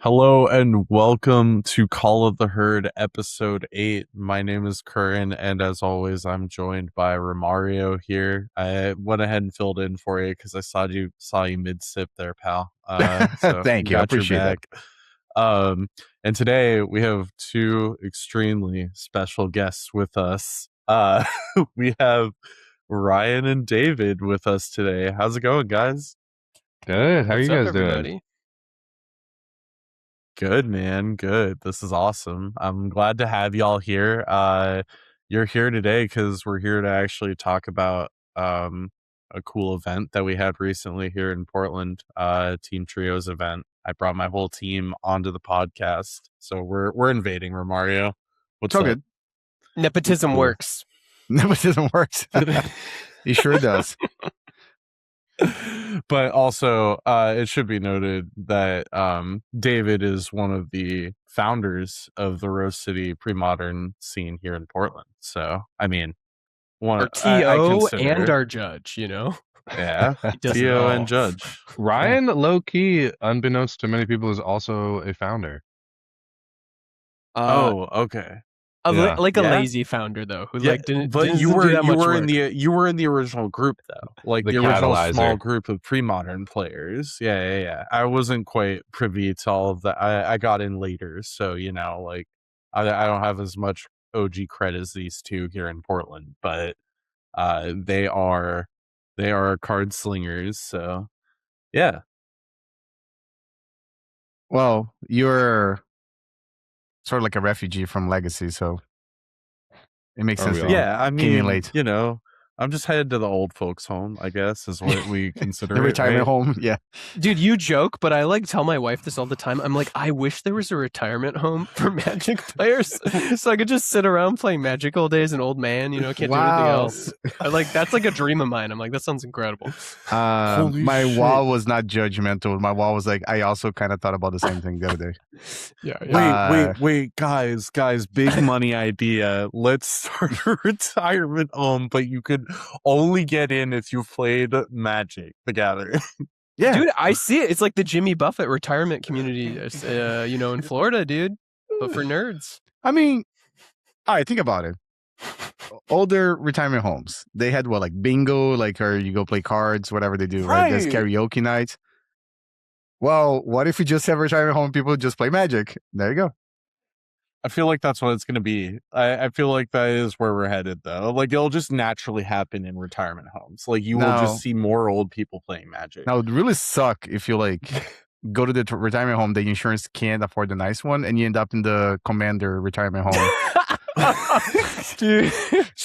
Hello and welcome to Call of the Herd episode 8. My name is Curran, and as always, I'm joined by Romario here. I went ahead and filled in for you because I saw you mid sip there, pal. So Thank you. I got your appreciate that. back. Um, and today we have two extremely special guests with us. We have Ryan and David with us today. How's it going, guys? Good. How are What's you up, guys doing? everybody? Good, man. Good. This is awesome. I'm glad to have y'all here. You're here today because we're here to actually talk about a cool event that we had recently here in Portland, Team Trios event. I brought my whole team onto the podcast, so we're invading Romario. What's It's all up? good. Nepotism Cool. works. Nepotism works. He sure does. But also, it should be noted that David is one of the founders of the Rose City pre-modern scene here in Portland. So, I mean, Our I TO consider, and our judge, yeah, He does it Theo all. and Judge. Ryan, low key, unbeknownst to many people, is also a founder. Oh, okay. Yeah. Like a Yeah? lazy founder though, who Yeah, like didn't but didn't you do were that much work. you were in the original group though, like The the original small catalyzer. group of pre-modern players. Yeah. I wasn't quite privy to all of that. I got in later, so like I don't have as much OG cred as these two here in Portland, but they are card slingers. So yeah, Well, you're sort of like a refugee from Legacy, so it makes Are sense we that all? you yeah. I came in mean, late. I'm just headed to the old folks' home, I guess, is what we consider The it, retirement right? home. Yeah. Dude, you joke, but I like tell my wife this all the time. I'm like, I wish there was a retirement home for Magic players, so I could just sit around playing Magic all day as an old man. Can't do anything Wow. else. That's like a dream of mine. I'm like, that sounds incredible. Holy My shit. wall was not judgmental. My wall was like, I also kind of thought about the same thing the other day. Yeah. Wait, guys, big money idea. Let's start a retirement home, but you could only get in if you played Magic the Gathering. Yeah. Dude, I see it. It's like the Jimmy Buffett retirement community, in Florida, dude. But for nerds. I mean, all right, think about it. Older retirement homes, they had what, like bingo, or you go play cards, whatever they do, right? There's Right. karaoke nights. Well, what if we just have a retirement home, people just play Magic? There you go. I feel like that's what it's going to be. I feel like that is where we're headed, though. Like, it'll just naturally happen in retirement homes. Like, you will No. just see more old people playing Magic. Now, it would really suck if you go to the retirement home, the insurance can't afford the nice one, and you end up in the commander retirement home. Dude,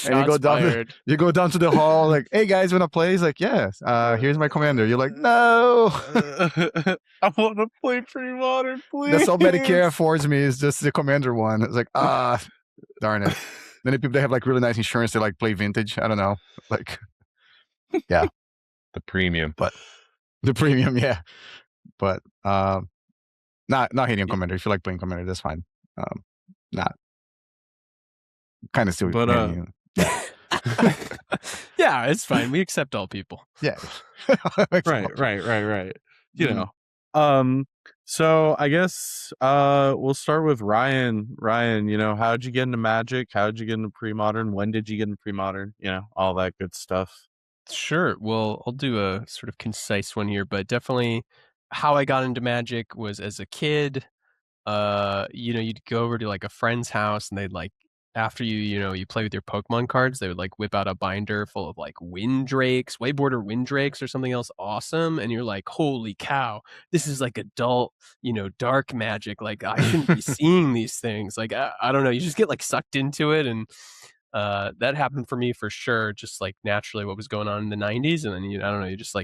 And you go down fired. You go down to the hall, like, hey guys, wanna play? He's like, yes. Here's my commander. You're like, no. I want to play pre-modern, please. That's all Medicare affords me is just the commander one. It's like, darn it. Then the people that have really nice insurance, they play vintage. I don't know, The premium. the premium, yeah. But not hating on commander. If you like playing commander, that's fine. Not kind of still. But, Yeah, it's fine. We accept all people. yeah. Right. Mhm. So I guess we'll start with Ryan. Ryan, how'd you get into Magic? How'd you get into pre-modern? When did you get into pre-modern? All that good stuff. Sure. Well, I'll do a sort of concise one here, but definitely how I got into Magic was as a kid. You'd go over to a friend's house and they'd after you play with your Pokemon cards, they would whip out a binder full of wind drakes, way border wind drakes or something else awesome. And you're like, holy cow, this is adult, dark Magic. I shouldn't be seeing these things. I don't know. You just get sucked into it. And that happened for me for sure. Just naturally what was going on in the 90s. And then, I don't know, you just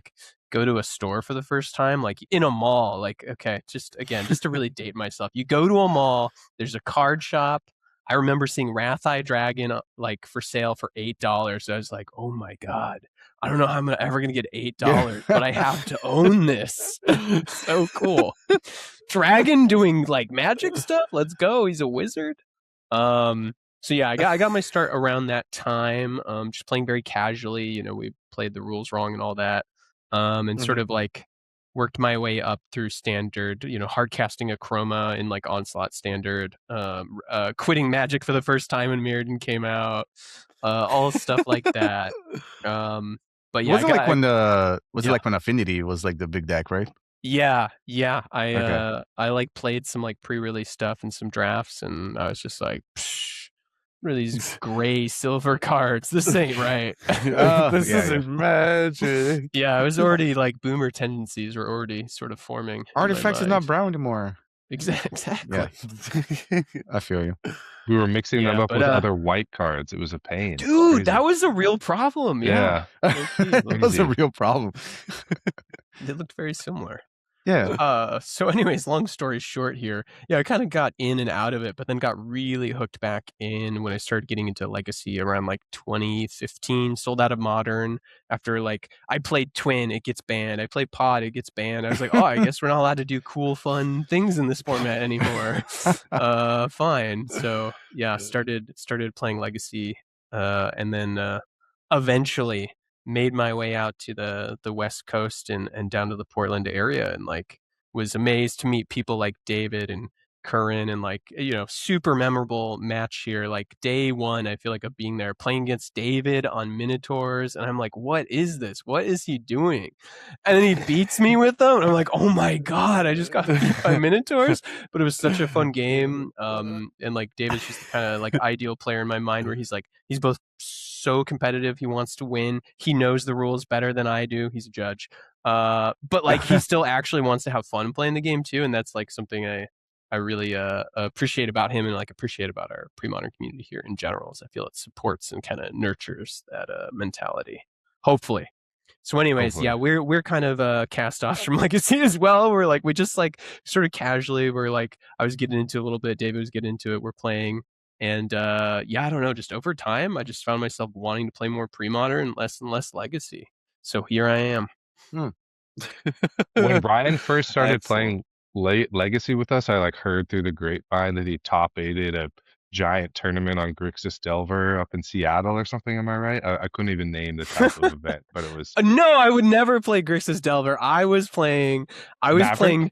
go to a store for the first time, in a mall, okay, just to really date myself. You go to a mall, there's a card shop. I remember seeing Wrath Eye Dragon for sale for $8. So I was like, oh my God, I don't know how I'm ever going to get $8, but I have to own this. So cool. Dragon doing Magic stuff. Let's go. He's a wizard. So yeah, I got my start around that time. Just playing very casually. We played the rules wrong and all that. And sort of worked my way up through standard, hard casting a chroma in like Onslaught standard, quitting Magic for the first time when Mirrodin came out, all stuff like that. But It yeah, wasn't like when it yeah. like when Affinity was like the big deck, right? Yeah. Okay. I like played some like pre-release stuff and some drafts, and I was just like, Psh, what are these gray silver cards? This ain't right. This yeah, isn't Magic. Yeah, I was already like boomer tendencies were already sort of forming. in my Artifacts is mind. not brown anymore. Exactly. Yeah. I feel you. We were mixing them Yeah, up but, with other white cards. It was a pain. Dude, Crazy. that was a real problem. Yeah. That was a real problem. They looked very similar. Yeah. So anyways, long story short here, yeah, I kind of got in and out of it, but then got really hooked back in when I started getting into Legacy around like 2015, sold out of Modern after like I played Twin, it gets banned. I played Pod, it gets banned. I was like, oh, I guess we're not allowed to do cool, fun things in this format anymore. Fine. So yeah, started playing Legacy, and then eventually made my way out to the West Coast and down to the Portland area, and like was amazed to meet people like David and Curran, and like super memorable match here. Like day one, I feel like of being there, playing against David on Minotaurs, and I'm like, what is this? What is he doing? And then he beats me with them, and I'm like, oh my god, I just got beat by Minotaurs. But it was such a fun game, and like David's just the kind of like ideal player in my mind, where he's both so competitive, he wants to win, he knows the rules better than I do, he's a judge, but like he still actually wants to have fun playing the game too, and that's like something I really appreciate about him, and like appreciate about our pre-modern community here in general, is I feel it supports and kind of nurtures that mentality, hopefully. So anyways, yeah, we're kind of cast offs from Legacy as well. We're like, we just like sort of casually, we're like, I was getting into it a little bit, David was getting into it, we're playing. And yeah, I don't know, just over time, I just found myself wanting to play more pre-modern and less Legacy. So here I am. When Brian first started Excellent. playing Legacy with us, I like heard through the grapevine that he top 8'd a giant tournament on Grixis Delver up in Seattle or something. Am I right? I couldn't even name the type of event, but it was. No, I would never play Grixis Delver. I was playing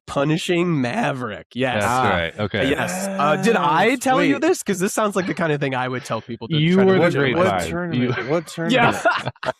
Punishing Maverick. Yes. That's right. Okay. Yes. Did I tell you this? Because this sounds like the kind of thing I would tell people to You try were to the great What guy. tournament? What tournament? Yeah.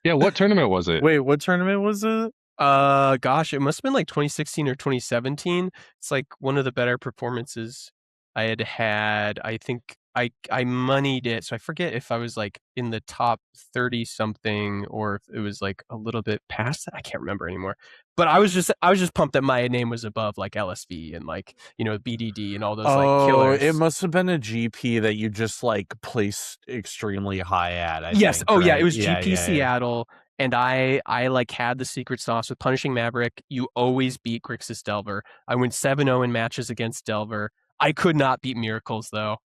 Yeah, what tournament was it? Wait, what tournament was it? Gosh, it must have been like 2016 or 2017. It's like one of the better performances I had. I think I moneyed it, so I forget if I was like in the top 30 something or if it was like a little bit past that. I can't remember anymore. But I was just pumped that my name was above like LSV and like BDD and all those like killers. It must have been a GP that you just like placed extremely high at. I yes. think, Oh yeah, right? it was GP Seattle. And I like had the secret sauce with Punishing Maverick. You always beat Grixis Delver. I went 7-0 in matches against Delver. I could not beat Miracles though.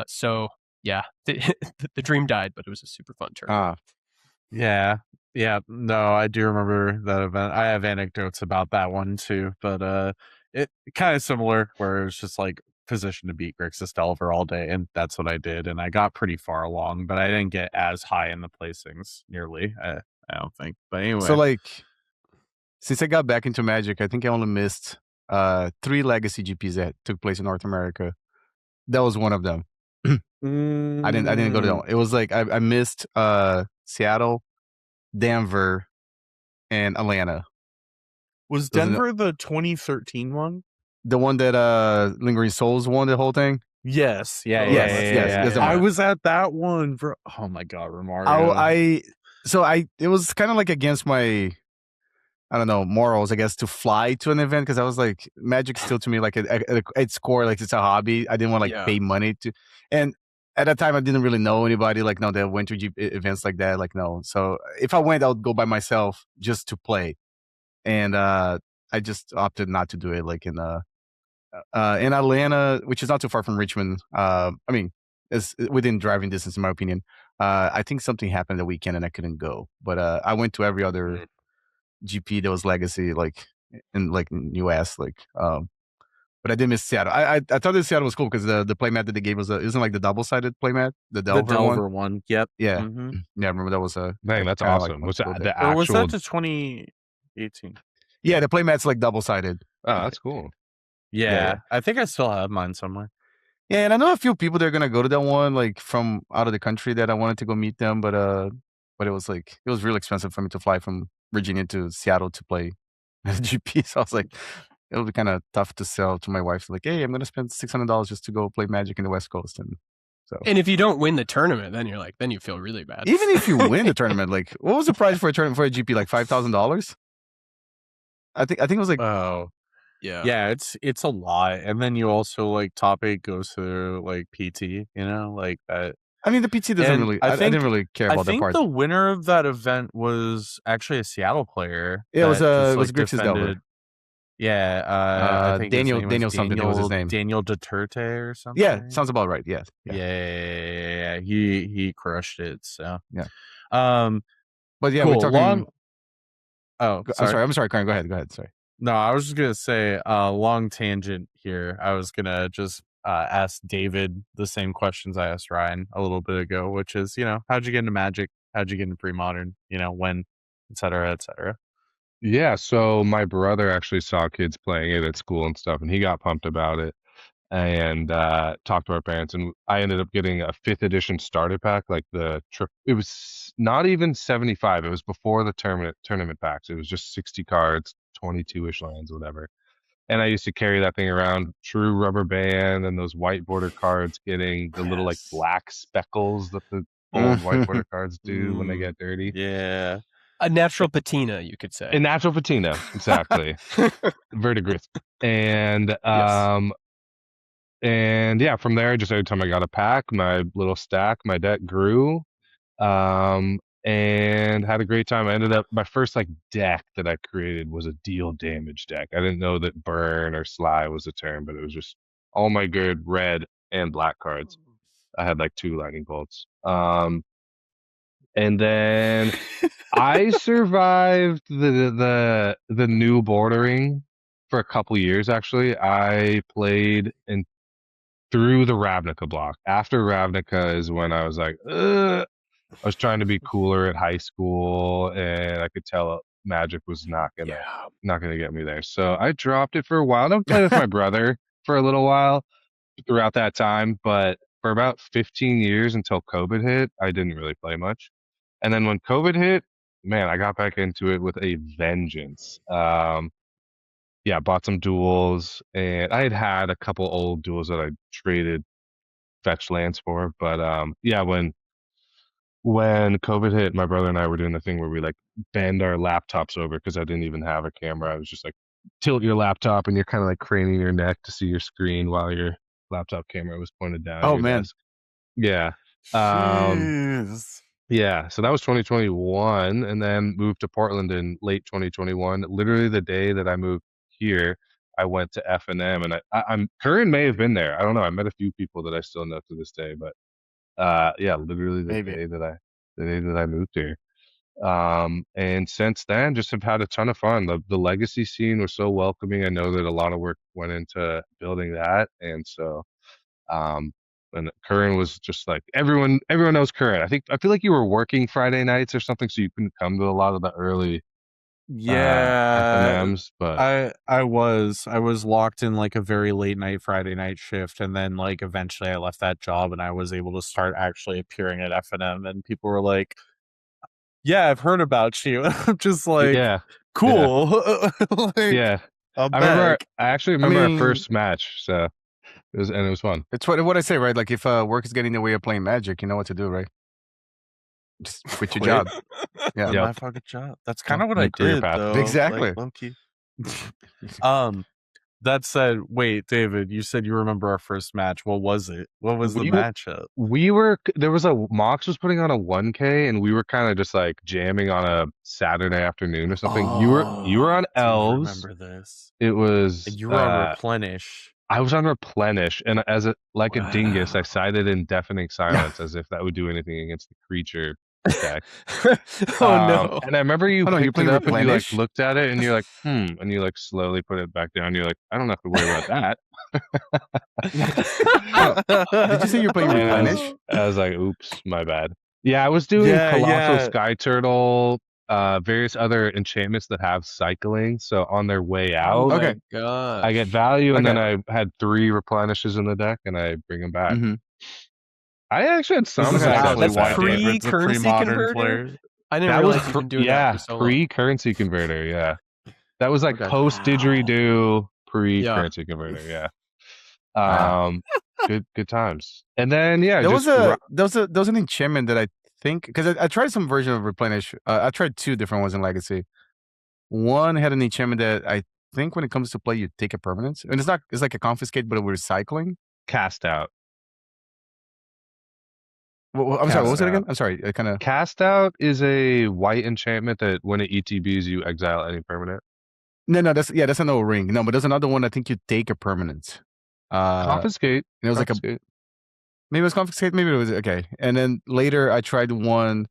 So yeah, the dream died, but it was a super fun tournament. Yeah. No, I do remember that event. I have anecdotes about that one too, but it kind of similar, where it was just like position to beat Grixis Delver all day, and that's what I did, and I got pretty far along, but I didn't get as high in the placings nearly. I don't think, but anyway. So like, since I got back into Magic, I think I only missed 3 Legacy GPs that took place in North America. That was one of them. I didn't go to that one. It was like I missed Seattle, Denver, and Atlanta. Was Denver the 2013 one? The one that Lingering Souls won the whole thing? Yes. Yeah. I was at that one for. Oh my god, Romario. It was kind of like against my, I don't know, morals, I guess, to fly to an event, because I was like, Magic still to me like its core, like it's a hobby. I didn't want to like pay money to, and at that time I didn't really know anybody like that went to events like that. Like no, so if I went, I would go by myself just to play, and I just opted not to do it. Like in Atlanta, which is not too far from Richmond. I mean, it's within driving distance in my opinion. I think something happened the weekend and I couldn't go, but I went to every other GP that was Legacy, like in US, like but I did miss Seattle. I thought that Seattle was cool because the playmat that they gave was isn't like the double-sided playmat, the Delver one. Yep. Yeah. Mm-hmm. Yeah, I remember that was a Dang, that's awesome. Like, was that the or was actual? that the 20? 18. Yeah, the playmat's like double-sided. Oh, that's cool. Yeah, I think I still have mine somewhere. Yeah, and I know a few people that are gonna go to that one, like from out of the country, that I wanted to go meet them, but it was really expensive for me to fly from Virginia to Seattle to play GP. So I was like, it'll be kind of tough to sell to my wife. Like, hey, I'm gonna spend $600 just to go play Magic in the West Coast, and so. And if you don't win the tournament, then you feel really bad. Even if you win the tournament, like, what was the price for a tournament for a GP? Like $5,000. I think it was like, Oh. Yeah. Yeah, it's a lot. And then you also like top 8 goes to like PT, like that. I mean, the PT doesn't really. I didn't really care about that part. I think the winner of that event was actually a Seattle player. Yeah, it was Grixis Delver. Yeah, I think Daniel something was his name. Daniel Duterte or something. Yeah, sounds about right. Yeah. Yeah. He crushed it. So yeah. But yeah, cool. we're talking. I'm sorry, Curran. Go ahead. Sorry. No, I was just gonna say, long tangent here. I was gonna just ask David the same questions I asked Ryan a little bit ago, which is, how'd you get into Magic? How'd you get into pre-modern? When, et cetera, et cetera. Yeah, so my brother actually saw kids playing it at school and stuff, and he got pumped about it and talked to our parents, and I ended up getting a 5th edition starter pack, like the trip. It was not even 75. It was before the tournament packs. It was just 60 cards, 22-ish lands, whatever. And I used to carry that thing around, true rubber band, and those white border cards getting the little like black speckles that the old white border cards do when they get dirty. Yeah. A natural patina, you could say. A natural patina, exactly. Verdigris. And and yeah, from there, just every time I got a pack, my little stack, my deck grew. And had a great time. I ended up, my first like deck that I created was a deal damage deck. I didn't know that burn or sly was a term, but it was just all my good red and black cards. I had like 2 lightning bolts. And then I survived the new bordering for a couple years. Actually, I played through the Ravnica block. After Ravnica is when I was like, ugh. I was trying to be cooler at high school, and I could tell Magic was not gonna get me there. So I dropped it for a while. I played with my brother for a little while throughout that time, but for about 15 years until COVID hit, I didn't really play much. And then when COVID hit, man, I got back into it with a vengeance. Bought some duels, and I had a couple old duels that I traded fetch lands for. But when COVID hit, my brother and I were doing the thing where we like bend our laptops over because I didn't even have a camera. I was just like tilt your laptop and you're kind of like craning your neck to see your screen while your laptop camera was pointed down. Oh man. Desk. Yeah. Jeez. Yeah. So that was 2021, and then moved to Portland in late 2021. Literally the day that I moved here, I went to F&M, and I'm Curran may have been there. I don't know. I met a few people that I still know to this day, but literally the day that I moved here. And since then, just have had a ton of fun. The legacy scene was so welcoming. I know that a lot of work went into building that, and so and Curran was just like everyone knows Curran. I feel like you were working Friday nights or something, so you couldn't come to a lot of the early FNMs, but I was locked in like a very late night Friday night shift, and then like eventually I left that job and I was able to start actually appearing at FNM, and people were like, yeah, I've heard about you. I'm just like, cool. Yeah. I actually remember our first match, so it was fun. It's what I say, right? Like if work is getting in the way of playing Magic, you know what to do, right? Just quit your job. Yeah, my fucking job. That's kind of what I did, though. Exactly. Like, low-key. That said, wait, David, you said you remember our first match. What was it? What was the matchup? Mox was putting on a 1K, and we were kind of just like jamming on a Saturday afternoon or something. You were on Elves. I remember this. It was you were on Replenish. I was on Replenish, and a dingus, I sided in Deafening Silence as if that would do anything against the creature deck. No. And I remember you picked it up and you like looked at it and you're like, and you like slowly put it back down. You're like, I don't have to worry about that. Did you say you're playing Replenish? I was like, oops, my bad. Yeah, I was doing Colossal Sky Turtle various other enchantments that have cycling. So on their way Oh out, my gosh. I get value, and then Okay. I had 3 replenishes in the deck, and I bring them back. Mhm. I actually had This some is Okay. success actually That's with why that. David's a pre-currency pre-modern converter? player. I didn't That was realize you've been doing that for so long. pre-currency converter. Yeah, that was like Okay. post didgeridoo, Yeah. pre-currency converter. Yeah. Wow. Good times. And then There was an enchantment that I think, because I tried some version of replenish. I tried 2 different ones in Legacy. One had an enchantment that I think when it comes to play, you take a permanence, and it's like a confiscate, but we're recycling. cast out. I'm sorry, what was Cast it out. again? I'm sorry, I kind of. Cast out is a white enchantment that when it ETBs, you exile any permanent. No, that's an old ring. No, but there's another one. I think you take a permanence. Confiscate. And it was Confiscate. like maybe it was confiscate, maybe it was okay. And then later I tried one.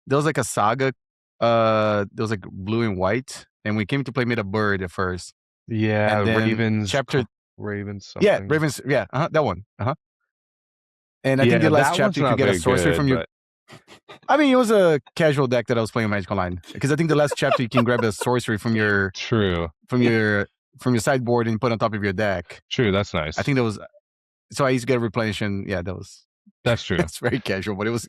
There was like a saga. There was like blue and white, and we came to play made a bird at first. Yeah, And then Ravens. chapter. Ravens something. Yeah, Ravens. Yeah, that one. And I think Yeah, the last that one's chapter you not could get a very sorcery good, from your. but I mean, it was a casual deck that I was playing on Magic Online, because I think the last chapter you can grab a sorcery from your true. from your sideboard and put on top of your deck. True, that's nice. I think that was. So I used to get a replenish, and yeah, that's true. That's very casual, but it was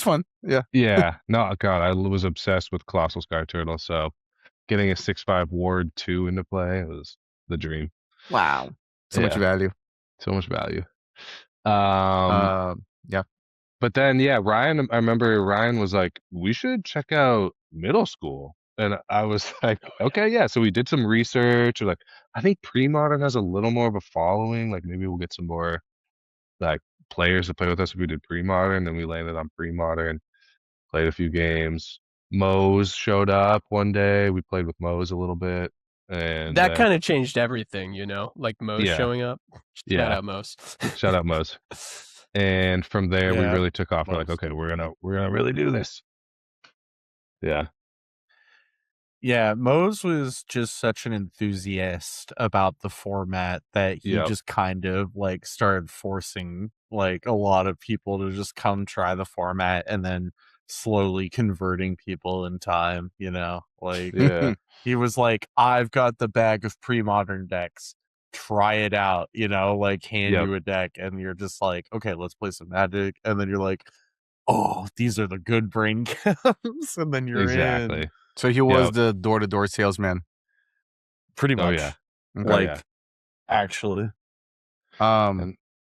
fun. Yeah. Yeah. No, God, I was obsessed with Colossal Sky Turtle, so getting a 6/5 ward 2 into play was the dream. Wow. So much value. So much value. Yeah. But then, yeah, Ryan, I remember Ryan was like, we should check out middle school. And I was like, okay, yeah. So we did some research. Or like, I think pre-modern has a little more of a following. Like maybe we'll get some more like players to play with us if we did pre-modern. Then we landed on pre-modern, played a few games. Mose showed up one day. We played with Mose a little bit. And that kind of changed everything, like Mose showing up. Yeah. Shout out Mose. Shout out Mose. And from there, we really took off. We're like, okay, we're gonna really do this. Yeah. Yeah, Mose was just such an enthusiast about the format that he just kind of like started forcing like a lot of people to just come try the format, and then slowly converting people in time, like he was like, I've got the bag of pre-modern decks, try it out, like hand you a deck, and you're just like, okay, let's play some Magic, and then you're like, oh, these are the good brain games, and then you're in. So he was the door-to-door salesman. Pretty much. Oh, yeah. Like, actually.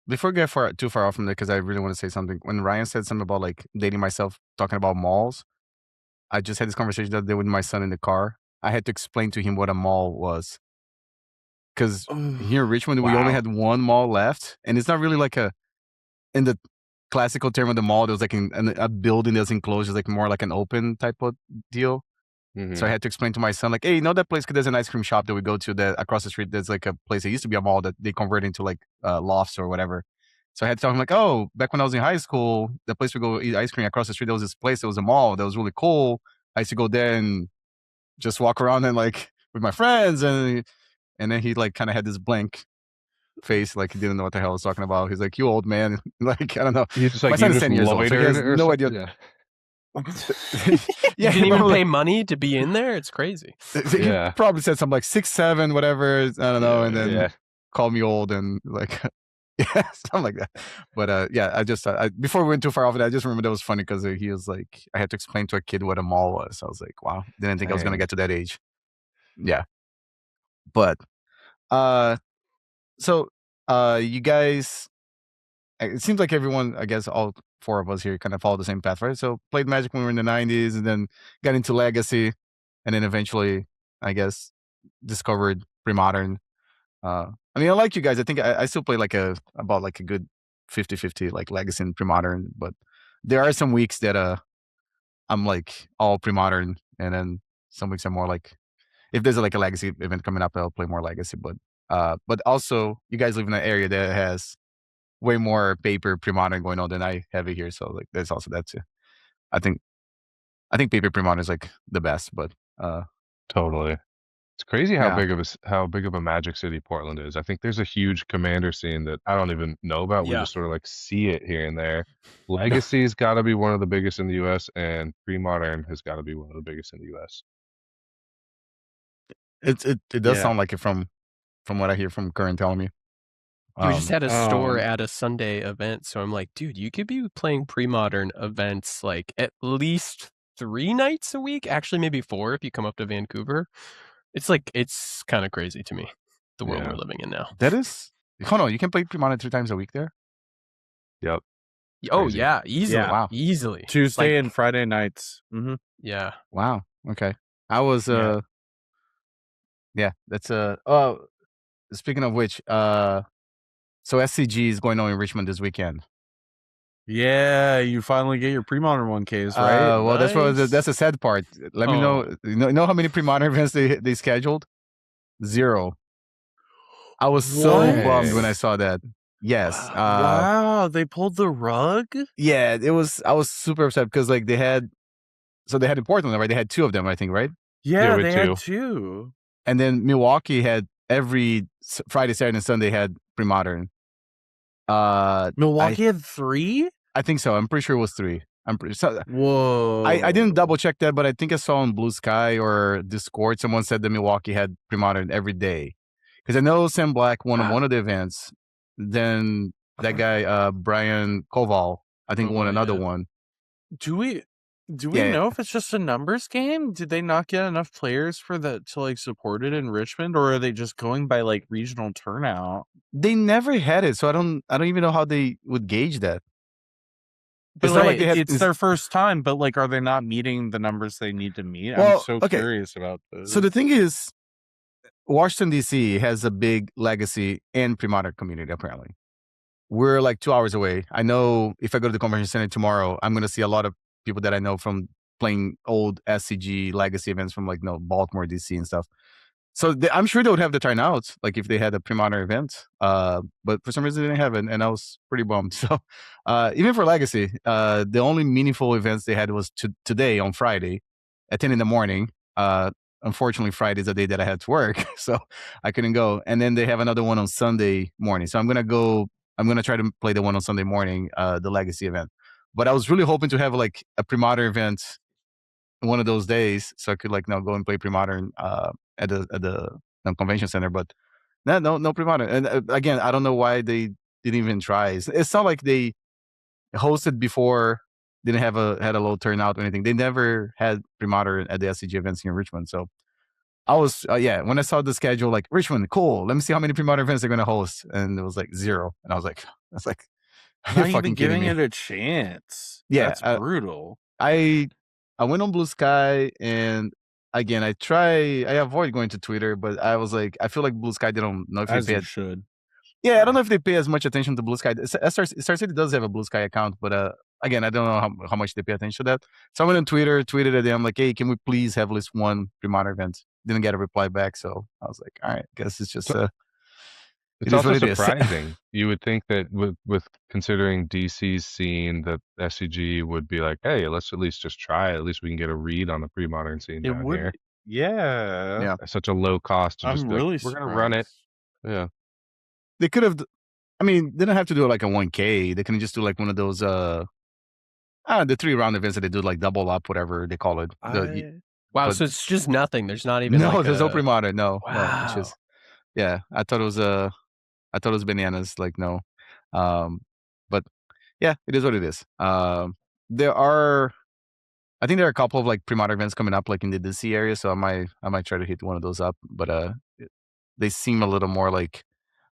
Before we get too far off from there, because I really want to say something. When Ryan said something about like dating myself, talking about malls, I just had this conversation the other day with my son in the car. I had to explain to him what a mall was. Because here in Richmond, we only had one mall left. And it's not really like in the classical term of the mall, there was like a building that's enclosed, like more like an open type of deal. So I had to explain to my son, like, hey, that place, because there's an ice cream shop that we go to that across the street. There's like a place that used to be a mall that they converted into like lofts or whatever. So I had to tell him like, oh, back when I was in high school, the place we go eat ice cream across the street, there was this place that was a mall that was really cool. I used to go there and just walk around and like with my friends, and then he like kind of had this blank face, like he didn't know what the hell I was talking about. He's like, you old man. Like, I don't know. He's just like, my son is 10 years old, so he has no idea. Yeah. You didn't even pay money to be in there? It's crazy. He probably said something like 6, 7, whatever. I don't know. And then called me old and like, something like that. But I just, before we went too far off it, I just remember that was funny because he was like, I had to explain to a kid what a mall was. I was like, wow, didn't think I was going to get to that age. Yeah. But, so you guys, it seems like everyone, I guess all 4 of us here kind of followed the same path, right? So played Magic when we were in the 90s, and then got into Legacy, and then eventually, I guess, discovered pre-modern. I mean, I like you guys. I think I still play about a good 50-50, like Legacy and pre-modern, but there are some weeks that I'm like all pre-modern, and then some weeks I'm more like, if there's like a Legacy event coming up, I'll play more Legacy. But also, you guys live in an area that has way more paper pre-modern going on than I have it here, so like there's also that too. I think paper pre-modern is like the best, but totally. It's crazy how big of a Magic City Portland is. I think there's a huge Commander scene that I don't even know about. We just sort of like see it here and there. Legacy's got to be one of the biggest in the U.S. and Pre-Modern has got to be one of the biggest in the U.S. It does sound like it from what I hear from Curran telling me. We just had a store at a Sunday event, so I'm like, dude, you could be playing pre-modern events like at least 3 nights a week. Actually, maybe 4 if you come up to Vancouver. It's kind of crazy to me, the world we're living in now. That is, hold on, you can play pre-modern 3 times a week there? Yep. Oh Crazy. yeah, easily. Yeah. Wow. Easily. Tuesday and Friday nights. Mm-hmm. Yeah. Wow. Okay. I was that's speaking of which, so SCG is going on in Richmond this weekend. Yeah, you finally get your pre-modern 1Ks, right? Well, Nice. that's the sad part. Let me know. You know how many pre-modern events they scheduled? 0. I was so bummed when I saw that. Yes. Wow, they pulled the rug? Yeah, it was. I was super upset because like they had in Portland, right? They had 2 of them, I think, right? Yeah, with they 2. had 2. And then Milwaukee had every Friday, Saturday, and Sunday had pre-modern. Milwaukee had 3? I think so. I'm pretty sure it was 3. I'm pretty so. Whoa. I didn't double check that, but I think I saw on Blue Sky or Discord someone said that Milwaukee had pre-modern every day. Because I know Sam Black won one of the events. Then that guy Brian Koval, I think, won another one. Do we know if it's just a numbers game? Did they not get enough players for that to like support it in Richmond, or are they just going by like regional turnout? They never had it, so I don't even know how they would gauge that. But it's not like it's their first time, but like, are they not meeting the numbers they need to meet? Well, I'm so curious about this. So the thing is, Washington D.C. has a big legacy and pre-modern community. Apparently, we're like 2 hours away. I know if I go to the convention center tomorrow, I'm going to see a lot of people that I know from playing old SCG legacy events from like Baltimore, D.C. and stuff. So I'm sure they would have the turnouts, like if they had a pre-modern event. But for some reason they didn't have it, and I was pretty bummed. So even for Legacy, the only meaningful events they had was today on Friday at 10 in the morning. Unfortunately, Friday is the day that I had to work, so I couldn't go. And then they have another one on Sunday morning. So I'm gonna try to play the one on Sunday morning, the Legacy event. But I was really hoping to have like a pre-modern event one of those days, so I could like now go and play pre-modern at the convention center. But no pre-modern. And again, I don't know why they didn't even try. It's not like they hosted before, didn't have had a low turnout or anything. They never had pre-modern at the SCG events here in Richmond. So I was when I saw the schedule, like Richmond, cool. Let me see how many pre-modern events they're gonna host, and it was like 0. And I was like, not even giving it a chance. Yeah, that's brutal. I went on Blue Sky, and again, I avoid going to Twitter, but I was like, I feel like Blue Sky, they don't know if you should. Yeah, I don't know if they pay as much attention to Blue Sky. Star City does have a Blue Sky account, but again, I don't know how much they pay attention to that. So I went on Twitter, tweeted at them like, hey, can we please have at least one pre-modern event? Didn't get a reply back, so I was like, all right, I guess it's just it's also surprising. You would think that with considering DC's scene, that SCG would be like, hey, let's at least just try it. At least we can get a read on the pre-modern scene down here. Yeah. At such a low cost. To I'm really we're gonna run it. Yeah. They could have. I mean, they don't have to do like a 1K. They can just do like one of those the 3-round events that they do, like double up, whatever they call it. Wow, so it's just nothing. There's not even there's no pre-modern. No, wow. No, it's just I thought it was bananas. Like no, but yeah, it is what it is. I think there are a couple of like pre-modern events coming up, like in the DC area. So I might try to hit one of those up. But they seem a little more like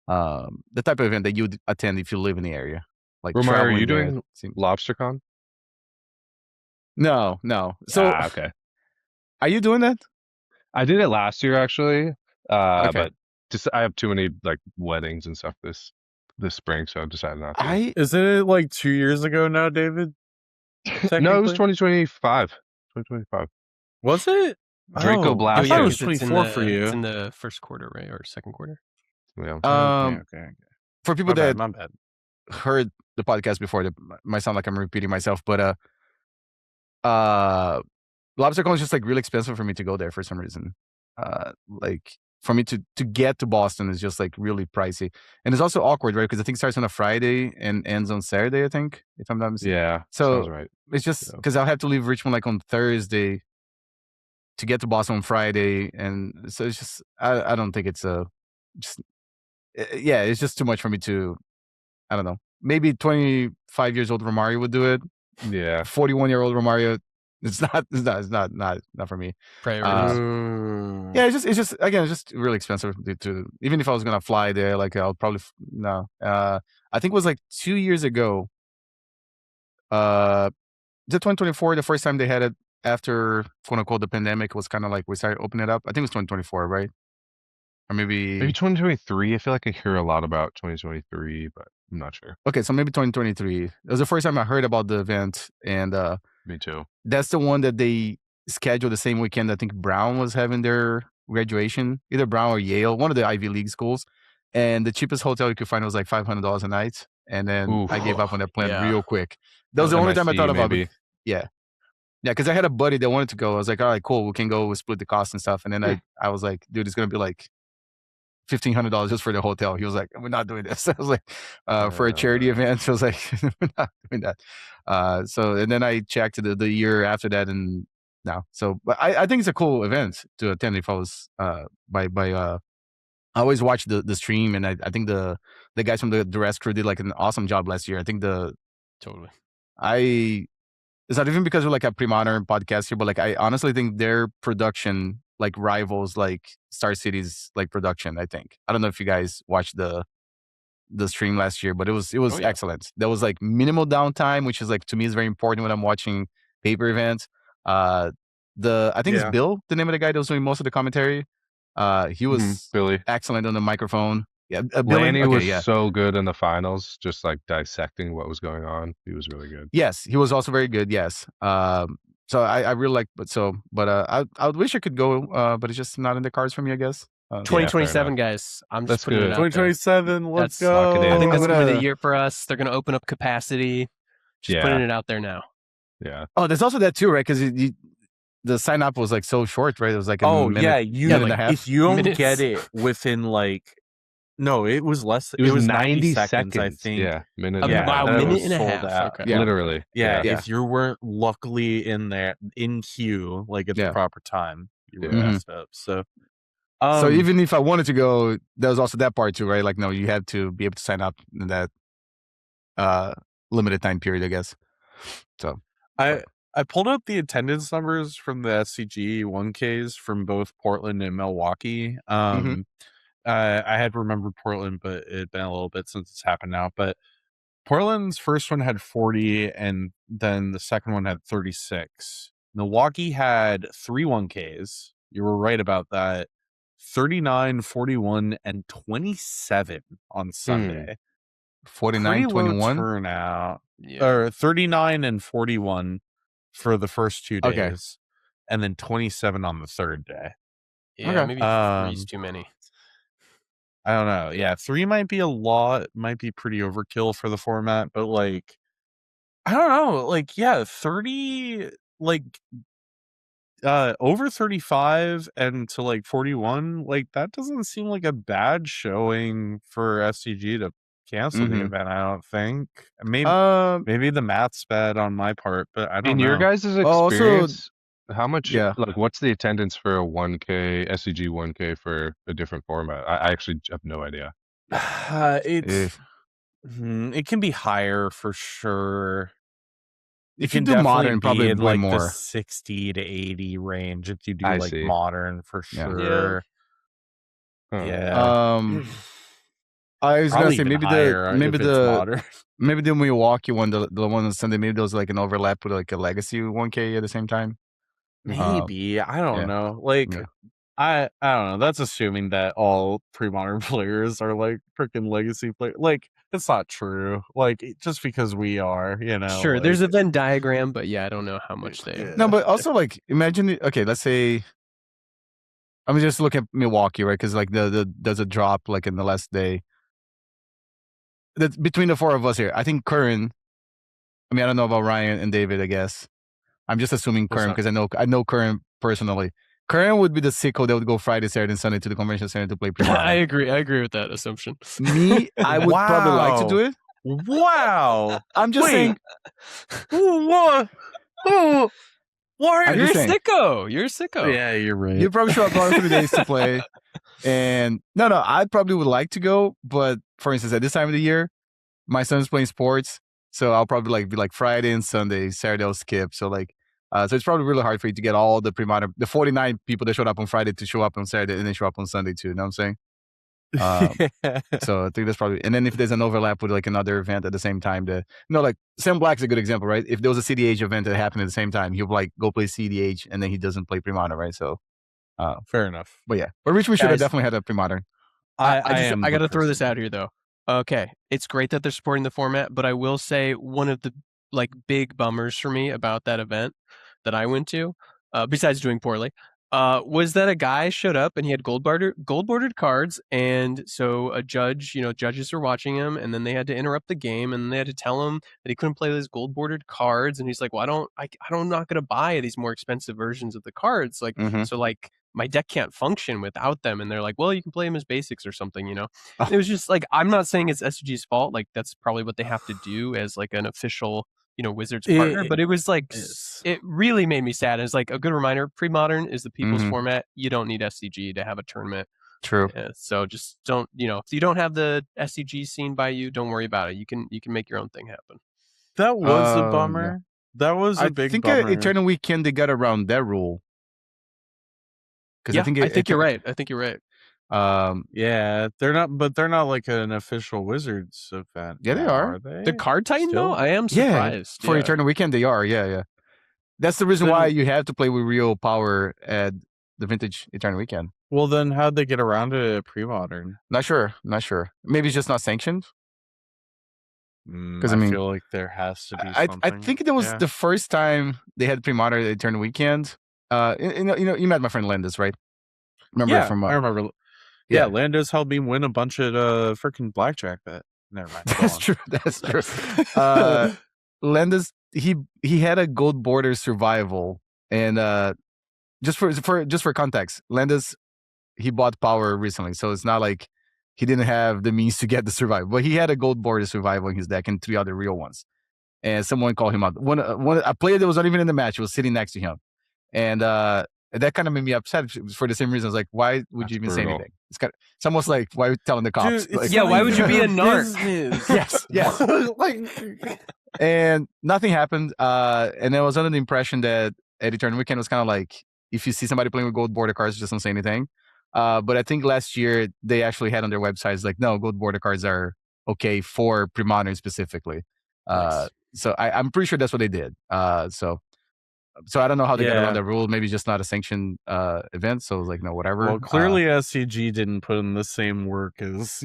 the type of event that you'd attend if you live in the area. Like Romario, are you doing LobsterCon? No. So okay. Are you doing that? I did it last year actually. But just I have too many like weddings and stuff this spring, so I've decided not to. Isn't it like 2 years ago now, David? No, it was 2025. 2025. Was it? Draco Blast. I thought it was 24 for you. It's in the first quarter, right, or second quarter? Yeah. Okay. For people that my bad. heard the podcast before, that might sound like I'm repeating myself, but LobsterCon is just like really expensive for me to go there for some reason. like for me to get to Boston is just like really pricey, and it's also awkward, right? Because I think it starts on a Friday and ends on Saturday, I think, if I'm not mistaken. Yeah, So sounds right. it's just because I'll have to leave Richmond like on Thursday to get to Boston on Friday, and so it's just I don't think it's just yeah, it's just too much for me to, I don't know. Maybe 25 years old Romario would do it. Yeah. 41-year-old Romario, it's not for me. Priorities. Yeah, it's just again, it's just really expensive to even if I was gonna fly there, like I'll probably no. I think it was like 2 years ago. Is it 2024? The first time they had it after quote unquote the pandemic was kind of like we started opening it up. I think it was 2024, right? Or Maybe 2023. I feel like I hear a lot about 2023, but I'm not sure. Okay, so maybe 2023. It was the first time I heard about the event, and me too. That's the one that they scheduled the same weekend. I think Brown was having their graduation, either Brown or Yale, one of the Ivy League schools. And the cheapest hotel you could find was like $500 a night. And then I gave up on that plan real quick. That was the only time I thought about it. Yeah. Yeah, because I had a buddy that wanted to go. I was like, all right, cool. We can go. We'll split the cost and stuff. And then I was like, dude, it's going to be like $1,500 just for the hotel. He was like, we're not doing this. I was like, for a charity event. I was like, we're not doing that. So, and then I checked the year after that, and no. So, but I think it's a cool event to attend if I was I always watch the stream, and I think the guys from the rest crew did like an awesome job last year. I think totally. It's not even because we're like a pre-modern podcast here, but like I honestly think their production like rivals like Star City's like production. I think I don't know if you guys watched the stream last year, but it was excellent. There was like minimal downtime, which is like to me is very important when I'm watching paper events. I think it's Bill, the name of the guy that was doing most of the commentary. He was Billy, excellent on the microphone. Yeah, Lanny was so good in the finals, just like dissecting what was going on. He was really good. Yes, he was also very good. Yes. So I really like, I wish I could go, but it's just not in the cards for me, I guess. 2027, guys. I'm just putting it out 2027. Let's go. I think that's going to be the year for us. They're going to open up capacity. Just putting it out there now. Yeah. Oh, there's also that too, right? Because the sign up was like so short, right? It was like minute and a half. If you don't get it within like. No, it was less. It was 90 seconds, I think. Yeah, minute and a half. Okay. Yeah. Literally. Yeah, if you weren't luckily in queue, like at the proper time, you were messed up. So even if I wanted to go, there was also that part too, right? Like, no, you had to be able to sign up in that limited time period, I guess. So I pulled up the attendance numbers from the SCG 1Ks from both Portland and Milwaukee. I had remembered Portland, but it had been a little bit since it's happened now. But Portland's first one had 40, and then the second one had 36. Milwaukee had 3 1Ks. You were right about that. 39, 41, and 27 on Sunday. 49, 21 turnout. Or 39 and 41 for the first 2 days, and then 27 on the third day. Yeah, maybe 3's too many. I don't know. Yeah, 3 might be a lot. Might be pretty overkill for the format, but like, I don't know. Like, 30, like, over 35 and to like 41, like that doesn't seem like a bad showing for SCG to cancel the event. I don't think. Maybe the math's bad on my part, but I don't know. In your guys' experience, how much? Like, what's the attendance for a 1K SCG 1K for a different format? I actually have no idea. It can be higher for sure. If you do modern, probably in way like more. The 60 to 80 range. If you do modern, for sure. Yeah. I was gonna say maybe the Milwaukee one, the one on Sunday, maybe there was like an overlap with like a legacy 1K at the same time. Maybe I don't know. Like I don't know. That's assuming that all pre-modern players are like freaking legacy players. Like it's not true. Like just because we are, Sure, like, there's a Venn diagram, but I don't know how much they. No, but also like imagine. Okay, let's say. I'm just looking at Milwaukee, right? Because like there's a drop like in the last day. That's between the 4 of us here. I think Curran. I mean, I don't know about Ryan and David. I guess I'm just assuming Curran because I know Curran personally. Curran would be the sicko that would go Friday, Saturday, and Sunday to the convention center to play pre-modern. I agree with that assumption. Me, I would probably like to do it. Wow. I'm just saying. What? Why? You're a sicko. You're a sicko. Yeah, you're right. You probably show up on 3 days to play. And no, I probably would like to go, but for instance, at this time of the year, my son's playing sports, so I'll probably be Friday and Sunday. Saturday I'll skip. So so it's probably really hard for you to get all the pre-modern, the 49 people that showed up on Friday to show up on Saturday and then show up on Sunday too. You know what I'm saying? So I think that's probably, and then if there's an overlap with another event at the same time, Sam Black's a good example, right? If there was a CDH event that happened at the same time, he'll go play CDH and then he doesn't play pre-modern, right? So fair enough. But yeah, but Richmond should have definitely had a pre-modern. I got to throw this out here though. Okay, it's great that they're supporting the format, but I will say one of the big bummers for me about that event that I went to, besides doing poorly, was that a guy showed up and he had gold bordered cards, and so judges were watching him, and then they had to interrupt the game, and they had to tell him that he couldn't play with his gold bordered cards, and he's like, "Well, I'm not gonna buy these more expensive versions of the cards, so my deck can't function without them." And they're like, "Well, you can play them as basics or something, you know." It was just I'm not saying it's SCG's fault, that's probably what they have to do as an official Wizards partner, but it was it really made me sad. It's a good reminder, pre-modern is the people's format. You don't need SCG to have a tournament. True. So just don't, if you don't have the SCG scene by you, don't worry about it. You can make your own thing happen. That was a bummer. Yeah. That was a big bummer. I think Eternal Weekend they got around that rule. Yeah, I think you're right. I think you're right. Yeah, they're not like an official Wizards event. Yeah, they are. They? The Card Titan though? I am surprised. For Eternal Weekend they are. Yeah. That's the reason why you have to play with real power at the Vintage Eternal Weekend. Well, then how'd they get around it at pre-modern? Not sure. Maybe it's just not sanctioned. Because I feel like there has to be something. I think it was the first time they had pre-modern at Eternal Weekend. You met my friend Landis, right? Remember I remember. Yeah, Landis helped me win a bunch of freaking blackjack bet. Never mind. That's true. Landis, he had a gold border survival, and just for context, Landis, he bought power recently, so it's not like he didn't have the means to get the survival, but he had a gold border survival in his deck and 3 other real ones. And someone called him out. A player that was not even in the match was sitting next to him, and that kind of made me upset for the same reason. I was like, why would you even say anything? It's almost like, why are you telling the cops? Dude, why would you be a narc? Yes. And nothing happened. And I was under the impression that at Eternal Weekend was kind of like, if you see somebody playing with gold border cards, just don't say anything. But I think last year they actually had on their websites no, gold border cards are okay for pre-modern specifically. Nice. So I'm pretty sure that's what they did. So I don't know how they got around the rule. Maybe just not a sanctioned event. So it was no, whatever. Well, clearly SCG didn't put in the same work as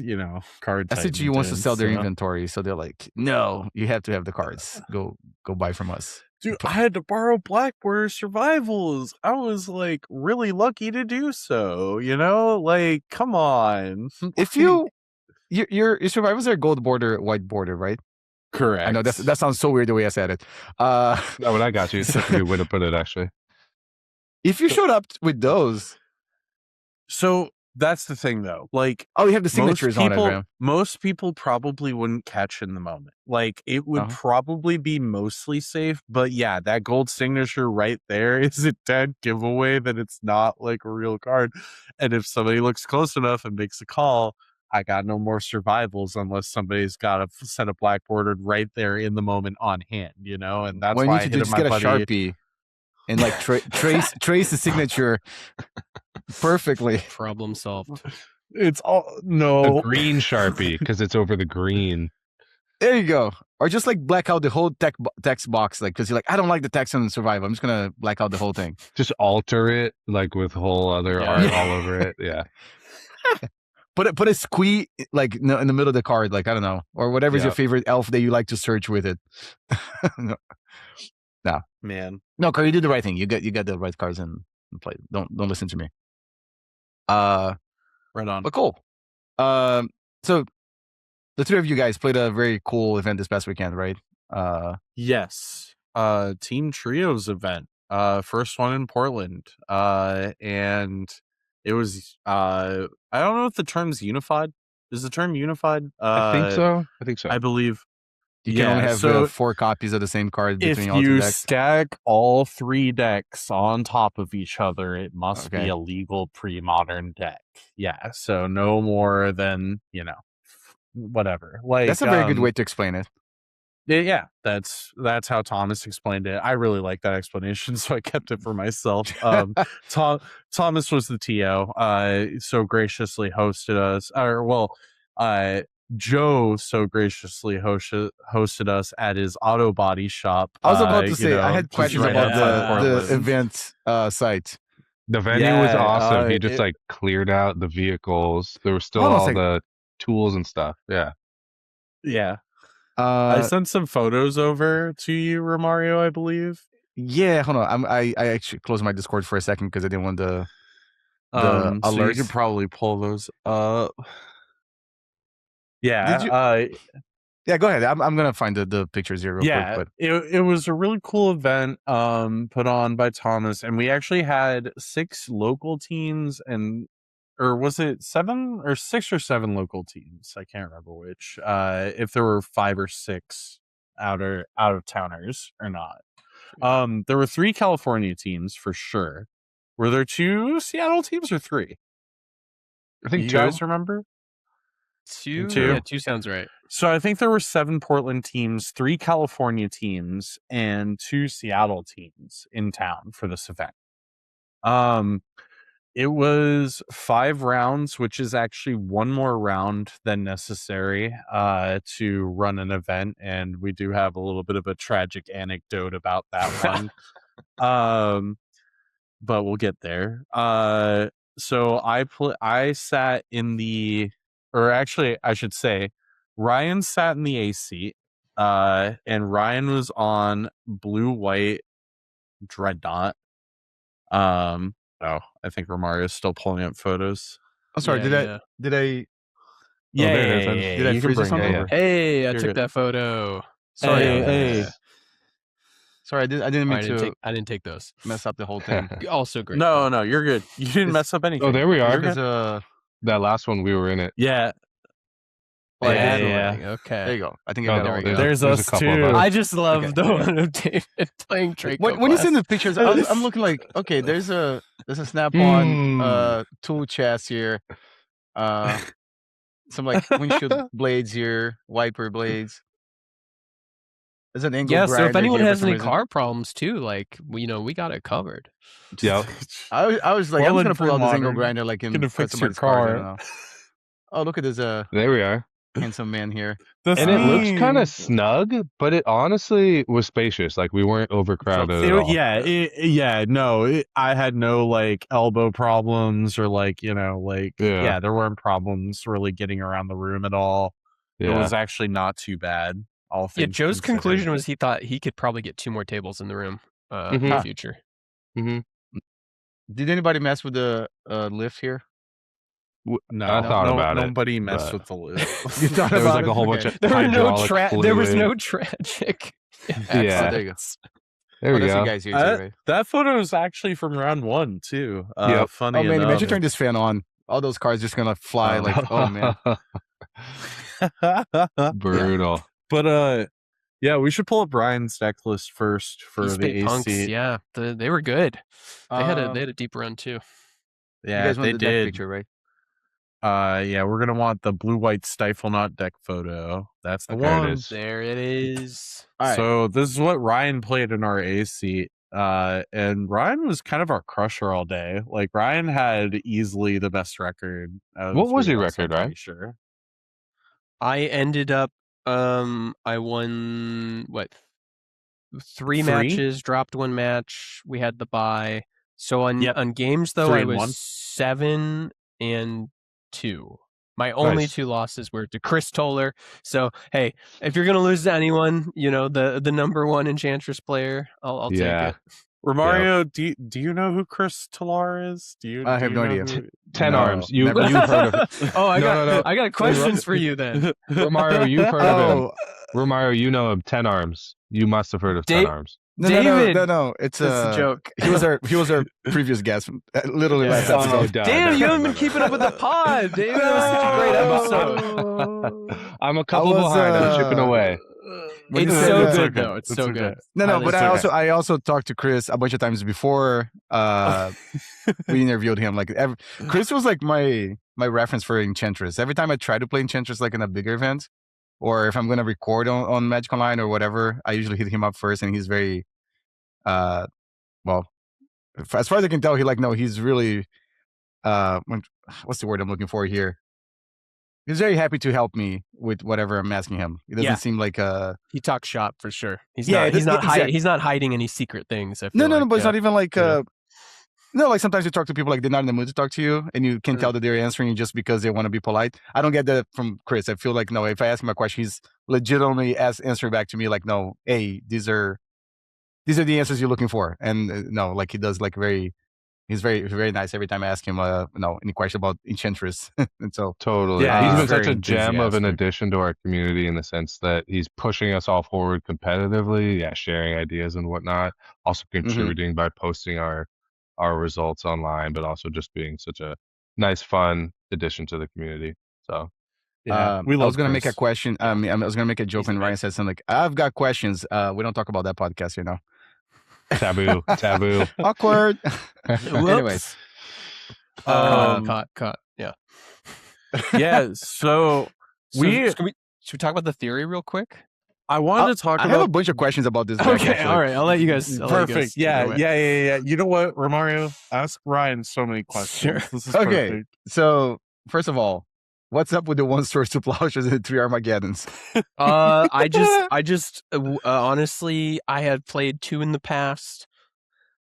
Card Titan. SCG wants to sell their inventory, so they're like, no, you have to have the cards. Go buy from us. Dude, I had to borrow Black Border survivals. I was really lucky to do so. Come on. If your survivals are gold border, white border, right? Correct. I know that sounds so weird the way I said it. No, but I got you. It's a good way to put it, actually. If you showed up with those, so that's the thing, though. you have the signatures on it, man. Most people probably wouldn't catch in the moment. It would probably be mostly safe, but yeah, that gold signature right there is a dead giveaway that it's not a real card. And if somebody looks close enough and makes a call, I got no more survivals unless somebody's got a set of black bordered right there in the moment on hand, and that's why I hit just get a Sharpie and trace the signature perfectly. Problem solved. It's all no a green Sharpie because it's over the green. There you go. Or just black out the whole text box, because you're I don't like the text on survival. I'm just gonna black out the whole thing. Just alter it with whole other art all over it. Yeah. Put a squee in the middle of the card, I don't know, or whatever's your favorite elf that you like to search with it. No, man, no, Curry, you did the right thing. You got the right cards and play. Don't listen to me. Right on. But cool. So the 3 of you guys played a very cool event this past weekend, right? Yes. Team Trios event. First one in Portland. And it was I don't know if the term's unified. Is the term unified? I think so. I believe. You can only have so 4 copies of the same card if between all 2 you decks. stack all 3 decks on top of each other, it must be a legal pre-modern deck. Yeah, so no more than, whatever. Like That's a very good way to explain it. Yeah, that's how Thomas explained it. I really like that explanation, so I kept it for myself. Thomas was the TO, so graciously hosted us, Joe so graciously hosted us at his auto body shop. I was about to say, I had questions about the event site. The venue was awesome. He just cleared out the vehicles. There were still all the tools and stuff. Yeah. Yeah. I sent some photos over to you, Romario, I believe. Yeah, hold on. I actually closed my Discord for a second because I didn't want the alerts. So you could probably pull those up. Yeah. Yeah, go ahead. I'm gonna find the pictures here real quick. But it was a really cool event put on by Thomas, and we actually had 6 local teams or was it 7 or 6 or 7 local teams? I can't remember which. If there were 5 or 6 out of towners or not. There were 3 California teams for sure. Were there 2 Seattle teams or 3? I think you 2. guys remember? 2? Yeah, 2 sounds right. So I think there were 7 Portland teams, 3 California teams, and 2 Seattle teams in town for this event. It was 5 rounds, which is actually 1 more round than necessary to run an event, and we do have a little bit of a tragic anecdote about that one. But we'll get there. So I sat in the, or actually I should say, Ryan sat in the A seat, and Ryan was on blue-white Dreadnought. I think Romario's still pulling up photos. I'm sorry. Did I? Yeah. Did I freeze or something? Yeah. Hey, I took that photo. Sorry. Hey. Sorry, I didn't mean to. I didn't take those. Mess up the whole thing. Also great. No, you're good. You didn't mess up anything. Oh, there we are. That last one, we were in it. Yeah. Yeah. Okay. There you go. I think I got it. There's us too. I just love the one of David playing Draco. When you see the pictures, I'm looking like, okay, there's a snap-on tool chest here, some like windshield blades here, wiper blades. There's an angle grinder. So if anyone here has any car problems too, like we got it covered. Yeah. I was like, I'm just gonna pull out this angle grinder like in fix your car. Oh, look at this there we are. Handsome man here. And it looks kind of snug, but it honestly was spacious. Like we weren't overcrowded at all. I had no like elbow problems or like, there weren't problems really getting around the room at all. It was actually not too bad. All things Joe's considered. conclusion was he thought he could probably get 2 more tables in the room in the future. Mm-hmm. Did anybody mess with the lift here? No, I thought about it. Nobody messed with the lift. You thought there was about like it? a whole bunch of There was no fluid. tragic. Yeah. There you go. There we that's go. you guys here too, right? That photo is actually from round 1 too. Yep. Funny man, enough. imagine turn this fan on. All those cars just gonna fly like, oh man. Brutal. But we should pull up Brian's deck list first for East the Bay AC. Punks, yeah, they were good. They had a deep run too. Yeah, you guys want they the did. deck picture, right? We're gonna want the blue-white Stifle Knot deck photo. That's the There one. it is. There it is. All right. So this is what Ryan played in our A seat. And Ryan was kind of our crusher all day. Like Ryan had easily the best record. What was your record, Ryan? Sure. I ended up I won 3 matches, dropped 1 match. We had the bye. So on games though, I was 7-2. My only 2 losses were to Chris Toller. So hey, if you're gonna lose to anyone, the number 1 Enchantress player, I'll take it. Romario, do you know who Chris Tolar is? I have no idea. 10 arms. You've heard of it. Oh, I got questions for you then. Romario, you've heard of him. Romario, you know him. 10 arms. You must have heard of 10 arms. No. It's a joke. He was our previous guest, literally last episode. Damn, you haven't been keeping up with the pod, David. That was such a great episode. I'm a couple behind. I'm chipping away. It's so good, though. It's so good. No, but I also talked to Chris a bunch of times before we interviewed him. Like Chris was like my reference for Enchantress. Every time I try to play Enchantress, like in a bigger event, or if I'm gonna record on Magic Online or whatever, I usually hit him up first, and he's very, well, as far as I can tell, he's really, what's the word I'm looking for here? He's very happy to help me with whatever I'm asking him. He doesn't seem like he talks shop for sure. He's not hiding any secret things. I feel no, but it's not even like no, like sometimes you talk to people like they're not in the mood to talk to you, and you can tell that they're answering you just because they want to be polite. I don't get that from Chris. I feel like, no, if I ask him a question, he's legitimately answering back to me like, no, hey, these are the answers you're looking for. And no, like he does he's very, very nice every time I ask him, any question about Enchantress. And so totally, he's been such a gem of an addition to our community in the sense that he's pushing us all forward competitively, sharing ideas and whatnot, also contributing by posting our results online, but also just being such a nice, fun addition to the community. So I was gonna make a question. I was gonna make a joke when Ryan said something like, "I've got questions." We don't talk about that podcast, Taboo. Awkward. Anyways, caught. Yeah. So should we talk about the theory real quick? I wanted to talk about. I have a bunch of questions about this. Okay, all right. I'll let you guys. Perfect. Yeah. You know what, Romario? Ask Ryan so many questions. Sure. This is okay. Perfect. So first of all, what's up with the 1 source, 2 plowshares, and 3 Armageddons? I just honestly, I have played 2 in the past,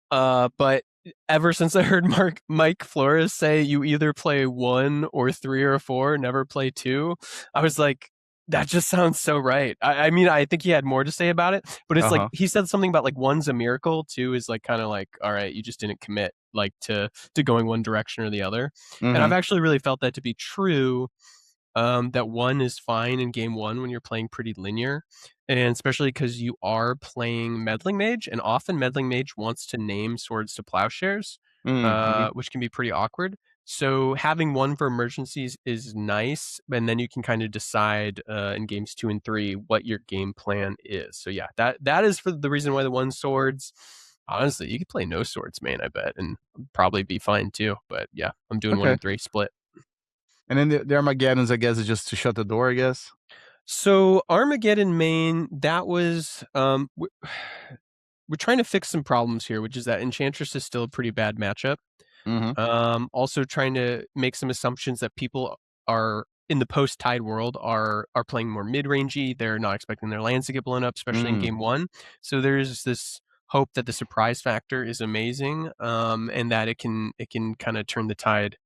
but ever since I heard Mike Flores say you either play 1 or 3 or 4, never play 2, I was like, that just sounds so right. I mean, I think he had more to say about it, but it's like he said something about like 1's a miracle, 2 is like kind of like, all right, you just didn't commit like to going one direction or the other. And I've actually really felt that to be true. That 1 is fine in game 1 when you're playing pretty linear, and especially because you are playing Meddling Mage, and often Meddling Mage wants to name swords to plowshares, which can be pretty awkward. So having 1 for emergencies is nice, and then you can kind of decide in games 2 and 3 what your game plan is. So yeah, that is for the reason why the 1 swords. Honestly, you could play no swords, man, I bet, and probably be fine too. But yeah, I'm doing 1 and 3 split. And then the Armageddons, I guess, is just to shut the door, I guess. So Armageddon main, that was we're trying to fix some problems here, which is that Enchantress is still a pretty bad matchup. Also trying to make some assumptions that people are in the post-Tide world are playing more mid-rangey. They're not expecting their lands to get blown up, especially in game 1. So there's this hope that the surprise factor is amazing, and that it can kind of turn the tide,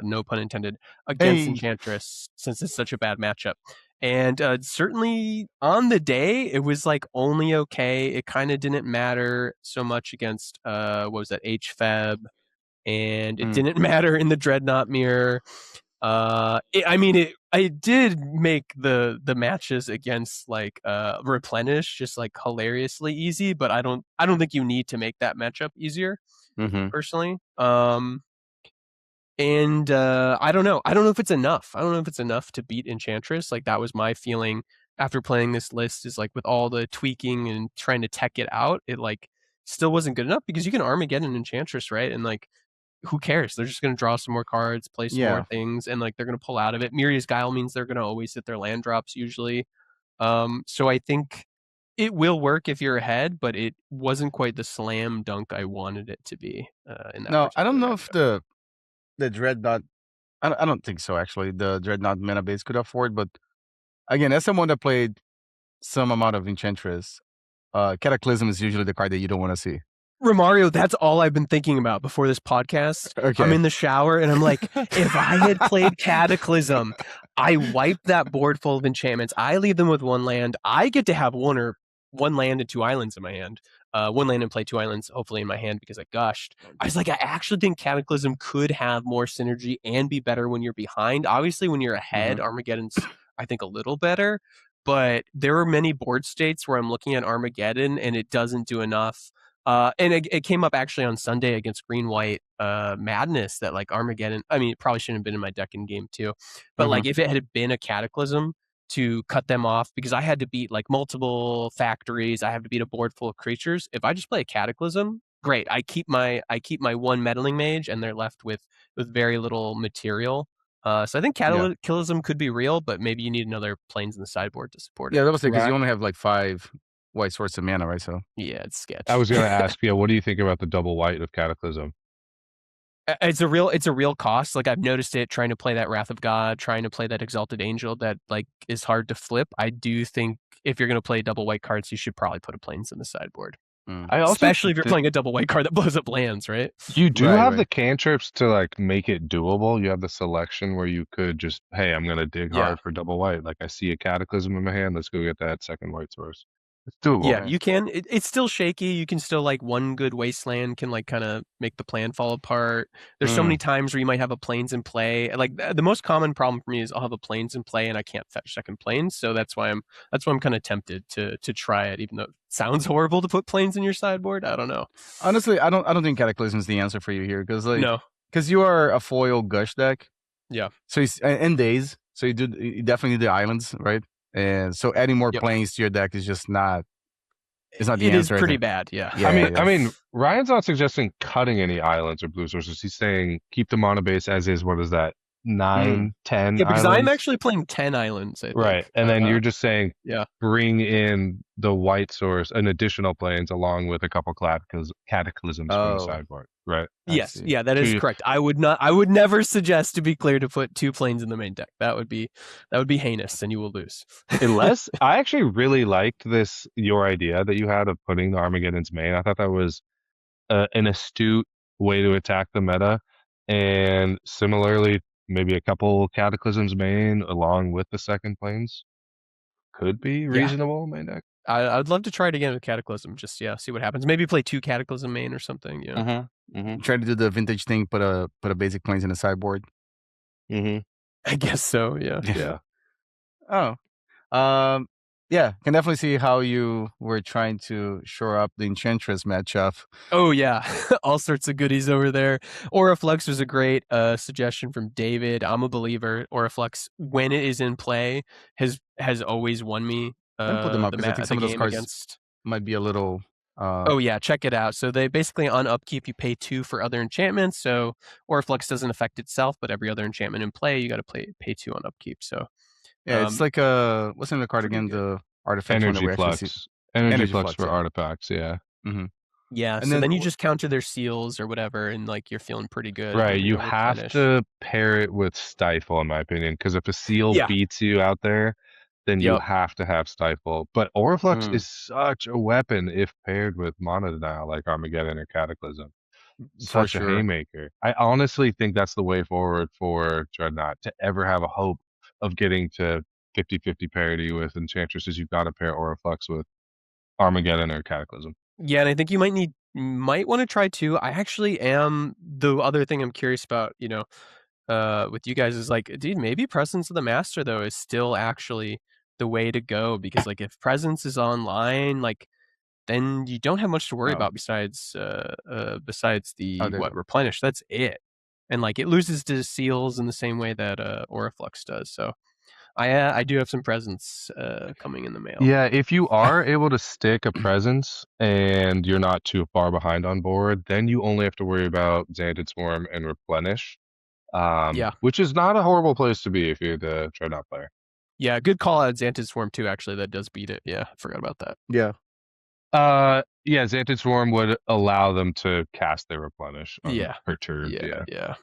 no pun intended, against Enchantress, since it's such a bad matchup. And certainly on the day, it was like only okay. It kind of didn't matter so much against what was that, HFEB, and it didn't matter in the Dreadnought mirror. It did make the matches against like Replenish just like hilariously easy, but I don't think you need to make that matchup easier, personally. And I don't know if it's enough. I don't know if it's enough to beat Enchantress. Like, that was my feeling after playing this list, is like with all the tweaking and trying to tech it out, it like still wasn't good enough, because you can Armageddon Enchantress, right? And like, who cares? They're just going to draw some more cards, play some more things, and like they're going to pull out of it. Miria's Guile means they're going to always hit their land drops usually. So I think it will work if you're ahead, but it wasn't quite the slam dunk I wanted it to be. In that no, I don't know if the Dreadnought, I don't think so, actually. The Dreadnought mana base could afford, but again, as someone that played some amount of Enchantress, Cataclysm is usually the card that you don't want to see. Romario, that's all I've been thinking about before this podcast. Okay. I'm in the shower and I'm like, if I had played Cataclysm, I wipe that board full of enchantments. I leave them with 1 land. I get to have 1 land and 2 islands in my hand. 1 land and play 2 islands, hopefully, in my hand, because I gushed. I was like, I actually think Cataclysm could have more synergy and be better when you're behind. Obviously, when you're ahead, Armageddon's, I think, a little better. but there are many board states where I'm looking at Armageddon and it doesn't do enough. And it came up actually on Sunday against Green White Madness that like Armageddon. I mean, it probably shouldn't have been in my deck in game 2, but like if it had been a Cataclysm to cut them off, because I had to beat like multiple factories, I have to beat a board full of creatures. If I just play a Cataclysm, great. I keep my one meddling mage, and they're left with very little material. So I think Cataclysm could be real, but maybe you need another planes in the sideboard to support it. Yeah, that was because you only have like 5 white sources of mana, right? So yeah, it's sketch. I was gonna ask, what do you think about the double white of Cataclysm? It's a real cost. Like I've noticed it trying to play that Wrath of God, trying to play that Exalted Angel that like is hard to flip. I do think if you're gonna play double white cards, you should probably put a planes in the sideboard. Especially if you're playing a double white card that blows up lands, right? You do have the cantrips to like make it doable. You have the selection where you could just, hey, I'm gonna dig hard for double white. Like I see a Cataclysm in my hand, let's go get that second white source. It's doable. Yeah, you can. It's still shaky. You can still like one good wasteland can like kind of make the plan fall apart. There's so many times where you might have a planes in play. Like the most common problem for me is I'll have a planes in play and I can't fetch second planes. So that's why I'm kind of tempted to try it, even though it sounds horrible to put planes in your sideboard. I don't know. Honestly, I don't think Cataclysm is the answer for you here because no, because you are a foil gush deck. Yeah. So in days, so you definitely need the islands, right? And so adding more planes to your deck is just not. It's not the answer. It is pretty bad. Yeah. I mean, Ryan's not suggesting cutting any islands or blue sources. He's saying keep the mono base as is. What is that? 9, 10 Yeah, because islands? I'm actually playing 10 islands. I think. Right, and then you're just saying, bring in the white source, an additional planes, along with a couple cataclysms from the sideboard. Right. Yes. Yeah, that is correct. I would never suggest, to be clear, to put 2 planes in the main deck. That would be heinous, and you will lose. Unless I actually really liked your idea that you had of putting the Armageddon's main. I thought that was an astute way to attack the meta, and similarly, maybe a couple Cataclysms main along with the second planes could be reasonable main deck. I'd love to try it again with Cataclysm. Just see what happens. Maybe play 2 Cataclysm main or something. Yeah. Try to do the vintage thing. Put a basic planes in the sideboard. I guess so. Yeah. Yeah, can definitely see how you were trying to shore up the Enchantress matchup. Oh yeah, all sorts of goodies over there. Auraflux was a great suggestion from David. I'm a believer. Auraflux, when it is in play, has always won me. Put them up because I think some of those cards might be a little. Oh yeah, check it out. So they basically on upkeep you pay 2 for other enchantments. So Auraflux doesn't affect itself, but every other enchantment in play you got to pay 2 on upkeep. So. Yeah, it's like what's in the card again? The artifact energy flux. Energy flux for artifacts. Yeah. Yeah. And so then you just counter their seals or whatever, and like you're feeling pretty good. Right. You have to pair it with Stifle, in my opinion, because if a seal beats you out there, then you have to have Stifle. But Auraflux is such a weapon if paired with Mana Denial, like Armageddon or Cataclysm. Such a haymaker. I honestly think that's the way forward for Dreadnought to ever have a hope of getting to 50-50 parity with Enchantresses. You've got to pair Auraflux with Armageddon or Cataclysm. Yeah, and I think you might want to try 2. I actually am. The other thing I'm curious about, with you guys is like, dude, maybe Presence of the Master though is still actually the way to go, because like if Presence is online, like then you don't have much to worry about besides the replenish. That's it. And like it loses to seals in the same way that Auraflux does. So I do have some presents coming in the mail. Yeah, if you are able to stick a presence and you're not too far behind on board, then you only have to worry about Xanted Swarm and Replenish. Which is not a horrible place to be if you're the Dreadnought player. Yeah, good call out Xanted Swarm too, actually. That does beat it. Yeah, I forgot about that. Yeah. Xanted Swarm would allow them to cast their Replenish per turn. Yeah.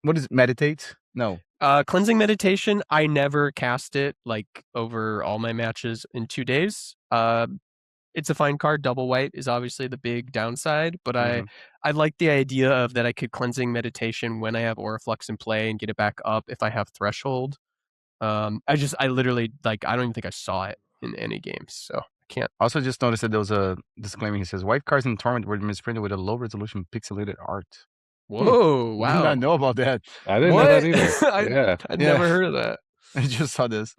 What is it? Meditate? No. Cleansing Meditation, I never cast it like over all my matches in 2 days. It's a fine card. Double white is obviously the big downside, but I like the idea of that I could Cleansing Meditation when I have Auraflux in play and get it back up if I have Threshold. I literally I don't even think I saw it in any games, so I can't. Also, just noticed that there was a disclaimer. He says white cards in Torment were misprinted with a low resolution pixelated art. Whoa! I did Wow! not know about that. I didn't know What? that either. Yeah. I'd Yeah. never heard of that. I just saw this.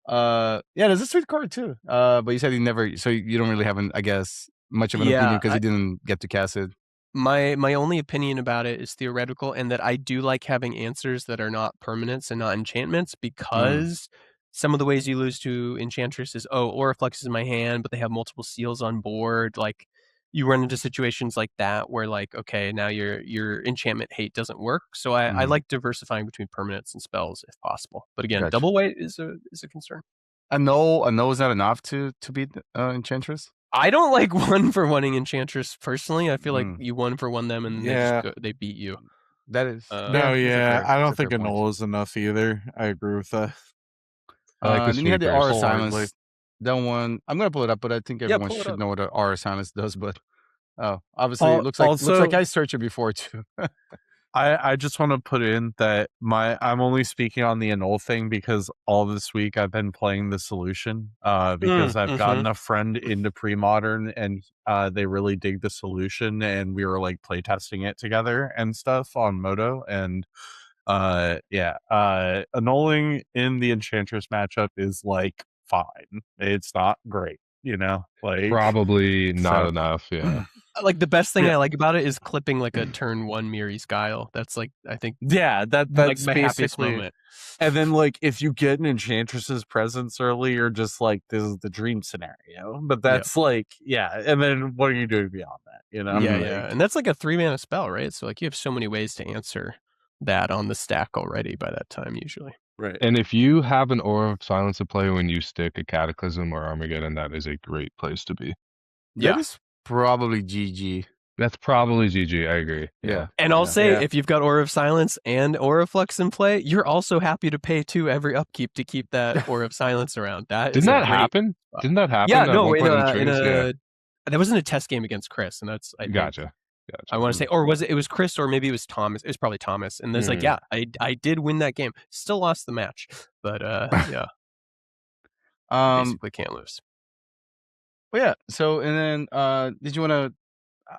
Yeah, there's a sweet card too. But you said you never, so you don't really have I guess, much of an opinion because you didn't get to cast it. My only opinion about it is theoretical, and that I do like having answers that are not permanents and not enchantments, because some of the ways you lose to Enchantress is, Auriflex is in my hand, but they have multiple seals on board. Like, you run into situations like that where, like, okay, now your enchantment hate doesn't work. So I like diversifying between permanents and spells if possible. But again, Gotcha. double white is a concern. A no is not enough to beat Enchantress. I don't like 1-for-1ing Enchantress personally. I feel like you 1-for-1 them and they beat you. That is I don't think a null is enough either. I agree with that. I like the then you had the Aura sweepers. Silence. That one, I'm gonna pull it up, but I think everyone should know what an Aura Silence does. But obviously, it looks like I searched it before too. I just want to put in that I'm only speaking on the annul thing because all this week I've been playing the solution because I've gotten a friend into pre-modern and they really dig the solution, and we were like playtesting it together and stuff on Moto, and annulling in the Enchantress matchup is like fine. It's not great, like Probably not enough. Yeah. Like, the best thing I like about it is clipping like a turn 1 Miri's Guile. That's like, I think, that's like my happiest moment. And then, like, if you get an Enchantress's presence early, you're just like, this is the dream scenario. But that's like, and then what are you doing beyond that? Yeah. And that's like a 3-mana spell, right? So like, you have so many ways to answer that on the stack already by that time, usually. Right. And if you have an Aura of Silence to play when you stick a Cataclysm or Armageddon, that is a great place to be. That is probably GG. That's probably GG. I agree. Yeah. And I'll say, if you've got Aura of Silence and Auriflex in play, you're also happy to pay 2 every upkeep to keep that Aura of Silence around. Didn't that happen? Didn't that happen? Yeah, no, that wasn't a test game against Chris, and that's Gotcha. I want to say, or was it was Chris, or maybe it was Thomas. It was probably Thomas. And there's like, I did win that game. Still lost the match, but basically can't lose. Well, yeah. So, and then did you want to?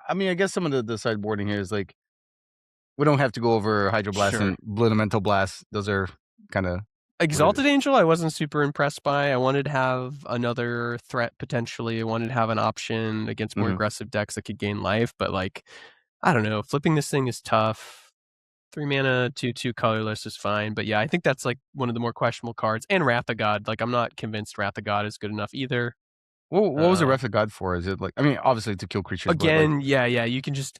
I mean, I guess some of the sideboarding here is like, we don't have to go over Hydroblast and Elemental Blast. Those are kind of Exalted Angel. I wasn't super impressed by. I wanted to have another threat potentially. I wanted to have an option against more aggressive decks that could gain life, but like, I don't know. Flipping this thing is tough. 3 mana, 2/2 colorless is fine, but yeah, I think that's like one of the more questionable cards. And Wrath of God. Like, I'm not convinced Wrath of God is good enough either. What was the Wrath of God for? Is it like, I mean, obviously to kill creatures. Again, but like,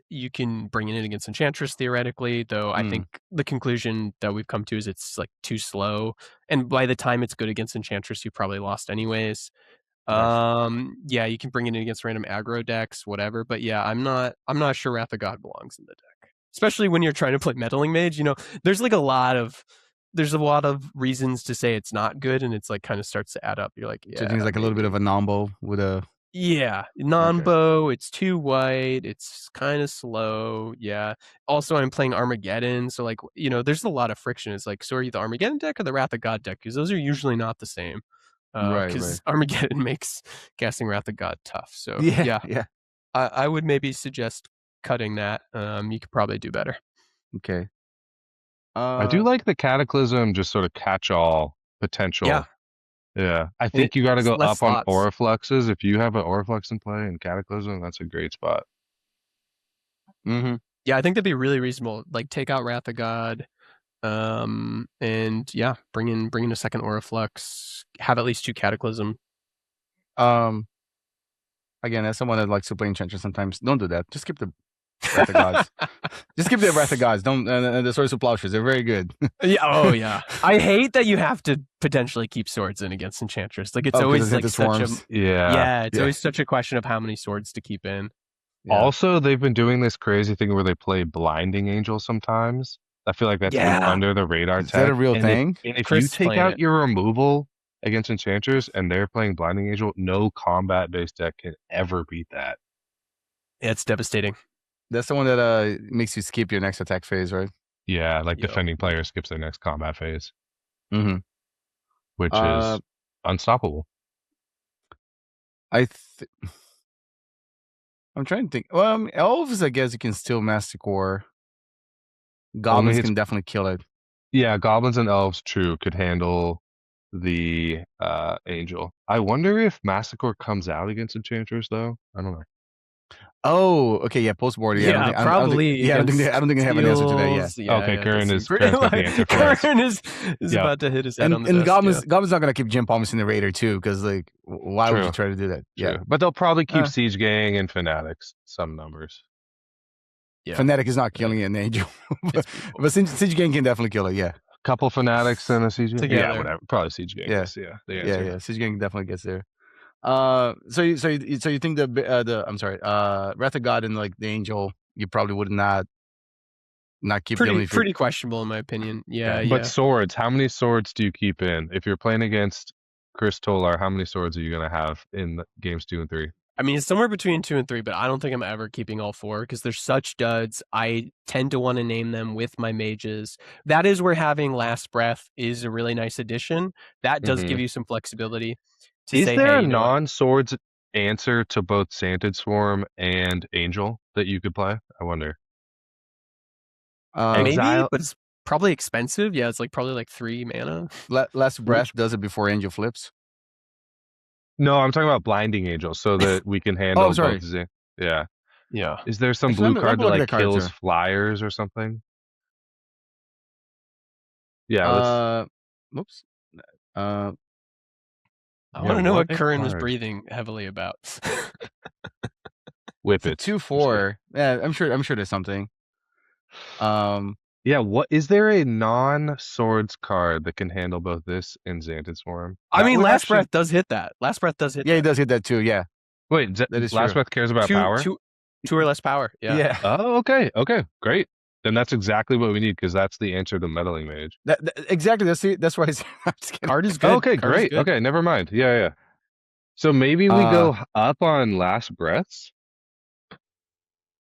you can bring it in against Enchantress theoretically, though I think the conclusion that we've come to is it's like too slow. And by the time it's good against Enchantress, you probably lost anyways. Yeah, you can bring it in against random aggro decks, whatever. But yeah, I'm not sure Wrath of God belongs in the deck. Especially when you're trying to play Meddling Mage. There's a lot of reasons to say it's not good, and it's like kind of starts to add up. You're like, so things like a little bit of a Nombo with a Nombo. It's too white. It's kind of slow. Yeah. Also, I'm playing Armageddon, so like, there's a lot of friction. It's like, so are you the Armageddon deck or the Wrath of God deck? Because those are usually not the same. Because Armageddon makes casting Wrath of God tough. So yeah. I would maybe suggest cutting that. You could probably do better. Okay. I do like the Cataclysm, just sort of catch-all potential. Yeah. I think you got to go up on Auriflexes. If you have an Auriflex in play and Cataclysm, that's a great spot. Yeah, I think that'd be really reasonable. Like, take out Wrath of God, and yeah, bring in a second Auriflex. Have at least 2 Cataclysm. Again, as someone that likes to play Enchantress sometimes, don't do that. Just skip the Wrath of Gods. Just skip the Wrath of Gods. Don't the Swords of Plowshares. They're very good. Yeah. I hate that you have to potentially keep swords in against Enchantress. Like, it's always like such a always such a question of how many swords to keep in. Yeah. Also, they've been doing this crazy thing where they play Blinding Angel sometimes. I feel like that's been under the radar. Is that a real thing? If you take out your removal against Enchantress and they're playing Blinding Angel, no combat-based deck can ever beat that. Yeah, it's devastating. That's the one that makes you skip your next attack phase, right? Yeah, like defending player skips their next combat phase. Which is unstoppable. I'm trying to think. Well, elves, I guess you can still Master Core. Goblins can definitely kill it. Yeah, goblins and elves, true, could handle the angel. I wonder if Massacre comes out against Enchantress though. I don't know. Oh, okay, yeah, post board. Yeah, Yeah, probably. I don't think they have an answer to that. Yeah. Okay, Curran's got the answer for us. Curran is about to hit his head on the and desk. Goblins not gonna keep Jim Palmas in the Raider too, because like, why would you try to do that? True. Yeah, but they'll probably keep Siege Gang and Fanatics some numbers. Yeah. Fanatic is not killing it in Angel, but Siege Gang can definitely kill it. Yeah, couple Fanatics and a Siege Gang. Together. Yeah, whatever. Probably Siege Gang. Yeah, yeah. Siege Gang definitely gets there. So you think the I'm sorry, Wrath of God and like the Angel, you probably would not keep pretty questionable in my opinion. Yeah. But swords, how many swords do you keep in? If you're playing against Chris Tolar, how many swords are you gonna have in games 2 and 3? I mean, it's somewhere between 2 and 3, but I don't think I'm ever keeping all 4 because they're such duds. I tend to want to name them with my mages. That is where having Last Breath is a really nice addition. That does give you some flexibility. Is there a non-swords answer to both Santed Swarm and Angel that you could play? I wonder. Maybe, but it's probably expensive. Yeah, it's probably like 3 mana. Last Breath does it before Angel flips. No, I'm talking about Blinding Angel, so that we can handle. Oh, sorry. Both. Yeah. Is there some Actually, blue card that kills flyers or something? Yeah. Whoops. I want to know what Curran was breathing heavily about. Whip it. 2/4. Yeah, I'm sure there's something. Yeah, what is there a non-swords card that can handle both this and Xanted Swarm? I mean, Last Breath does hit that. Last Breath does hit. Yeah, he does hit that too. Yeah. Wait, Last Breath cares about power? 2 or less power. Yeah. Oh, okay. Okay, great. Then that's exactly what we need because that's the answer to Meddling Mage. Exactly. That's why his card is good. Okay, great. Okay, never mind. Yeah. So maybe we go up on Last Breaths.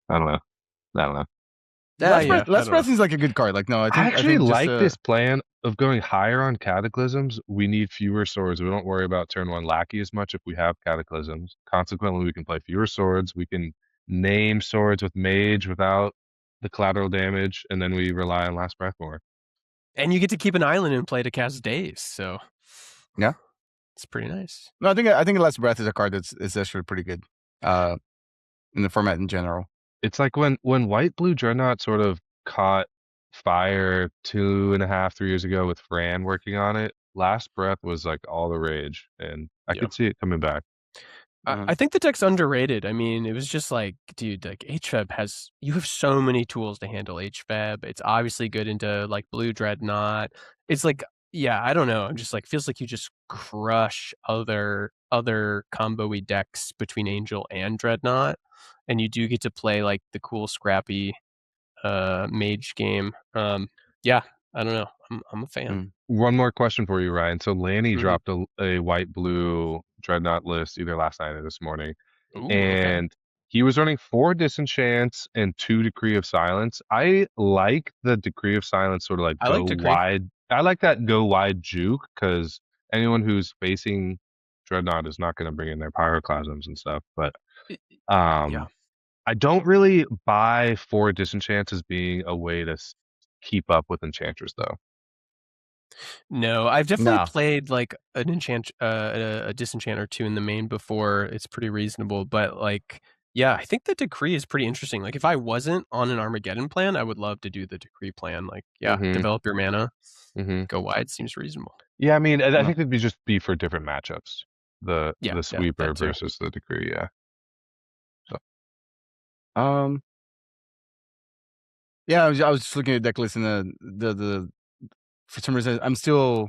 I don't know. Last Breath seems like a good card. Like, no, I think like this plan of going higher on Cataclysms. We need fewer swords. We don't worry about turn 1 Lackey as much if we have Cataclysms. Consequently, we can play fewer swords. We can name swords with Mage without the collateral damage, and then we rely on Last Breath more. And you get to keep an island in play to cast Daze. So yeah, it's pretty nice. No, I think Last Breath is a card that's actually pretty good in the format in general. It's like when White Blue Dreadnought sort of caught fire 2.5, 3 years ago with Fran working on it. Last Breath was like all the rage, and I could see it coming back. I think the deck's underrated. I mean, it was just like, dude, like HFAB you have so many tools to handle HFAB. It's obviously good into like Blue Dreadnought. It's like, yeah, I don't know. I'm just like, feels like you just crush other combo-y decks between Angel and Dreadnought. And you do get to play like the cool scrappy mage game. Yeah, I don't know. I'm a fan. One more question for you, Ryan. So Lanny dropped a white blue Dreadnought list either last night or this morning. And he was running 4 Disenchants and 2 Decree of Silence. I like the Decree of Silence sort of like go wide. I like that go wide juke because anyone who's facing Dreadnought is not going to bring in their Pyroclasms and stuff. But I don't really buy 4 Disenchants as being a way to keep up with Enchantress, though. No, I've definitely played like an a Disenchant or 2 in the main before. It's pretty reasonable, but like, yeah, I think the Decree is pretty interesting. Like, if I wasn't on an Armageddon plan, I would love to do the Decree plan. Like, develop your mana, go wide seems reasonable. Yeah, I mean, I think it'd just be for different matchups. The Sweeper versus the Decree, Yeah, I was just looking at deck list and the for some reason I'm still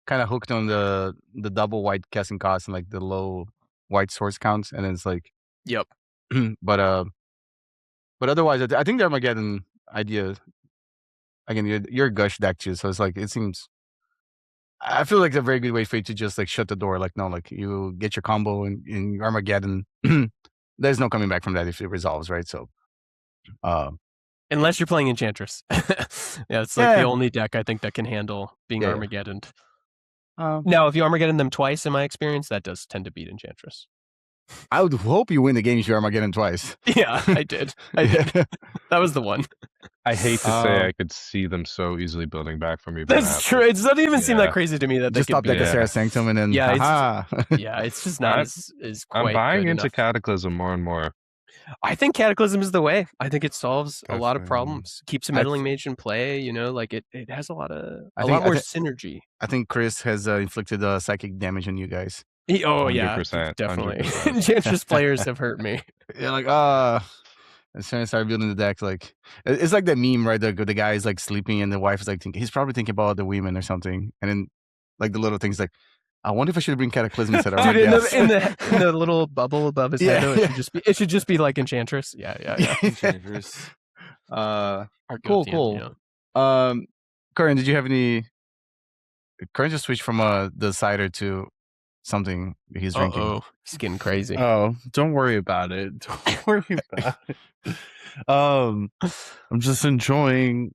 kind of hooked on the double white casting cost and like the low white source counts, and then it's like but otherwise I think the Armageddon idea again, you're a Gush deck too, so it's like it seems I feel like it's a very good way for you to just like shut the door. Like, no, like you get your combo in Armageddon. There's no coming back from that if it resolves, right? So unless you're playing Enchantress. It's like the only deck I think that can handle being Armageddon. Now, if you Armageddon them twice, in my experience, that does tend to beat Enchantress. I would hope you win the game if you Armageddon twice. Yeah, I did. I did. That was the one. I hate to say I could see them so easily building back from even That's that. true. It doesn't even seem that crazy to me that they just could stop be. that Cassera Sanctum and then yeah, it's just not as I'm quite buying good into enough. Cataclysm more and more. I think Cataclysm is the way. I think it solves a lot of Definitely. problems. Keeps a meddling mage in play. You know, like it has a lot more synergy. I think Chris has inflicted psychic damage on you guys. Oh yeah, 100%, definitely. 100%. Enchantress players have hurt me. You're like, as soon as I start building the deck, like it's like that meme, right? The guy is like sleeping and the wife is like thinking he's probably thinking about the women or something, and then like the little things like, I wonder if I should bring Cataclysm instead of Dude, in the little bubble above his head, though, it should just be like Enchantress. Yeah. Enchantress. Cool. Curran, did you have any? Curran just switched from the cider to something he's drinking. Oh, he's getting crazy. Oh, don't worry about it. Don't worry about it. I'm just enjoying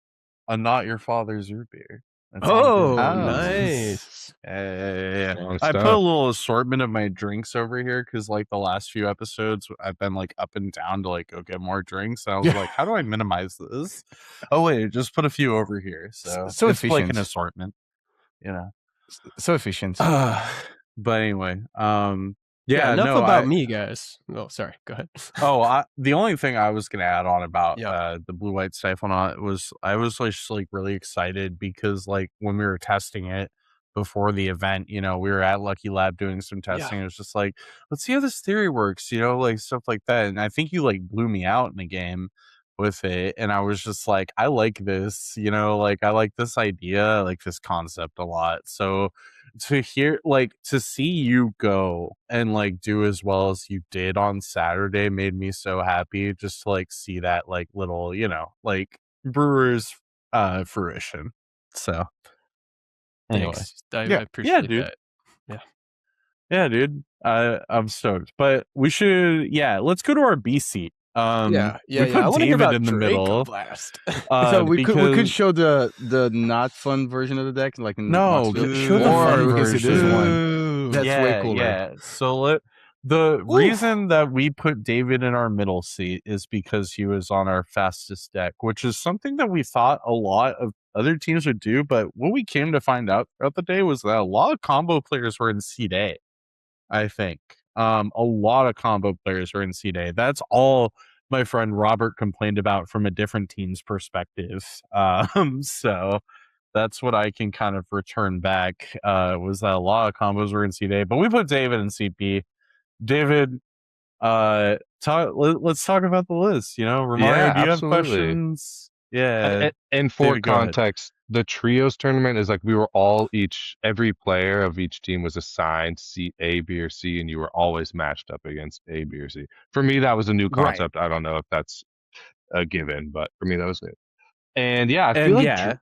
a not your father's root beer. That's nice. Yeah. I put a little assortment of my drinks over here because like the last few episodes I've been like up and down to like go get more drinks. And I was like, how do I minimize this? Oh wait, just put a few over here. So it's efficient. Like an assortment, you know. So efficient. But anyway, enough about me, guys. Oh, sorry. Go ahead. The only thing I was gonna add on about the blue white Siphonaut was I was just like really excited because like when we were testing it before the event, you know, we were at Lucky Lab doing some testing. It was just like, let's see how this theory works, you know, like stuff like that. And I think you like blew me out in the game with it, and I was just like, I like this, you know, like I like this idea, like this concept a lot. So to hear like to see you go and like do as well as you did on Saturday made me so happy just to like see that like little, you know, like brewers fruition. So anyway. Thanks. I appreciate that. Yeah, dude. I'm stoked. But we should let's go to our B seat. We put I want to hear about in the middle. Blast. So we could show the not fun version of the deck, like show the fun version. That's way cooler. Yeah. So the reason that we put David in our middle seat is because he was on our fastest deck, which is something that we thought a lot of other teams would do. But what we came to find out throughout the day was that a lot of combo players were in seat A. I think a lot of combo players were in seat A. That's all my friend Robert complained about from a different team's perspective. So that's what I can kind of return back was that a lot of combos were in seat A, but we put David in seat B. David, let's talk about the list. You know, Romario, do you have questions? Yeah. And for context, the trios tournament is like we were all every player of each team was assigned seat A, B, or C, and you were always matched up against A, B, or C. For me, that was a new concept. Right. I don't know if that's a given, but for me, that was good. And I feel like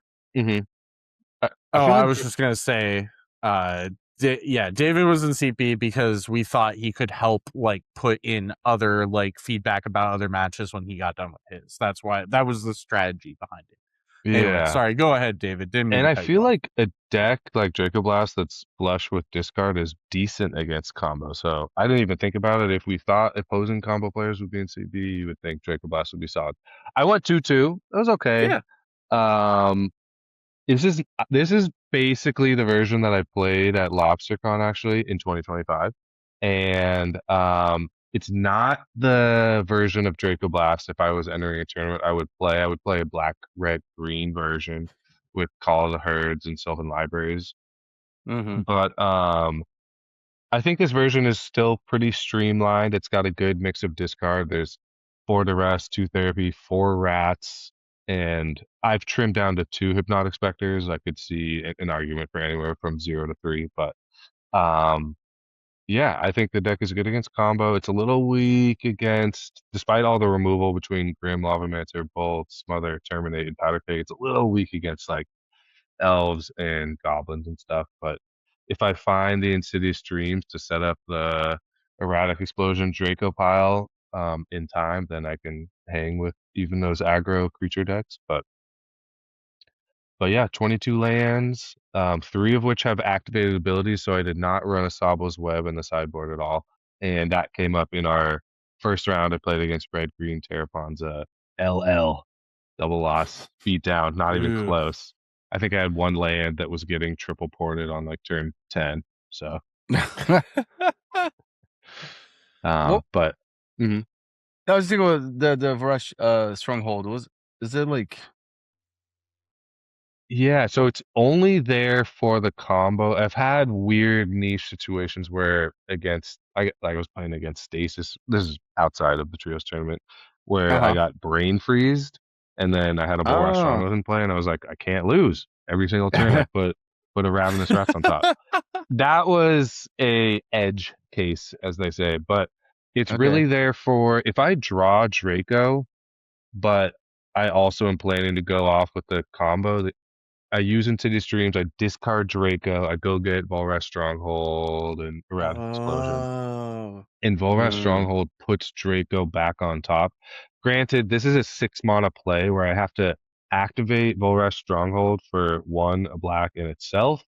I was just gonna say, David was in CP because we thought he could help like put in other like feedback about other matches when he got done with his. That's why that was the strategy behind it. Anyway, sorry, go ahead, David. And I feel like a deck like Draco Blast that's flush with discard is decent against combo. So I didn't even think about it. If we thought opposing combo players would be in CB, you would think Draco Blast would be solid. I went 2-2. That was okay. Yeah. This is basically the version that I played at LobsterCon actually in 2025, and it's not the version of Draco Blast. If I was entering a tournament, I would play a black, red, green version with Call of the Herds and Sylvan Libraries. Mm-hmm. But I think this version is still pretty streamlined. It's got a good mix of discard. There's 4 Duress, 2 Therapy, 4 Rats. And I've trimmed down to 2 Hypnotic Specters. I could see an argument for anywhere from 0 to 3. But I think the deck is good against combo. It's a little weak against, despite all the removal between Grim, Lavamancer, Bolt, Smother, Terminate, and Powder Keg, it's a little weak against like elves and goblins and stuff. But if I find the Insidious Streams to set up the Erratic Explosion Draco pile in time, then I can hang with even those aggro creature decks. But 22 lands, 3 of which have activated abilities, so I did not run a Sabo's Web in the sideboard at all. and that came up in our first round. I played against Red Green Terrapon's LL double loss beat down, not even Ooh. close. I think I had one land that was getting triple ported on like turn 10. So, Well, but mhm. I was thinking about the Varesh stronghold. Is it like Yeah, so it's only there for the combo. I've had weird niche situations where I was playing against Stasis. This is outside of the trios tournament where I uh-huh. got brain freezed and then I had a Bull Rush Oh. Stronghold in play and I was like, I can't lose. Every single turn I put a Ravenous Rex on top. That was a edge case, as they say, but it's Okay. really there for if I draw Draco, but I also am planning to go off with the combo. I use Insidious Dreams, I discard Draco, I go get Volrath Stronghold and Erratic Explosion. Oh. And Volrath Stronghold puts Draco back on top. Granted, this is a 6-mana play where I have to activate Volrath Stronghold for 1, a black in itself,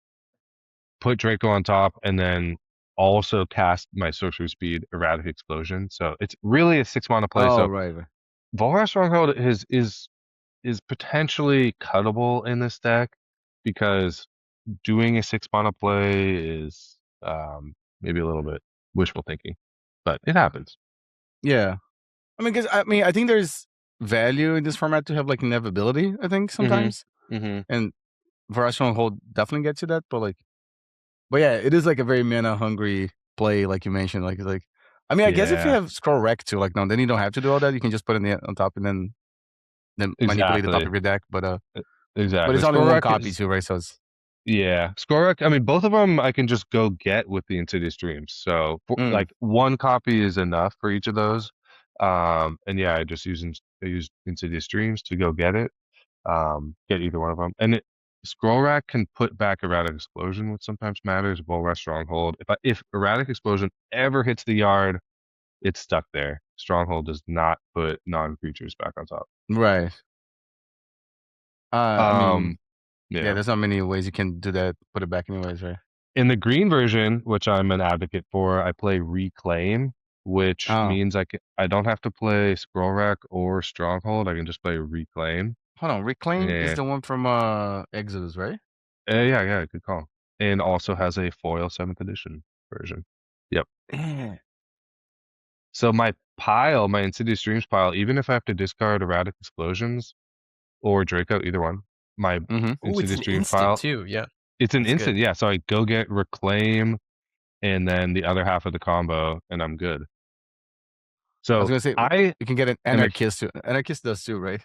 put Draco on top, and then also cast my Sorcery Speed Erratic Explosion. So it's really a 6-mana play. Oh, So right. Volrath Stronghold is potentially cuttable in this deck because doing a 6-mana play is maybe a little bit wishful thinking, but it happens. Yeah. I think there's value in this format to have like inevitability, I think sometimes. And Varesh Stronghold definitely gets you that, but yeah, it is like a very mana hungry play, like you mentioned. I guess if you Yeah, have scroll rec too, no, then you don't have to do all that. You can just put it on top and then manipulate the top exactly. of your deck. But Exactly. it's only one Skorek copy is, too, right? So it's yeah, Skorek. I mean, both of them I can just go get with the Insidious Dreams. So, mm, like, one copy is enough for each of those. And yeah, I use Insidious Dreams to go get it. Get either one of them. And Scroll Rack can put back Erratic Explosion, which sometimes matters. Bull Rush Stronghold. If Erratic Explosion ever hits the yard, it's stuck there. Stronghold does not put non-creatures back on top. right. Um, Yeah, yeah. there's not many ways you can do that. Put it back anyways, right? In the green version, which I'm an advocate for, I play Reclaim, which Oh, means I don't have to play Scroll Rack or Stronghold. I can just play Reclaim. hold on. Reclaim is And the one from Exodus, right? yeah, good call. And also has a foil 7th edition version. Yep. Yeah. So my Insidious Dreams pile, even if I have to discard Erratic Explosions or Draco, either one, my Mm-hmm. Oh, it's Insidious an Dreams instant pile, too. Yeah, it's an that's good. instant. Yeah, so I go get Reclaim and then the other half of the combo, and I'm good. I was So gonna say I you can get an am a Anarchist too. Anarchist does too, right?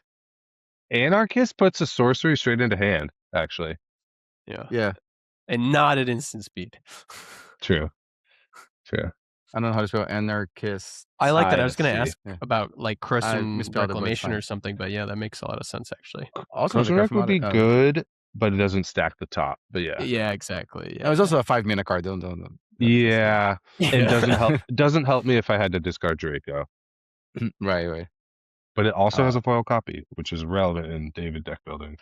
Anarchist puts a sorcery straight into hand, actually. Yeah, Yeah. and not at instant speed. True. I don't know how to spell Anarchist. I like that. I was going to see. ask about like Curran misspelled it, but it's Reclamation fine. or something, but yeah, that makes a lot of sense actually. Also, the Crushing card Wreck from would be good, but it doesn't stack the top. But yeah. Yeah, exactly. it Yeah, was also a 5-mana card. Don't. Yeah. And yeah. doesn't help me if I had to discard Draco. Right. But it also has Uh, a foil copy, which is relevant in David deck building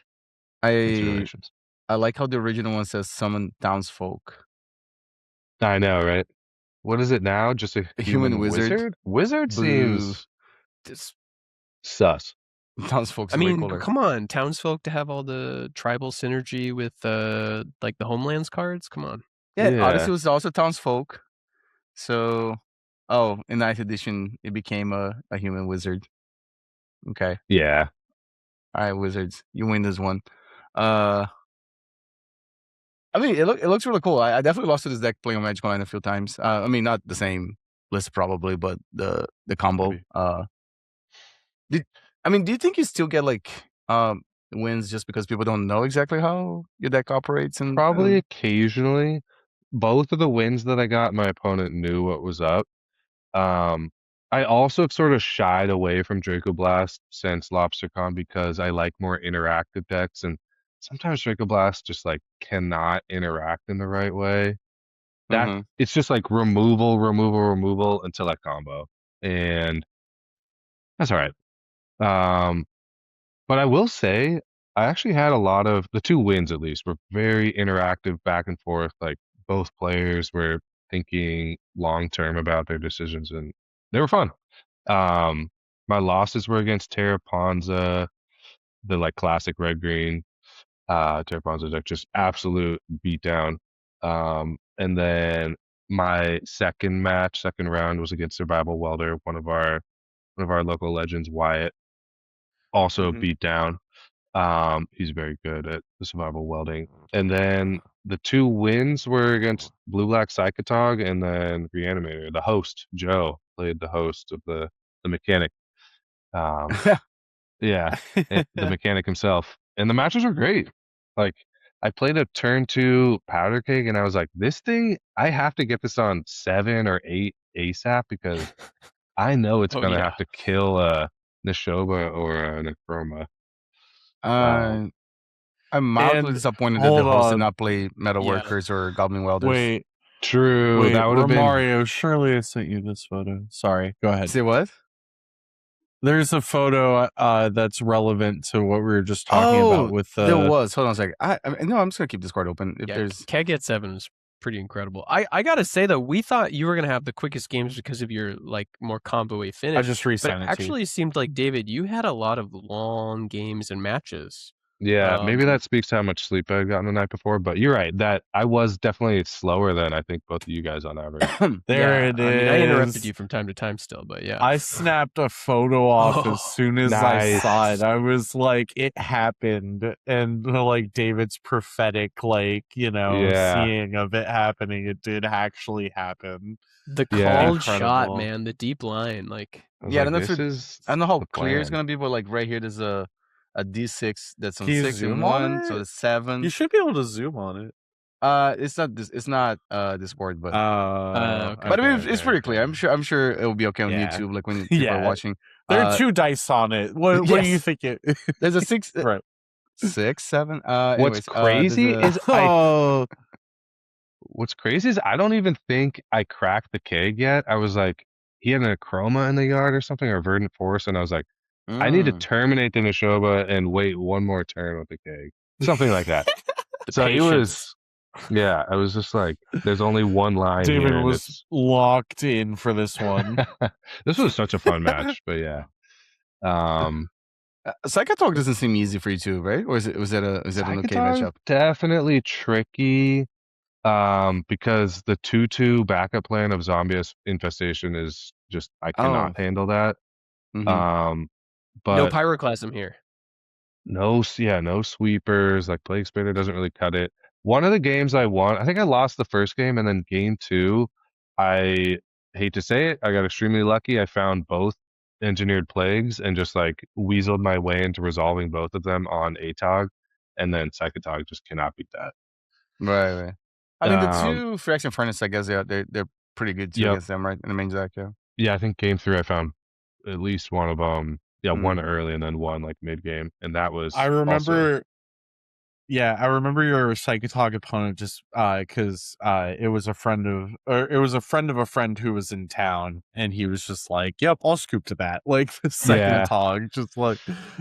I considerations. I like how the original one says summon townsfolk. I know, right? What is it now? Just a A human human wizard. wizard? Wizard Boo. seems Just, sus. Townsfolk's I way mean, but cooler. come on, townsfolk to have all the tribal synergy with like the homelands cards. Come on. Yeah, Yeah. Odyssey was also townsfolk. So, in 9th edition, it became a human wizard. Okay. Yeah. All right, wizards, you win this one. It looks really cool. I definitely lost to this deck playing on Magic Online a few times. Not the same list probably, but the combo. Maybe. Do you think you still get wins just because people don't know exactly how your deck operates? Probably occasionally. Both of the wins that I got, my opponent knew what was up. I also have sort of shied away from Draco Blast since LobsterCon because I like more interactive decks, and sometimes Draco Blast just cannot interact in the right way. That it's just like removal until that combo, and that's all right. But I will say I actually had a lot of the two wins at least were very interactive back and forth. Like both players were thinking long term about their decisions, and they were fun. My losses were against Terra Ponza, the like classic red green. Terra Ponza deck, just absolute beatdown. And then my second round was against Survival Welder, one of our local legends, Wyatt. Also beat down. He's very good at the survival welding. And then the 2 wins were against Blue Black Psychotog and then Reanimator. The host, Joe, played the host of the mechanic. Yeah, the mechanic himself. And the matches were great. Like, I played a turn 2 powder keg and I was like, this thing, I have to get this on 7 or 8 ASAP because I know it's gonna have to kill Nishoba or Necroma. I'm mildly disappointed that the host did not play Metalworkers or Goblin Welders. Wait, true. That would have been Romario. Surely I sent you this photo. Sorry, go ahead. Say what? There's a photo that's relevant to what we were just talking about with the. There was. Hold on a second. No, I'm just gonna keep this card open. If there's Keg at 7 is pretty incredible. I gotta say though, we thought you were gonna have the quickest games because of your like more combo-y finish. I just resent but it. Actually, seemed like David, you had a lot of long games and matches. Yeah, maybe that speaks to how much sleep I had gotten the night before. But you're right that I was definitely slower than I think both of you guys on average. It is. I mean, I interrupted you from time to time still, but yeah. I snapped a photo off as soon as I saw it. I was like, it happened. And like David's prophetic, like, seeing of it happening, it did actually happen. The called shot, man, the deep line, like. Yeah, I don't know how clear it's gonna be, but like right here, there's a D6 that's on 6 and 1, so it's 7. You should be able to zoom on it. It's not Discord, but okay, but I mean, it's pretty clear. I'm sure it will be okay on YouTube, like when people are watching. There are 2 dice on it. What do you think it? There's a 6, right? 6, 7. What's crazy is what's crazy is I don't even think I cracked the keg yet. I was like, he had a Chroma in the yard or something, or Verdant Force, and I was like, I need to terminate the Nishoba and wait one more turn with the keg. Something like that. So it was, I was just like, there's only one line. David here, was locked in for this one. This was such a fun match, but yeah. Psychotalk doesn't seem easy for you too, right? Or is it an okay matchup? Definitely tricky. Because the 2/2 backup plan of Zombie Infestation is just, I cannot handle that. But no Pyroclasm here. No sweepers. Like Plague Spitter doesn't really cut it. One of the games I won, I think I lost the first game, and then game 2, I hate to say it, I got extremely lucky. I found both engineered plagues and just like weaseled my way into resolving both of them on ATOG, and then Psychotog just cannot beat that. Right. I mean, the 2 Phyrexian Furnace, I guess, they're pretty good too against them, right? In the main deck, Yeah, I think game 3 I found at least one of them. Yeah, one early and then one like mid game, and that was. I remember. I remember your Psychotog opponent just because it was a friend of a friend who was in town, and he was just like, "Yep, I'll scoop to that." Like the second Tog, just like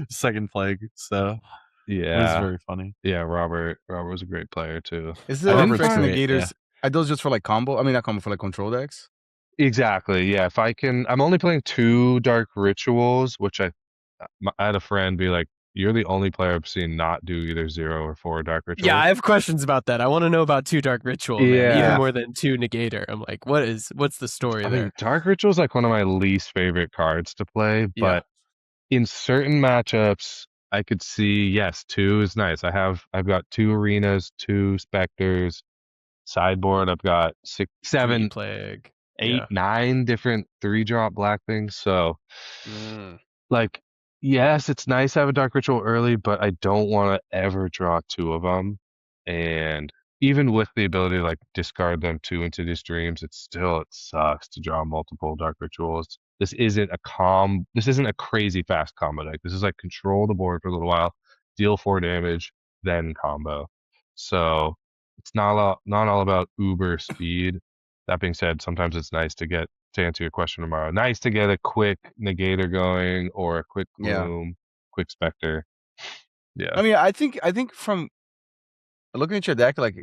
second plague. So it was very funny. Yeah, Robert was a great player too. Is the Phyrexian Negators? Are those just for like combo? I mean, not combo, for like control decks. Exactly. Yeah. If I can, I'm only playing 2 Dark Rituals, which I had a friend be like, "You're the only player I've seen not do either 0 or 4 Dark Rituals." Yeah, I have questions about that. I want to know about 2 Dark Ritual, man, even more than 2 Negator. I'm like, what's the story there? Mean, Dark Ritual is like one of my least favorite cards to play, but in certain matchups, I could see 2 is nice. I've got 2 arenas, 2 specters. Sideboard, I've got 6, 7 plague. 8, 9 different 3-drop black things. So, like, yes, it's nice to have a Dark Ritual early, but I don't want to ever draw 2 of them. And even with the ability to like discard them 2 into these streams, it sucks to draw multiple Dark Rituals. This isn't a crazy fast combo deck. This is like control the board for a little while, deal 4 damage, then combo. So it's not all about uber speed. That being said, sometimes it's nice to answer your question tomorrow, nice to get a quick Negator going or a quick Gloom, quick Spectre. Yeah. I mean, I think from looking at your deck, like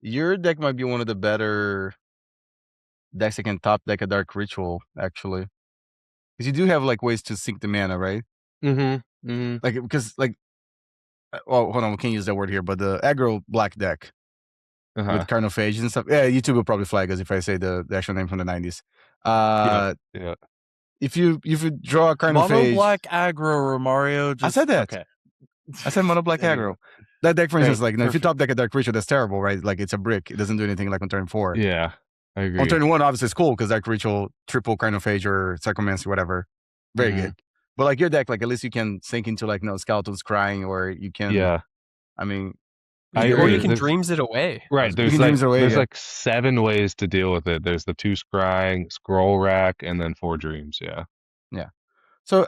your deck might be one of the better decks that can top deck a Dark Ritual, actually. Because you do have like ways to sink the mana, right? Like, because like, well, hold on, we can't use that word here, but the aggro black deck with Carnophage and stuff. Yeah, YouTube will probably flag us if I say the actual name from the 90s. Yeah. If you draw a Carnophage, Mono black aggro Romario. I said that. Okay. I said mono black aggro. That deck, for instance, like, if you top deck a Dark Ritual, that's terrible, right? Like, it's a brick. It doesn't do anything like on turn 4. Yeah, I agree. On turn 1, obviously, it's cool because Dark Ritual, triple Carnophage or Psychomancy, whatever. Very good. But like your deck, like at least you can sink into like Skeletons Crying, or you can. Yeah. I mean, or you can dreams it away. Right. There's like 7 ways to deal with it. There's the 2 Scrying, Scroll Rack, and then 4 Dreams. Yeah. Yeah. So,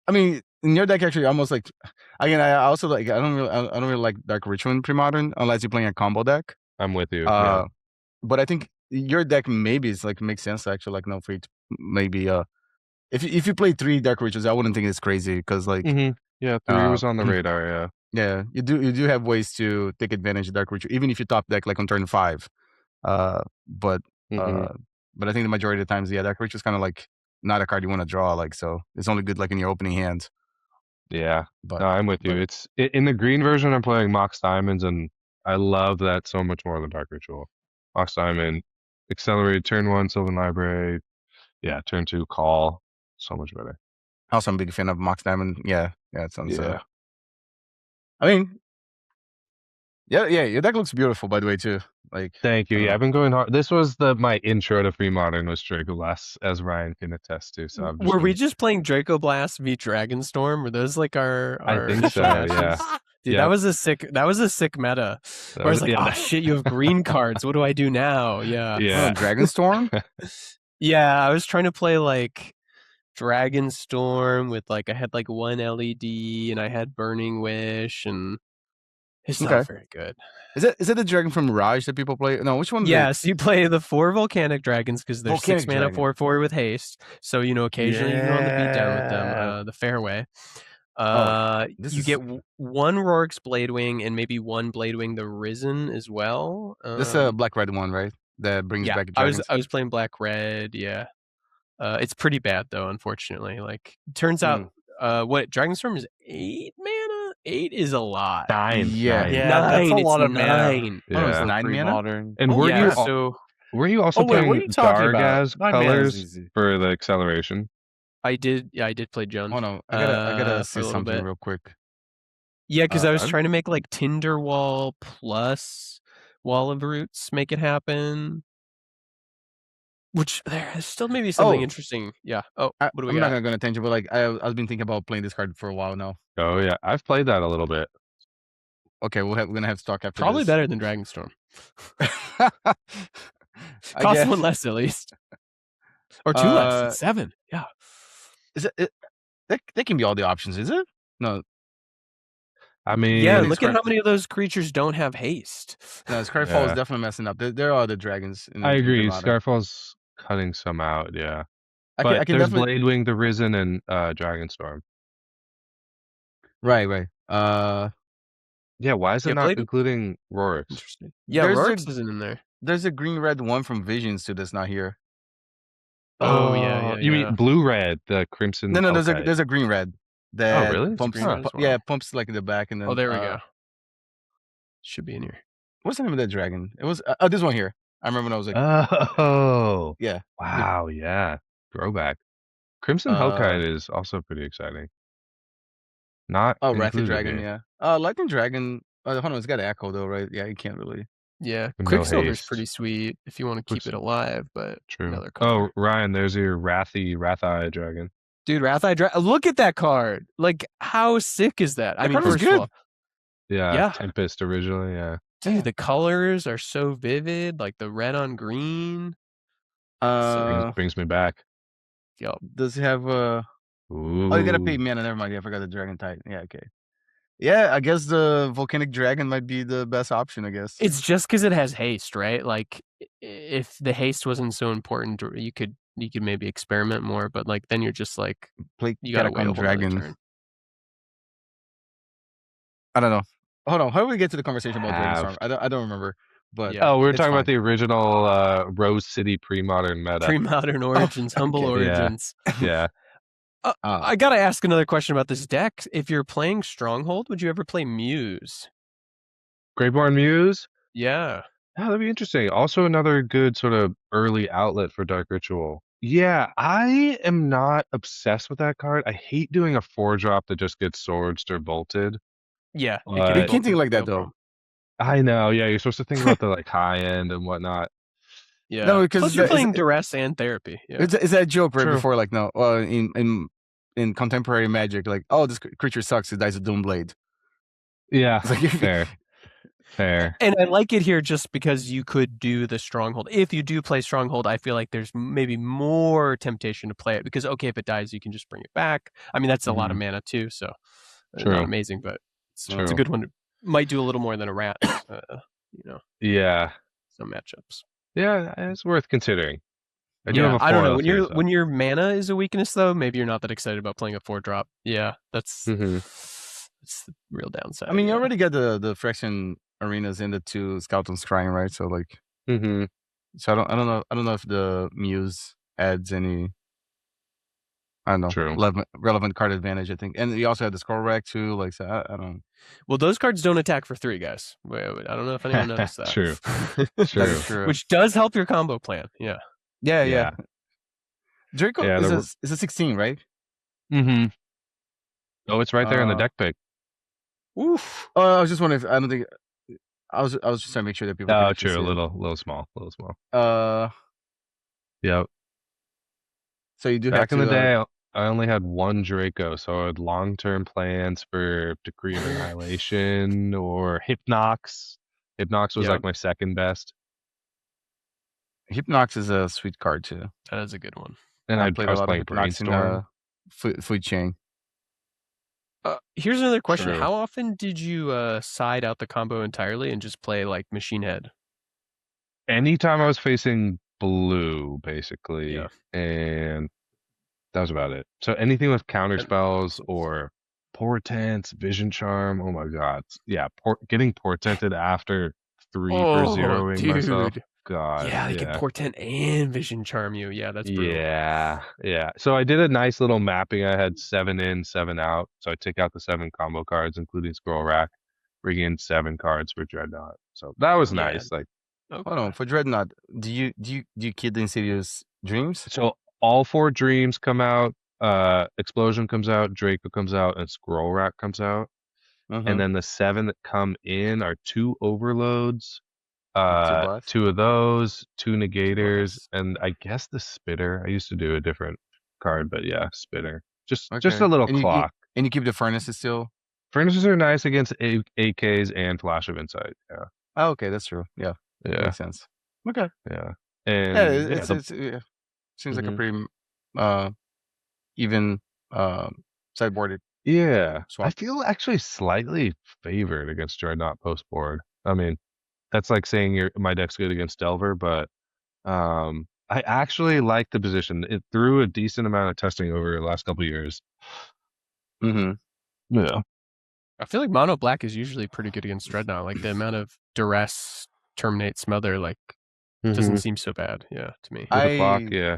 I mean, in your deck, actually, almost like, again, I also like, I don't really like Dark Ritual in Pre-Modern unless you're playing a combo deck. I'm with you. But I think your deck maybe is like makes sense actually, like for you to maybe if you play 3 Dark Rituals, I wouldn't think it's crazy because like yeah, 3 was on the radar. Yeah, you do have ways to take advantage of Dark Ritual even if you top deck like on turn 5. But I think the majority of the times, Dark Ritual is kind of like not a card you want to draw, like, so it's only good like in your opening hand. Yeah, but no, I'm with you. It's in the green version. I'm playing Mox Diamonds, and I love that so much more than Dark Ritual. Mox Diamond, accelerated turn 1, Sylvan Library. Yeah, turn 2, call. So much better. Also, I'm a big fan of Mox Diamond. Yeah, it sounds. I mean, yeah, your deck looks beautiful, by the way, too. Like, thank you. Yeah, I've been going hard. This was my intro to Pre-Modern was Draco Blast, as Ryan can attest to. So were we just playing Draco Blast v Dragonstorm? Were those like our I think so. Yeah. Dude, that was a sick meta. Where I was like, oh shit, you have green cards. What do I do now? Yeah. Dragonstorm. Yeah, I was trying to play like Dragonstorm with like I had like 1 LED and I had Burning Wish, and it's not very good. Is it the dragon from Mirage that people play? No, which one? Yes, you play the 4 volcanic dragons because they're 6 mana 4/4 with haste. So occasionally you can go on the beatdown with them. The fairway. You get 1 Rorik's Bladewing and maybe 1 Bladewing the Risen as well. This is a black red one, right? That brings back dragons. I was playing black red. Yeah. It's pretty bad though, unfortunately. Like, turns out, what Dragonstorm is 8 mana. 8 is a lot. 9. Yeah, that's a lot of 9. Yeah. Oh, it's 9 mana. Modern. And were you also playing Dargaz colors for the acceleration? I did. Yeah, I did play Jund. Oh no, I gotta see something real quick. Yeah, because I was trying to make like Tinderwall plus Wall of Roots, make it happen. Which there's still maybe something interesting. Yeah. Oh, what do we got? I'm not gonna go on tangent, but like I've been thinking about playing this card for a while now. Oh yeah, I've played that a little bit. Okay, we're gonna have to talk after. Probably this. better than Dragonstorm. Cost 1 less at least, or 2 less. It's 7. Yeah. Is it? That can be all the options, is it? No. I mean, yeah. Look at how many of those creatures don't have haste. No, Skyfall is definitely messing up. There are other dragons. I agree. Skyfall's cutting some out. Yeah. But there's Bladewing, the Risen, and Dragonstorm. Right. Yeah, why is it not including Rorix? Interesting. Yeah, Rorix isn't in there. There's a green-red one from Visions too that's not here. Oh yeah. You mean blue-red, the Crimson? No, there's a green-red that really? pumps. Pumps like in the back, and then. Oh, there we go. Should be in here. What's the name of that dragon? It was this one here. I remember when I was like, oh yeah, wow, yeah, throwback. Crimson Hellkite is also pretty exciting. Not Wrathy Dragon, yeah. Lightning Dragon. Hold on, it's got Echo though, right? Yeah, you can't really. Yeah, Quicksilver's pretty sweet if you want to keep it alive, but another card. Oh, Ryan, there's your Wrath-Eye Dragon. Dude, Wrath-Eye Dragon. Look at that card. Like, how sick is that? I mean, first of all, yeah, Tempest originally, yeah. Dude, the colors are so vivid, like the red on green. Brings me back. Yo, does he have Oh, you gotta pay mana. Never mind. I forgot the Dragon type. Yeah, okay. Yeah, I guess the Volcanic Dragon might be the best option, I guess. It's just because it has haste, right? Like, if the haste wasn't so important, you could maybe experiment more, but like then you're just like, you gotta wait a Dragon. I don't know. Hold on. How do we get to the conversation about Dragonstorm? I don't remember. But Yeah. we were it's talking fine. about the original Rose City pre-modern meta. Pre-modern Origins, humble okay. Origins. Yeah. I gotta ask another question about this deck. If you're playing Stronghold, would you ever play Muse? Graveborn Muse? Yeah. Yeah, that'd be interesting. Also, another good sort of early outlet for Dark Ritual. Yeah, I am not obsessed with that card. I hate doing a 4-drop that just gets swords or bolted. Yeah, it But can You be can't think bolted, like that no though. problem. I know, yeah, you're supposed to think about the like high end and whatnot. Yeah. No, because Plus, you're playing Duress and Therapy. Yeah. It's that joke right True. before, like, no, in contemporary Magic, like, oh, this creature sucks. It dies a Doomblade. Yeah, It's like, fair. And I like it here just because you could do the Stronghold. If you do play Stronghold, I feel like there's maybe more temptation to play it because, okay, if it dies, you can just bring it back. I mean, that's a lot of mana too, so True. not amazing, but it's a good one. Might do a little more than a rat, Yeah. some matchups. Yeah, it's worth considering. I do Yeah, have a I don't know. 4 When your mana is a weakness, though, maybe you're not that excited about playing a 4-drop. Yeah, that's that's the real downside. I mean, you already got the Phyrexian arenas in the 2 Skeleton Scrying, right? So like, so I don't know if the Muse adds any, I don't know, relevant card advantage. I think, and you also have the Scroll Rack too. Like, so I don't. Well, those cards don't attack for 3, guys. Wait, I don't know if anyone noticed that. True. True. Which does help your combo plan. Yeah. Draco yeah, is a 16, right? Oh, it's right there in the deck pick. Oof. Oh, I was just wondering if I don't think I was just trying to make sure that people. Oh, true. A little small. Yep. So you do Back have in to, the day, I only had 1 Draco, so I had long-term plans for Decree of Annihilation or Hypnox. Hypnox was like my second best. Hypnox is a sweet card too. That is a good one. And I played was a lot playing of Hypnox Brainstorm. in Food Chain. Here's another question. How often did you side out the combo entirely and just play like Machine Head? Anytime I was facing blue, basically. And that was about it. So anything with counter spells or Portents, Vision Charm, oh my god. Yeah, getting Portented after 3 for zeroing myself. God. Yeah, they can Portent and Vision Charm you. Yeah, that's brutal. Yeah. So I did a nice little mapping. I had 7 in, 7 out. So I took out the 7 combo cards, including Scroll Rack, bring in 7 cards for Dreadnought. So that was nice. Like, hold on, for Dreadnought, do you kid the Insidious Dreams? So all 4 Dreams come out, Explosion comes out, Draco comes out, and Scroll Rack comes out. And then the 7 that come in are 2 Overloads, 2 of those, 2 Negators, and I guess the Spitter. I used to do a different card, but yeah, Spitter. Just a little clock. And you keep the Furnaces still? Furnaces are nice against AKs and Flash of Insight. Yeah. Oh, okay, that's true. Yeah. Makes sense. Okay. Yeah. And it seems like a pretty even sideboarded. Yeah. swap. I feel actually slightly favored against Dreadnought post board. I mean, that's like saying my deck's good against Delver, but I actually like the position. It threw a decent amount of testing over the last couple of years. Yeah. I feel like Mono Black is usually pretty good against Dreadnought. Like the amount of Duress, Terminate, Smother, like doesn't seem so bad. Yeah, to me. With the clock, yeah.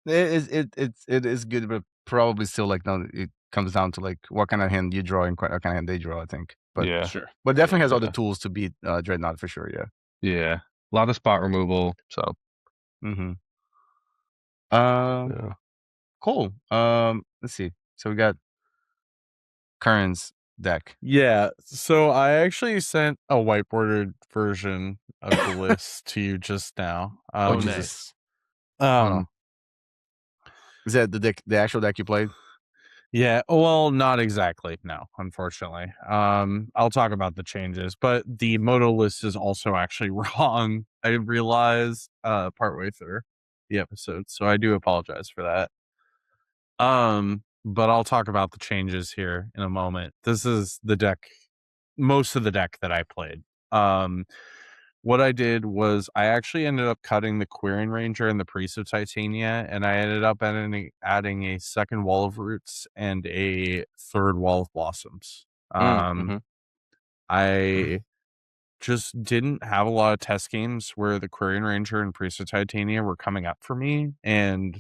It is good, but probably still like no. It comes down to like what kind of hand you draw and what kind of hand they draw. I think, but yeah, sure. But definitely has all the tools to beat Dreadnought for sure. Yeah. Yeah. A lot of spot removal. So. Cool. Let's see. So we got Curran's deck. Yeah. So I actually sent a whiteboarded version of the list to you just now. Nice. Is that the deck, the actual deck you played? Yeah. Well, not exactly. No, unfortunately. I'll talk about the changes, but the Moto list is also actually wrong. I realized partway through the episode, so I do apologize for that. But I'll talk about the changes here in a moment. This is the deck, most of the deck that I played. What I did was I actually ended up cutting the Quirion Ranger and the Priest of Titania, and I ended up adding a second Wall of Roots and a third Wall of Blossoms. I just didn't have a lot of test games where the Quarian Ranger and Priest of Titania were coming up for me, and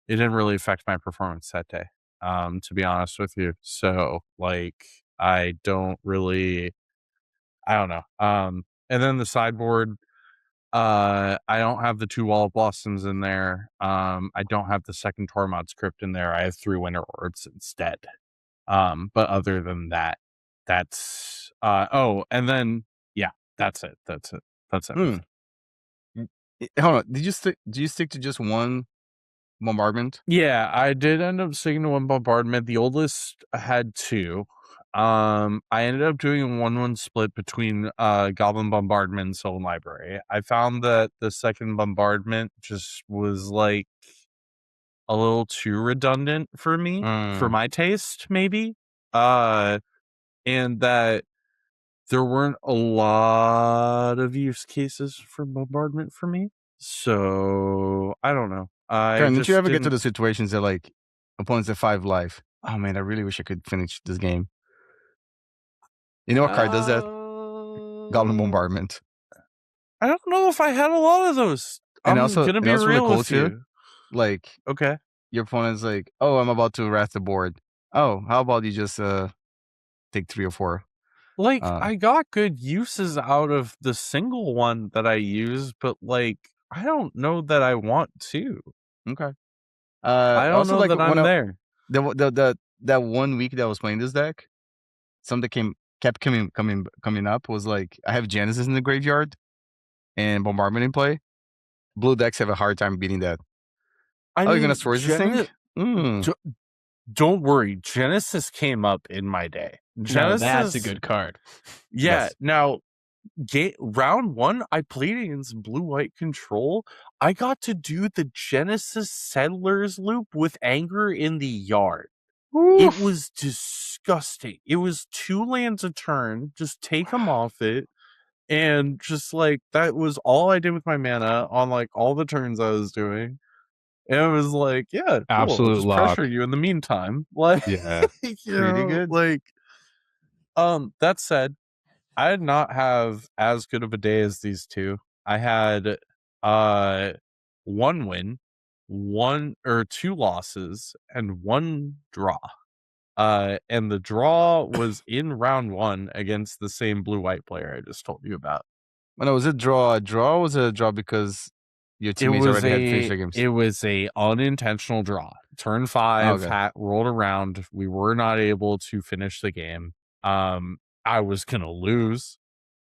it didn't really affect my performance that day, to be honest with you. So, like, I don't know. And then the sideboard, I don't have the 2 Wall of Blossoms in there. I don't have the second Tormod script in there. I have 3 Winter Orbs instead. But other than that, that's and then yeah, that's it. That's everything. Hold on. Do you stick to just one bombardment? Yeah, I did end up sticking to 1 bombardment. The old list had 2. I ended up doing a 1-1 split between Goblin Bombardment and Sylvan Library. I found that the second bombardment just was like a little too redundant for me, for my taste, maybe. And that there weren't a lot of use cases for bombardment for me. So I don't know. Curran, did you ever get to the situations that like opponents at 5 life? Oh man, I really wish I could finish this game. You know what card does that? Goblin Bombardment. I don't know if I had a lot of those. And I'm also, gonna be real really cool with too. you. Like, okay, your opponent's like, oh, I'm about to wrath the board. Oh, how about you just take 3 or 4? Like, I got good uses out of the single one that I used, but like, I don't know that I want to. Okay. I don't also know like that I'm there. That 1 week that I was playing this deck, something kept coming up was like, I have Genesis in the graveyard and Bombardment in play. Blue decks have a hard time beating that. You're gonna source this thing? Don't worry, Genesis came up in my day. Genesis, now that's a good card. Yeah. Yes. Now, round 1, I played against blue-white control. I got to do the Genesis Settlers loop with Anger in the Yard. It was disgusting. It was 2 lands a turn. Just take them off it. And just like, that was all I did with my mana on like all the turns I was doing. And it was like, yeah, cool. Absolute Just lock. pressure you in the meantime. Like, Yeah. Pretty good. Like, that said, I did not have as good of a day as these two. I had 1 win, 1 or 2 losses, and 1 draw. And the draw was in round 1 against the same blue-white player I just told you about. No, was it draw? A draw was a draw because your teammates already had finished their games. It was a unintentional draw. Turn 5 rolled around. We were not able to finish the game. I was gonna lose.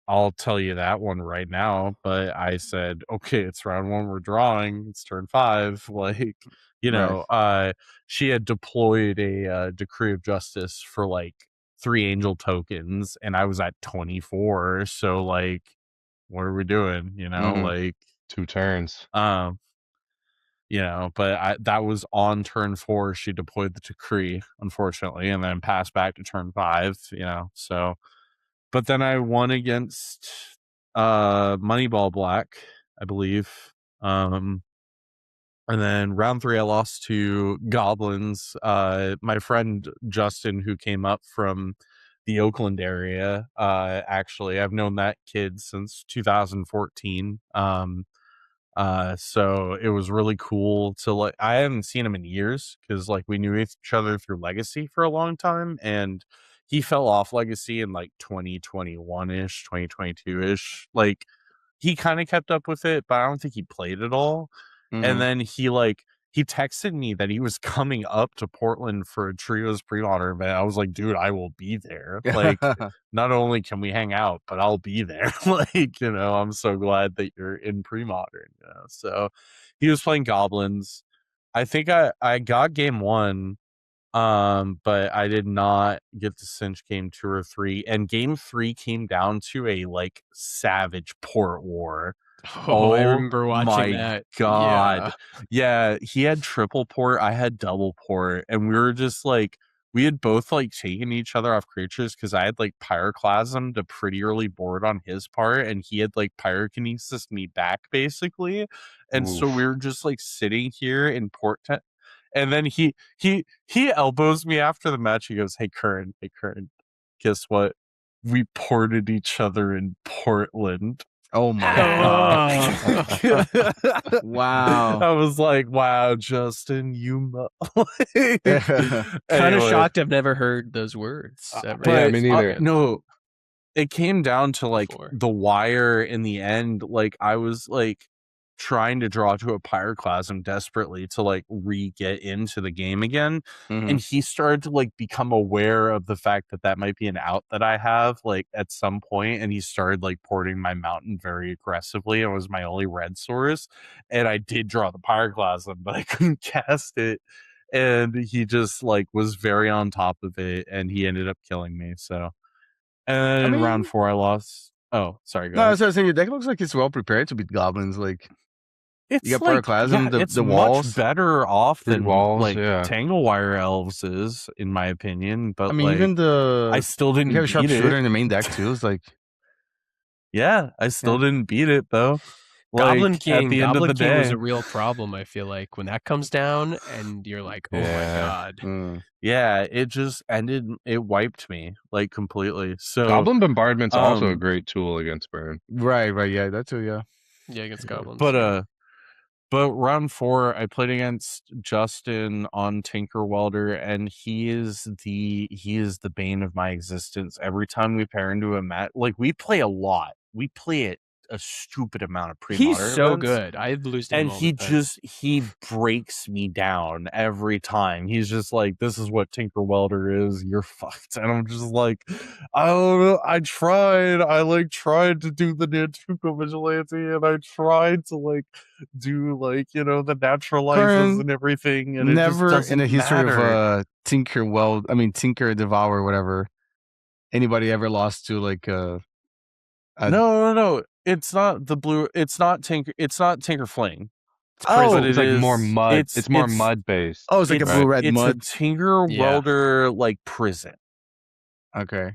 I'll tell you that one right now. But I said, okay, it's round 1. We're drawing. It's turn 5. Like, she had deployed a decree of justice for like 3 angel tokens, and I was at 24. So like, what are we doing? Like 2 turns. But that was on turn 4. She deployed the decree, unfortunately, and then passed back to turn 5. So, but then I won against Moneyball Black, I believe. And then round 3, I lost to Goblins. My friend Justin, who came up from the Oakland area, actually, I've known that kid since 2014. So it was really cool to like, I haven't seen him in years because like we knew each other through Legacy for a long time, and he fell off Legacy in like 2021-ish, 2022-ish. Like, he kind of kept up with it, but I don't think he played at all. And then he texted me that he was coming up to Portland for a Trios pre-modern event. I was like, dude, I will be there. Like, not only can we hang out, but I'll be there. Like, I'm so glad that you're in pre-modern. So he was playing Goblins. I think I got game 1, but I did not get to cinch game 2 or 3. And game 3 came down to a like savage port war. Oh, I remember watching that. God. Yeah, he had triple port, I had double port, and we were just like, we had both like taken each other off creatures because I had like pyroclasmed a pretty early board on his part, and he had like pyrokinesis me back basically. And so we were just like sitting here in port and then he elbows me after the match. He goes, hey Curran, guess what? we ported each other in Portland. Oh my god! Wow. I was like, wow, Justin, you Kind of shocked I've never heard those words. Yeah, me neither. No, it came down to like Before. the wire in the end. Like I was like trying to draw to a pyroclasm desperately to like re-get into the game again. And he started to like become aware of the fact that that might be an out that I have like at some point, and he started like porting my mountain very aggressively. It was my only red source, and I did draw the pyroclasm, but I couldn't cast it, and he just like was very on top of it, and he ended up killing me. So and in round 4 I lost. Oh, sorry, go ahead. I was saying your deck looks like it's well prepared to beat goblins. Like it's you got like, pyroclasm, it's the walls much better off than walls, like yeah. Tanglewire Elves is, in my opinion. But I mean, like, even I still didn't you have a beat sharpshooter it. in the main deck too. It's like Yeah, I still didn't beat it though. Goblin Like, King, at the end Goblin of the King was day, a real problem. I feel like when that comes down, and you're like, oh my god. yeah, it just ended. It wiped me like completely. So Goblin Bombardment's also a great tool against burn. Right, yeah, that too, yeah. Yeah, against goblins. But round 4, I played against Justin on Tinker Welder, and he is the bane of my existence. Every time we pair into a match, like we play a lot. We play it a stupid amount of pre-modern He's so events, good. I lose to him and all the time. he breaks me down every time. He's just like, this is what Tinker Welder is, you're fucked. And I'm just like, I don't know, I tried to do the Nantuko Vigilante, and I tried to like do like, you know, the naturalizes Curran and everything, and never it just doesn't in the history matter. of Tinker Devour, whatever, anybody ever lost to like No. It's not the blue. It's not Tinker Fling. Oh, it's like more mud. It's more mud based. Oh, it's like a blue-red mud. It's a Tinker Welder like prison. Okay.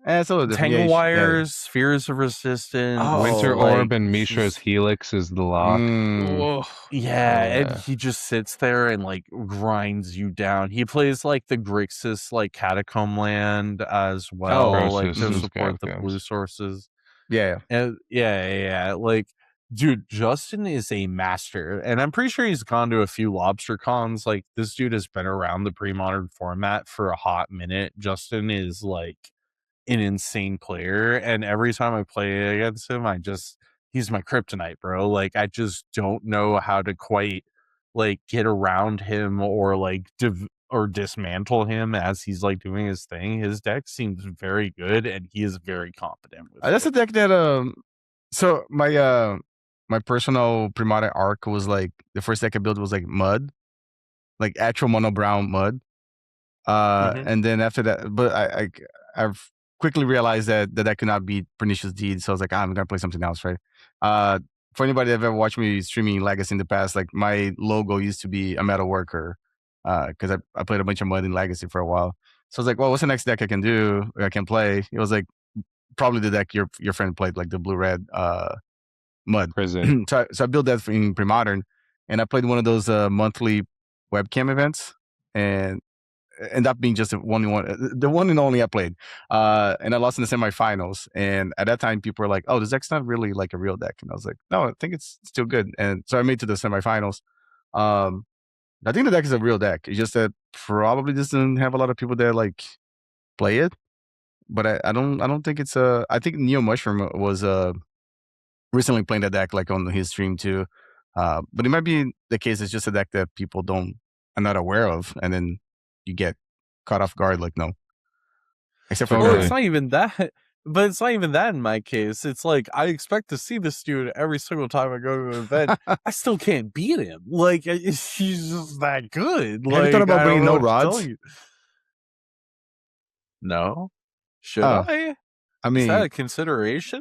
It's a little different. Tangle Wires, Spheres of Resistance. Winter like, Orb and Mishra's Helix is the lock. And he just sits there and like grinds you down. He plays like the Grixis like Catacomb land as well, like to support the blue sources. Yeah. And yeah. Like, dude, Justin is a master, and I'm pretty sure he's gone to a few lobster cons. Like, this dude has been around the pre-modern format for a hot minute. Justin is like an insane player, and every time I play against him, he's my kryptonite, bro. Like, I just don't know how to quite like get around him or like or dismantle him as he's like doing his thing. His deck seems very good, and he is very competent with that's it. a deck that so my personal pre-modern arc was like the first deck I built was like mud, like actual mono brown mud. And then after that, but I've quickly realized that that could not beat Pernicious Deed, so I was like, I'm gonna play something else, right? For anybody that ever watched me streaming Legacy in the past, like my logo used to be a metal worker, because I played a bunch of mud in Legacy for a while. So I was like, well, what's the next deck I can play? It was like probably the deck your friend played, like the blue-red mud. Prison. So I built that in pre-modern, and I played one of those monthly webcam events, and ended up being just the one and only I played. And I lost in the semifinals. And at that time, people were like, oh, this deck's not really like a real deck. And I was like, no, I think it's still good. And so I made it to the semifinals. I think the deck is a real deck. It's just that probably doesn't have a lot of people that like play it. But I don't think it's I think Neo Mushroom was recently playing that deck like on his stream too. But it might be the case it's just a deck that people are not aware of, and then you get caught off guard, like, no. Except for it's not even that, but it's not even that in my case. It's like, I expect to see this dude every single time I go to an event. I still can't beat him. Like, he's just that good. Have you thought about bringing no rods? No. Should I? I mean, is that a consideration?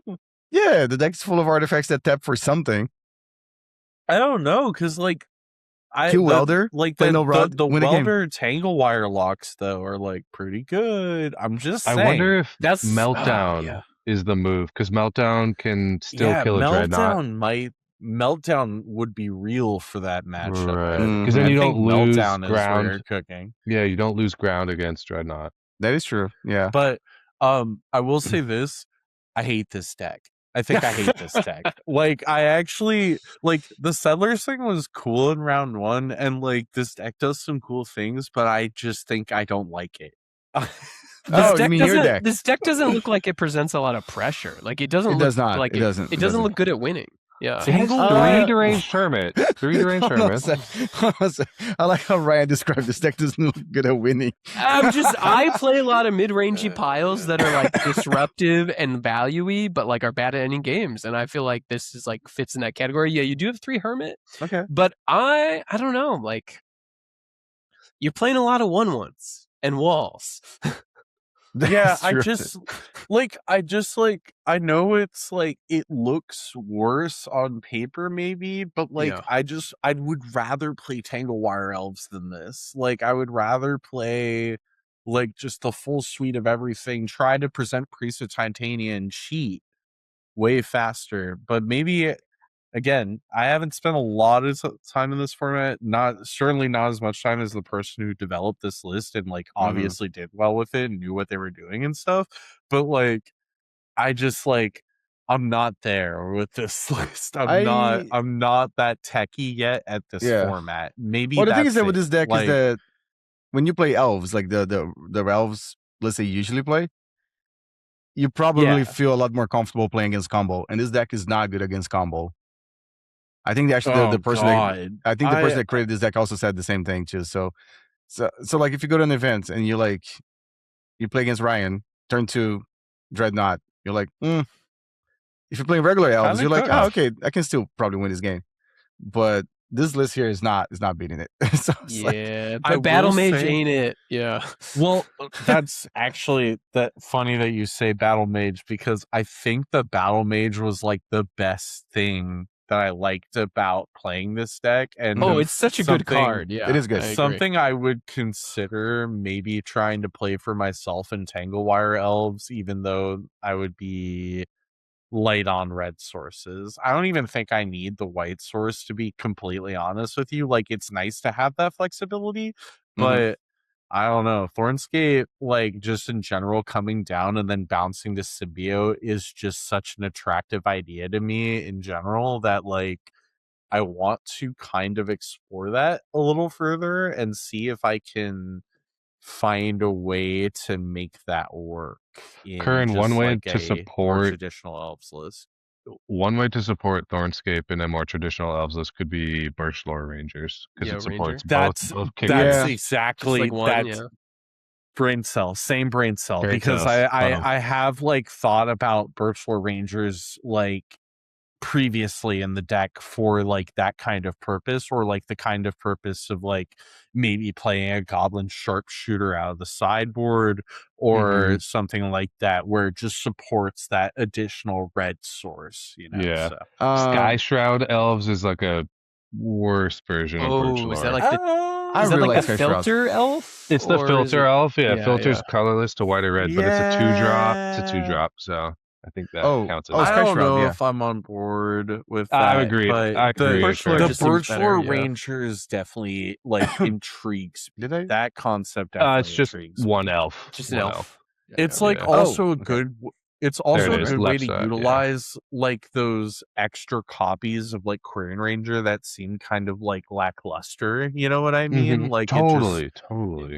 Yeah, the deck's full of artifacts that tap for something. I don't know, because like, Welder, like the Welder Tangle Wire locks though are like pretty good. I'm just saying. I wonder if that's Meltdown is the move, because Meltdown can still kill a Dreadnought. Meltdown would be real for that matchup, right? Because then you don't lose ground. Is cooking. Yeah, you don't lose ground against Dreadnought. That is true. Yeah, but I will say this. I hate this deck. I think I hate this deck. Like, I actually, like, the Settlers thing was cool in round 1, and, like, this deck does some cool things, but I just think I don't like it. You mean your deck? This deck doesn't look like it presents a lot disruptive and value-y, but like are bad at ending games. And I feel like this is like fits in that category. Yeah, you do have 3 Hermit. Okay. But I don't know, like you're playing a lot of 1/1s and walls. Yeah, I know it's like it looks worse on paper maybe, but like I would rather play Tangle Wire Elves than this. Like I would rather play like just the full suite of everything, try to present Priest of Titania and cheat way faster. But maybe again, I haven't spent a lot of time in this format. Certainly not as much time as the person who developed this list and like obviously did well with it and knew what they were doing and stuff. But like, I just like, I'm not there with this list. I'm not that techie yet at this format. Maybe. Well, the thing is that with this deck is that when you play elves, like the elves list they usually play, you probably feel a lot more comfortable playing against combo, and this deck is not good against combo. I think actually the person that created this deck also said the same thing too. So like if you go to an event and you play against Ryan, turn 2 Dreadnought, you're like, if you're playing regular elves, you're like, oh, okay, I can still probably win this game. But this list here is not beating it. So but Battle Mage ain't it. Yeah. Well, that's actually funny that you say Battle Mage, because I think the Battle Mage was like the best thing that I liked about playing this deck. And it's such a good card. Yeah, it is good. Something I would consider maybe trying to play for myself in Tangle Wire Elves, even though I would be light on red sources. I don't even think I need the white source, to be completely honest with you. Like, it's nice to have that flexibility, but I don't know. Thornscape, like, just in general, coming down and then bouncing to Symbiote is just such an attractive idea to me in general that, like, I want to kind of explore that a little further and see if I can find a way to make that work. Curran, one way to support traditional elves list. One way to support Thornscape in a more traditional elves list could be Birchlore Rangers, because it supports both That's exactly brain cell, same brain cell. Because I have like thought about Birchlore Rangers like previously in the deck for like that kind of purpose, or like the kind of purpose of like maybe playing a goblin sharpshooter out of the sideboard or something like that, where it just supports that additional red source, you know. Sky Shroud Elves is like a worse version of Birchlore. Is that like the filter elf? It's the filter elf. Filters colorless to white or red, but it's a 2-drop. It's a 2-drop, so I think that counts as I don't know if I'm on board with that. I agree. But the Birchlore Rangers definitely like intrigues me. That concept definitely it's just intrigues one elf. Just an elf. It's like also a good it's also a good way to utilize like those extra copies of like Curran Ranger that seem kind of like lackluster, you know what I mean? Like totally.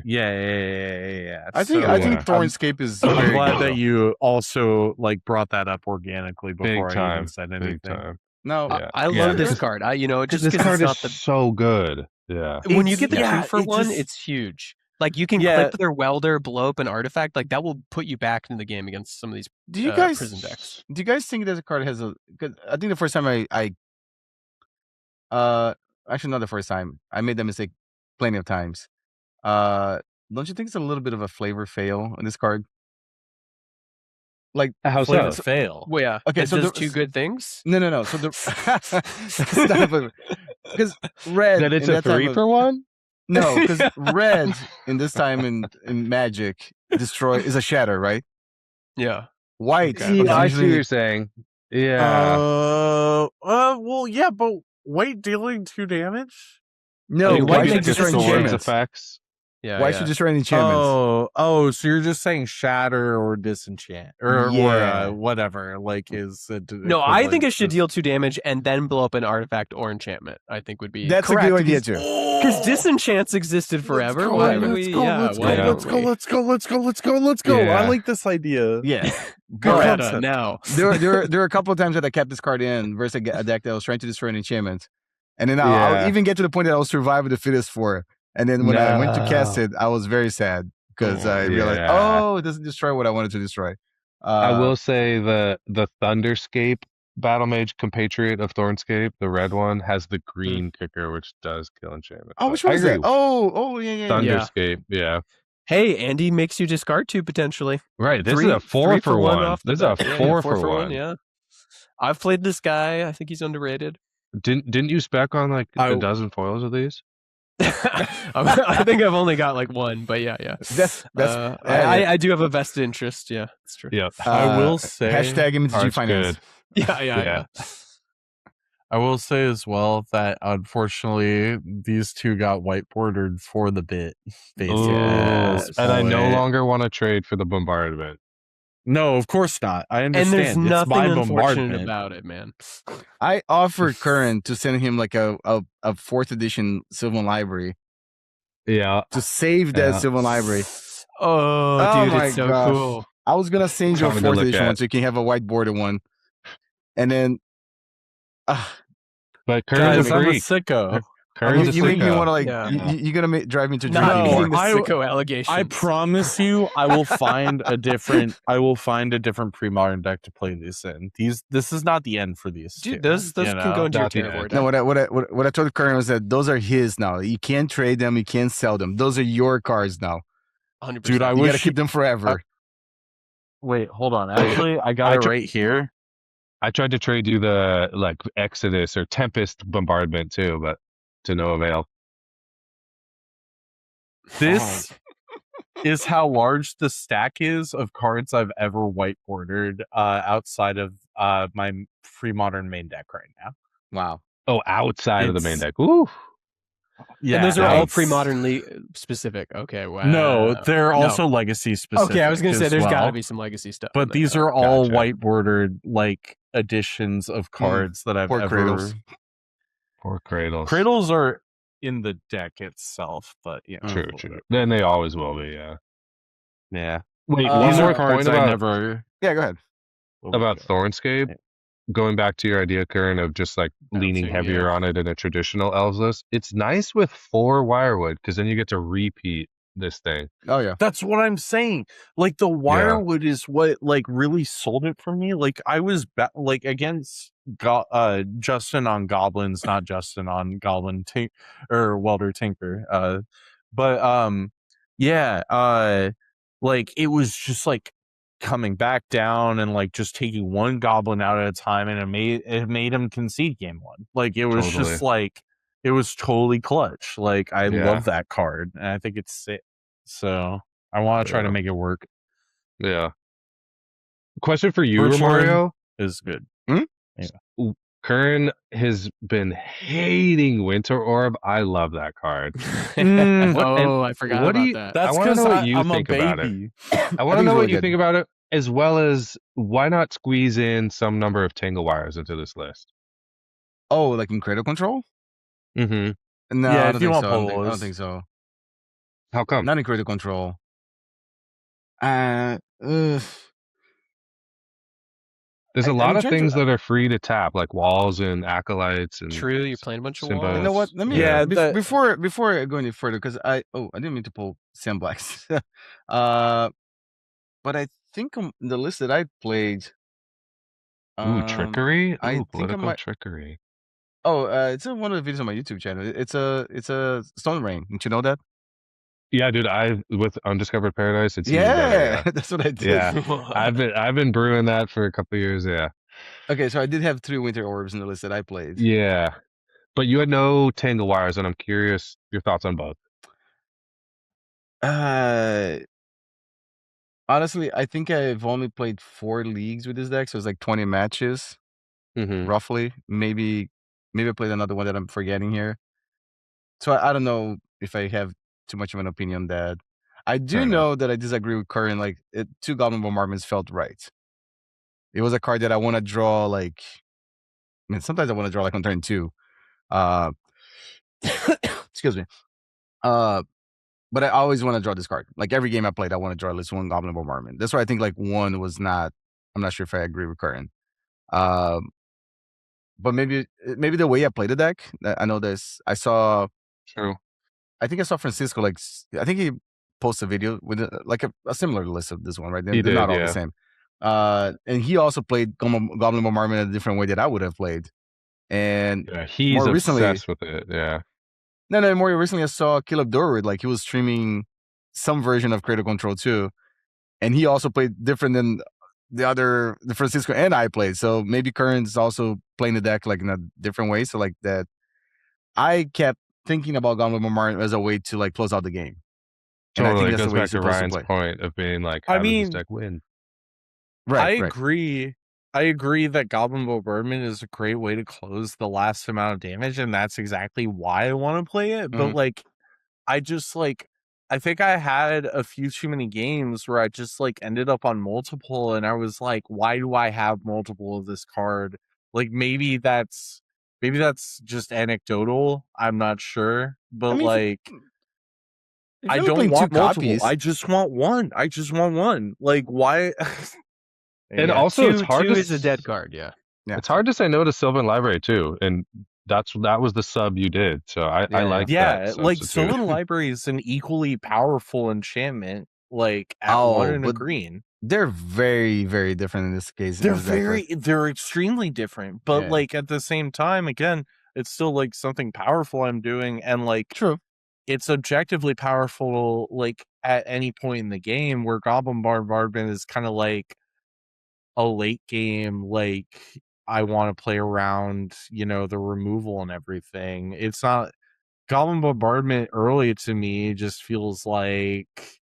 Yeah. I think Thornscape is I'm glad that you also like brought that up organically before I even said anything. No, I love this card. This card is so good. Yeah. When you get the 2-for-1, it's huge. Like you can clip their welder, blow up an artifact. Like that will put you back into the game against some of these prison decks. Do you guys think that the card has Cause I think the first time actually not the first time. I made that mistake plenty of times. Don't you think it's a little bit of a flavor fail in this card? Like how flavor so? Fail? Well, yeah. Okay, so there's 2 good things. No. So because red. That it's a 3-for-1. No, because red in this time in Magic is a shatter, right? Yeah. White. I see what you're saying. Yeah. Well, yeah, but white dealing 2 damage. No, white makes destroying enchantments. effects. Yeah. Why should you destroy enchantments? Oh, so you're just saying shatter or disenchant or whatever, like is no, I think it should deal 2 damage and then blow up an artifact or enchantment. I think would be That's correct. a good idea too. Because disenchants existed forever. Why would we? Let's go. Yeah. I like this idea. Yeah. Beretta now. There were a couple of times that I kept this card in versus a deck that was trying to destroy an enchantment. And then I'll even get to the point that I was survival the fittest for. And then when I went to cast it, I was very sad because I realized, it doesn't destroy what I wanted to destroy. I will say the Thunderscape Battle Mage compatriot of Thornscape, the red one, has the green kicker, which does kill enchantment. Oh, which one is that? Oh, yeah. Thunderscape, yeah. Hey, Andy makes you discard 2 potentially. Right, this is a 4 for 1. This is a 4 for 1. Yeah, I've played this guy. I think he's underrated. Didn't you spec on like a dozen foils of these? I think I've only got like 1, but yeah. I do have a vested interest. Yeah, that's true. Yeah, I will say #MTG Finance. Yeah. I will say as well that unfortunately these two got whiteboarded for the bit, basically. And I no longer want to trade for the bombardment. No, of course not. I understand. And there's nothing it's unfortunate about it, man. I offered Curran to send him like a 4th edition Sylvan Library. Yeah. To save that Sylvan Library. Oh, dude, it's so cool. I was gonna send you a 4th edition one so you can have a whiteboarded one. And then but Curran's I'm a sicko. You make me want to like. You're gonna drive me to drink anymore. Sicko allegations. I promise you, I will find a different. pre-modern deck to play this in. This is not the end for these. Dude, those can go into your territory. No, what I told Curran was that those are his now. You can't trade them. You can't sell them. Those are your cards now. 100%. Dude, I you wish gotta keep them forever. Wait, hold on. Actually, I got it right here. I tried to trade you the like Exodus or Tempest bombardment too, but to no avail. This is how large the stack is of cards I've ever whiteboarded outside of my pre-modern main deck right now. Wow. Oh, outside of the main deck. Ooh. Yeah, and those are all pre-modern specific. Okay, wow. No, they're also legacy specific. Okay, I was gonna say there's got to be some legacy stuff. But these are all whiteboarded like editions of cards that I've ever. Cradles. Poor Cradles. Cradles are in the deck itself, but true. Then they always will be. Yeah. Wait, these are cards I never. Yeah, go ahead. About Thornscape. Going back to your idea, Curran, of just like leaning heavier on it in a traditional elves list, it's nice with 4 Wirewood because then you get to repeat this thing. Oh yeah, that's what I'm saying. Like the Wirewood is what like really sold it for me. Like I was like against Justin on Goblins, not Justin on Goblin or Welder Tinker. But like it was just like coming back down and like just taking one goblin out at a time, and it made him concede game 1. Like it was just like it was totally clutch. Like I love that card and I think it's sick. So I want to try to make it work. Yeah. Question for you, Romario, is good. Yeah. Curran has been hating Winter Orb. I love that card. I forgot about that. That's because I'm a baby. I want to know what you think about it, as well as why not squeeze in some number of Tangle Wires into this list? Oh, like in Cradle Control? Mm-hmm. No, I don't think so. How come? Not in Cradle Control. There's a lot of things that are free to tap, like walls and acolytes and. True, you're playing a bunch of walls. You know what? Let me. Before I go any further, because I didn't mean to pull Sandblacks. But I think on the list that I played. Trickery. I political think trickery. Oh, it's one of the videos on my YouTube channel. It's a Stone Rain. Didn't you know that? Yeah, dude. With Undiscovered Paradise. It's that's what I did. Yeah, I've been brewing that for a couple of years. Yeah. Okay, so I did have 3 Winter Orbs in the list that I played. Yeah, but you had no Tangle Wires, and I'm curious your thoughts on both. Honestly, I think I've only played 4 leagues with this deck, so it's like 20 matches, roughly. Maybe I played another one that I'm forgetting here. So I don't know if I have too much of an opinion on that. I do know that I disagree with Curran. Like, 2 Goblin Bombardments felt right. It was a card that I want to draw, like, I mean, sometimes I want to draw, like, on turn 2. Excuse me. But I always want to draw this card. Like, every game I played, I want to draw at least 1 Goblin Bombardment. That's why I think, like, 1 was not, I'm not sure if I agree with Curran. But maybe the way I played the deck, I know this. I saw. True. I think I saw Francisco. Like, I think he posted a video with like a similar list of this one, right? They're not all the same. And he also played Goblin Bombardment a different way that I would have played. And he's more recently, obsessed with it. Yeah. No. More recently, I saw Caleb Dorwood. Like, he was streaming some version of Creative Control too, and he also played different than the Francisco and I played. So maybe Curran's also playing the deck like in a different way. So like that, I kept thinking about Goblin Bombardment as a way to like close out the game. And I think that's the way back to Ryan's point of being like, how does this deck win? Right. I agree. I agree that Goblin Bombardment is a great way to close the last amount of damage, and that's exactly why I want to play it. But like, I just like, I think I had a few too many games where I just like ended up on multiple, and I was like, why do I have multiple of this card? Like, maybe that's just anecdotal. I'm not sure, but I mean, like, I don't want multiple. I just want one. Like, why? And also, it's hard. Two is a dead card. Yeah, it's hard to say no to Sylvan Library too, and that was the sub you did. So I like that. Yeah, like Sylvan Library is an equally powerful enchantment. Like at 1 and a green. They're very, very different in this case. They're extremely different. But like at the same time, again, it's still like something powerful I'm doing, and like true. It's objectively powerful, like at any point in the game, where Goblin Bombardment is kind of like a late game, like I want to play around, the removal and everything. It's not Goblin Bombardment early to me just feels like,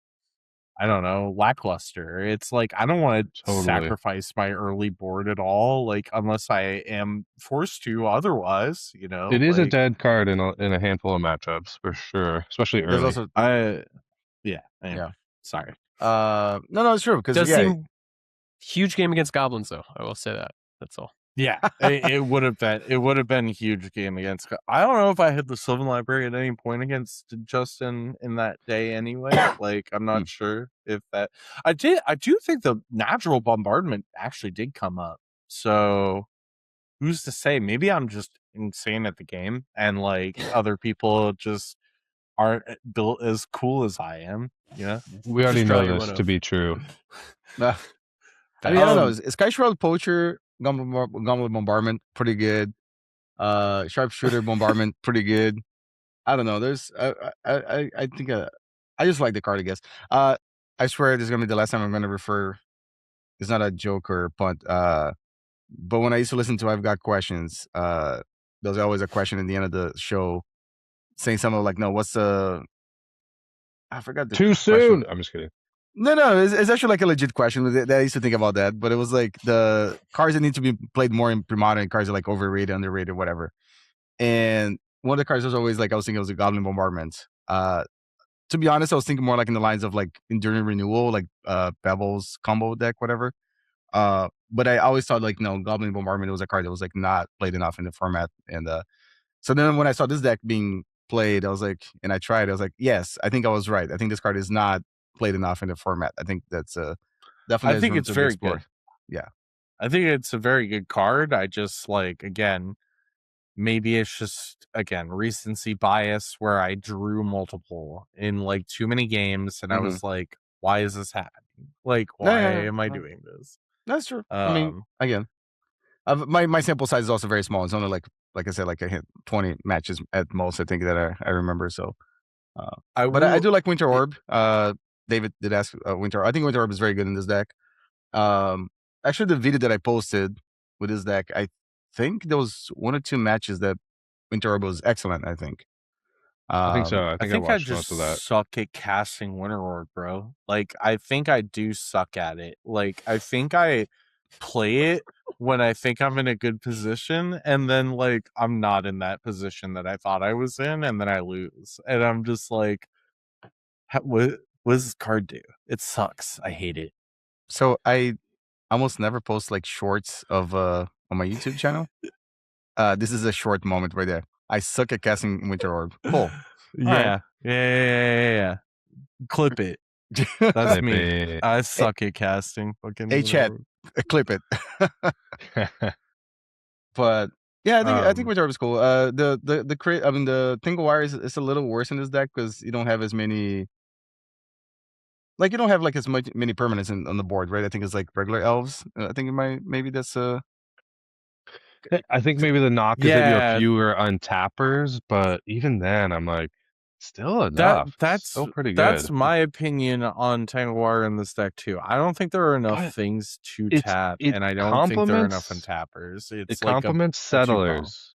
I don't know, lackluster. It's like I don't want to sacrifice my early board at all, like unless I am forced to otherwise, It is a dead card in a handful of matchups for sure, especially early. There's also sorry. No, it's true, because seem huge game against goblins, though. I will say that. That's all. Yeah, it would have been a huge game against. I don't know if I hit the Sylvan Library at any point against Justin in that day. Anyway, like I'm not sure if that. I do think the natural bombardment actually did come up. So who's to say? Maybe I'm just insane at the game, and like other people just aren't built as cool as I am. We already know this to be true. I mean, I don't know. Sky Shroud Poacher, Goblin Bombardment, pretty good. Sharpshooter Bombardment, pretty good. I don't know. There's, I think, I just like the card, I guess. I swear this is gonna be the last time I'm gonna refer. It's not a joke or punt. But when I used to listen to I've Got Questions, there was always a question in the end of the show saying something like, "No, what's the?" I forgot. Too soon. I'm just kidding. No, it's actually like a legit question that I used to think about that, but it was like the cards that need to be played more in pre-modern, cards are like overrated, underrated, whatever. And one of the cards was always like, I was thinking it was a Goblin Bombardment. To be honest, I was thinking more like in the lines of like Enduring Renewal, like Pebbles combo deck, whatever. But I always thought like, no, Goblin Bombardment was a card that was like not played enough in the format. And so then when I saw this deck being played, I was like, and I tried, I was like, yes, I think I was right. I think this card is not played enough in the format. I think that's definitely. I think it's very good. Yeah, I think it's a very good card. I just like, again, maybe it's just, again, recency bias where I drew multiple in like too many games, and I was like, why is this happening? Like, why am I doing this? That's true. I mean, again, my sample size is also very small. It's only like I said, like I hit 20 matches at most, I think, that I remember. So, I do like Winter Orb. David did ask Winter. I think Winter Orb is very good in this deck. Actually, the video that I posted with this deck, I think there was 1 or 2 matches that Winter Orb was excellent. I think. I think so. I think I watched just most of that. Suck at casting Winter Orb, bro. Like, I think I do suck at it. Like, I think I play it when I think I'm in a good position, and then like I'm not in that position that I thought I was in, and then I lose, and I'm just like, what does this card do? It sucks. I hate it. So I almost never post like shorts of on my YouTube channel. This is a short moment right there. I suck at casting Winter Orb. Cool. Yeah. Yeah. Clip it. That's Clip me. it. I suck at casting. Fucking Hey, chat, clip it. But yeah, I think Winter Orb is cool. The Tingle Wire is a little worse in this deck because you don't have as many. Like you don't have like as many permanents on the board, right? I think it's like regular elves. I think maybe that's I think maybe the knock is that you have fewer untappers, but even then, I'm like, still enough. That's still pretty good. That's my opinion on Tanglewire in this deck too. I don't think there are enough things to tap, and I don't think there are enough untappers. It complements settlers.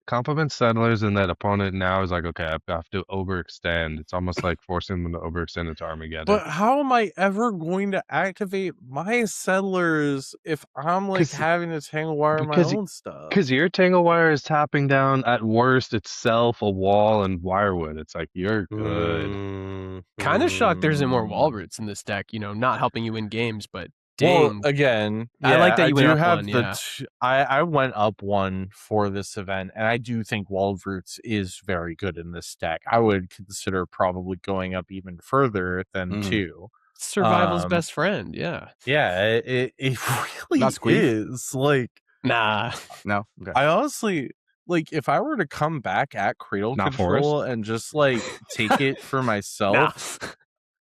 Complements settlers, and that opponent now is like, okay, I have to overextend. It's almost like forcing them to overextend into Armageddon. But how am I ever going to activate my settlers if I'm like having to tangle wire my own stuff? Because your tangle wire is tapping down at worst itself a wall and wirewood. It's like you're good. Kind of shocked there isn't more wall roots in this deck. Not helping you win games, but. Dang. Well, again, I like that you went up one. I went up one for this event, and I do think Walled Roots is very good in this deck. I would consider probably going up even further than 2. Survival's best friend, yeah. Yeah, it really is. Like, nah. No. Okay. I honestly, like, if I were to come back at Cradle Control and just, like, take it for myself...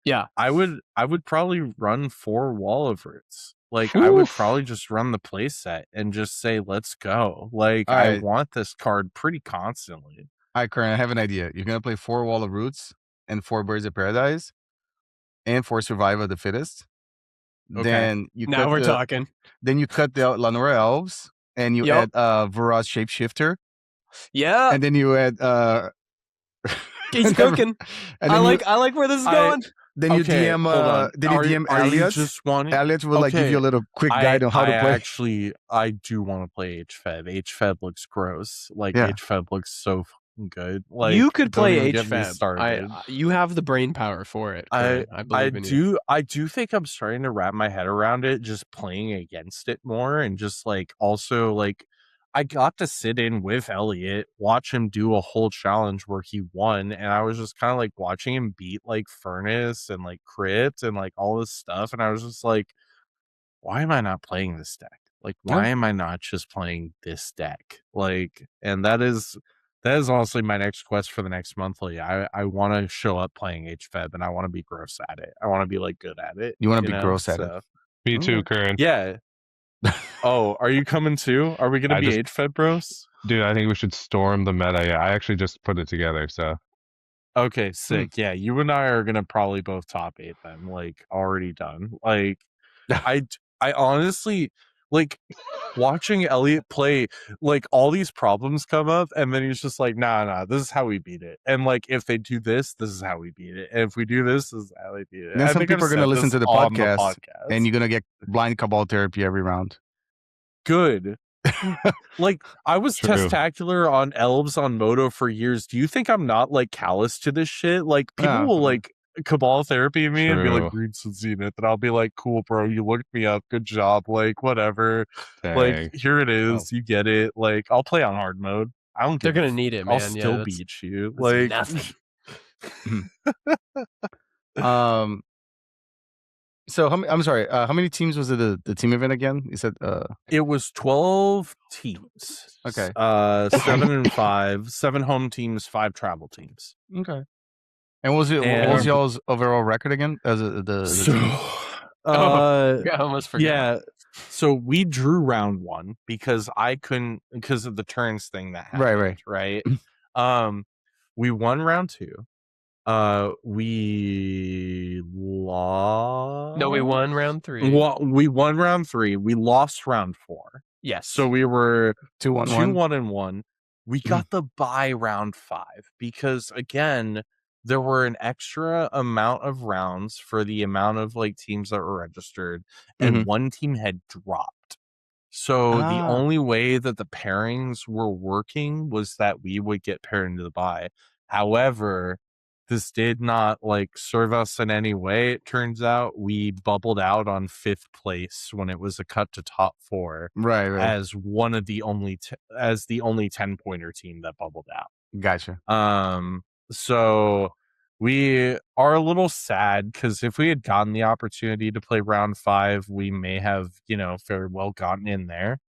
Yeah, I would probably run 4 Wall of Roots. Like, I would probably just run the play set and just say, let's go. Like, I want this card pretty constantly. All right, Curran, I have an idea. You're going to play 4 Wall of Roots and 4 Birds of Paradise and 4 Survival of the Fittest. Okay. Then you now we're talking. Then you cut the Lenora Elves and you add Varaz Shapeshifter. Yeah. And then you add... He's cooking. I like where this is going. Then you DM Elliot. Elliot will like give you a little quick guide on how to play. Actually, I do want to play HFEB. HFEB looks gross. Like HFEB looks so fucking good. Like you could play HFEB. You have the brain power for it. I believe in you. I do think I'm starting to wrap my head around it, just playing against it more, and just like also like I got to sit in with Elliot, watch him do a whole challenge where he won, and I was just kind of like watching him beat like Furnace and like Crypt and like all this stuff, and I was just like, why am I not playing this deck? Like, why am I not just playing this deck? Like, and that is honestly my next quest for the next monthly. I want to show up playing HFEB, and I want to be gross at it. I want to be like good at it. You want to be gross at it? Me too, Curran. Yeah. Oh, are you coming too? Are we gonna be HFED bros? Dude, I think we should storm the meta. Yeah, I actually just put it together, so. Okay, sick. Yeah, you and I are gonna probably both top 8 then, like already done. Like I honestly like watching Elliot play, like all these problems come up and then he's just like, nah, this is how we beat it. And like if they do this is how we beat it. And if we do this is how they beat it. Then some people are gonna listen to the podcast and you're gonna get blind cabal therapy every round. Good. Like I was testacular on elves on Moto for years. Do you think I'm not like callous to this shit? Like people will like cabal therapy me and be like, read some Zenith, and I'll be like, cool, bro, you looked me up, good job, like whatever. Like here it is, you get it. Like I'll play on hard mode. I don't. They're gonna need it, man. I'll still beat you. Like nothing. So I'm sorry. How many teams was it? The team event again? You said it was 12 teams. Okay. 7 and 5, 7 home teams, 5 travel teams. Okay. And what was y'all's overall record again? As team? I almost forgot. Yeah. So we drew round 1 because I couldn't because of the turns thing that happened. Right. We won round 2. We lost. No, we won round 3. We won round 3. We lost round 4. Yes. So we were 2-1-1. We got the bye round 5 because again, there were an extra amount of rounds for the amount of like teams that were registered, and one team had dropped. So the only way that the pairings were working was that we would get paired into the bye. However, this did not like serve us in any way. It turns out we bubbled out on 5th place when it was a cut to top 4, Right. as one of the only as the only 10-pointer team that bubbled out. Gotcha. So we are a little sad because if we had gotten the opportunity to play round 5, we may have, very well gotten in there.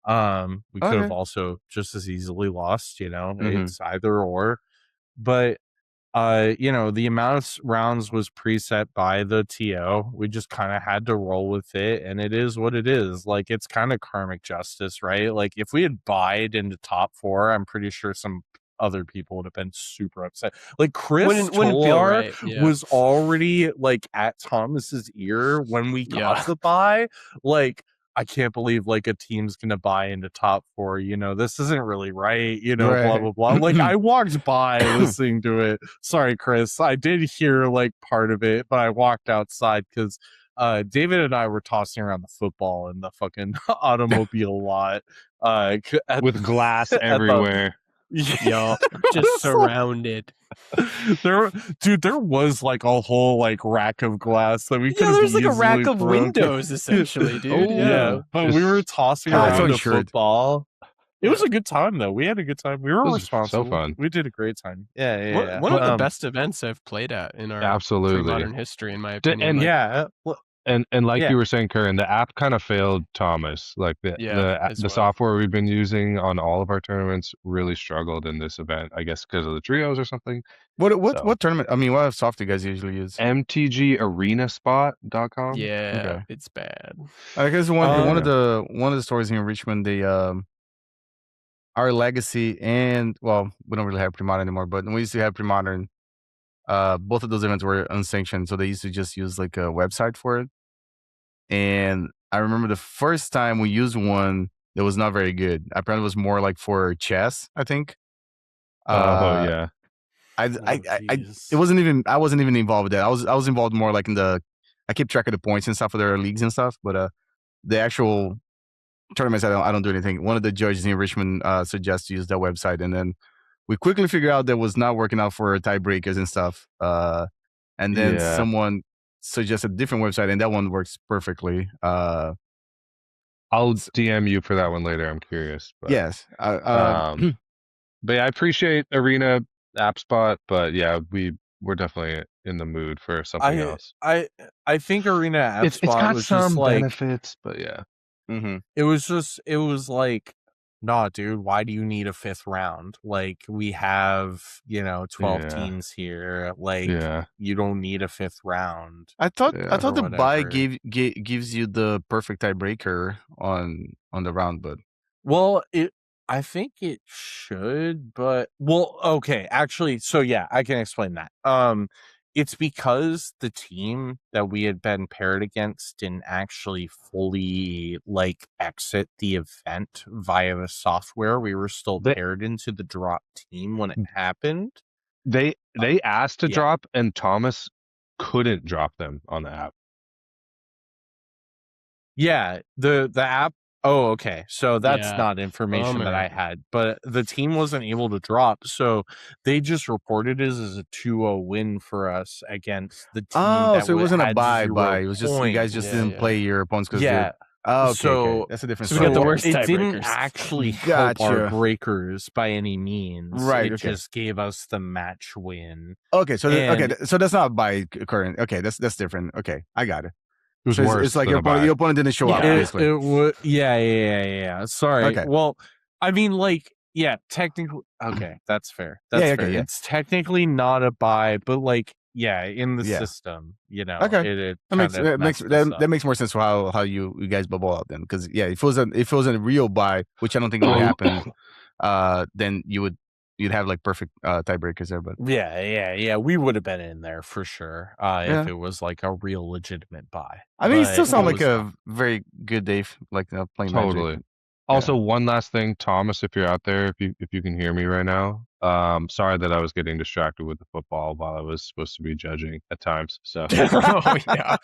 We could have also just as easily lost, it's either or. But the amount of rounds was preset by the TO. We just kind of had to roll with it, and it is what it is. Like, it's kind of karmic justice, right? Like, if we had buyed into top 4, I'm pretty sure some other people would have been super upset. Like, Chris Wouldn't feel Tolar right. Yeah. was already like at Thomas's ear when we got the buy. Like, I can't believe like a team's gonna buy into top 4. This isn't really right. Blah blah blah. Like, I walked by listening to it. Sorry, Chris. I did hear like part of it, but I walked outside because David and I were tossing around the football in the fucking automobile lot with glass everywhere. Y'all just surrounded. There was like a whole like rack of glass that we could have there's like a rack of broken. windows essentially, dude. Yeah, but we were tossing around the football. It was a good time though. We had a good time. We were responsible. So fun. We did a great time. Yeah. One of the best events I've played at in our modern history, in my opinion. And you were saying, Curran, the app kind of failed Thomas. Like the software we've been using on all of our tournaments really struggled in this event. I guess because of the trios or something. What tournament? I mean, what software do you guys usually use? mtgarenaspot.com. Yeah, it's bad. I guess one of the stores here in Richmond, they our legacy and we don't really have pre-modern anymore, but we used to have pre-modern. Both of those events were unsanctioned, so they used to just use like a website for it. And I remember the first time we used one that was not very good. Apparently, it was more like for chess, I think. Yeah. It wasn't even. I wasn't even involved with that. I was involved more like in I keep track of the points and stuff for their leagues and stuff. But the actual tournaments, I don't do anything. One of the judges in Richmond suggests to use that website, and then we quickly figured out that was not working out for tiebreakers and stuff. And then someone suggested a different website, and that one works perfectly. I'll DM you for that one later. I'm curious. But, yes. But yeah, I appreciate Arena App Spot, but yeah, we're definitely in the mood for something else. I think Arena App Spot it's got was some just like benefits, but yeah. Mm-hmm. It was like, nah, dude, why do you need a 5th round? Like, we have, 12 teams here. Like, you don't need a 5th round. I thought the buy gives you the perfect tiebreaker on the round, but I think it should, but okay, actually, so yeah, I can explain that. It's because the team that we had been paired against didn't actually fully like exit the event via the software. We were still paired into the drop team when it happened. They asked to drop, and Thomas couldn't drop them on the app. Yeah, the app. Oh, okay. So that's not information that I had, but the team wasn't able to drop, so they just reported it as a 2-0 win for us against the team. Oh, so it wasn't a buy. It was just you guys just didn't play your opponents because okay. That's a different story. We got the worst it tiebreakers. Didn't actually help our breakers by any means. Right. It just gave us the match win. Okay, so so that's not by Curran. Okay, that's different. Okay, I got it. It was worse. It's like your opponent didn't show up. Basically. It would. Yeah. Sorry. Okay. Well, I mean, like, technically. Okay, that's fair. That's fair. It's technically not a buy, but like, in the system, Okay. That makes more sense for how you guys bubble out then, because if it was a real buy, which I don't think would happen, then you'd have like perfect tiebreakers there. But we would have been in there for sure if it was like a real legitimate buy. I mean, it still sounds like a very good day, like playing totally. Magic. Also, one last thing, Thomas, if you're out there, if you can hear me right now, sorry that I was getting distracted with the football while I was supposed to be judging at times. So, Oh yeah.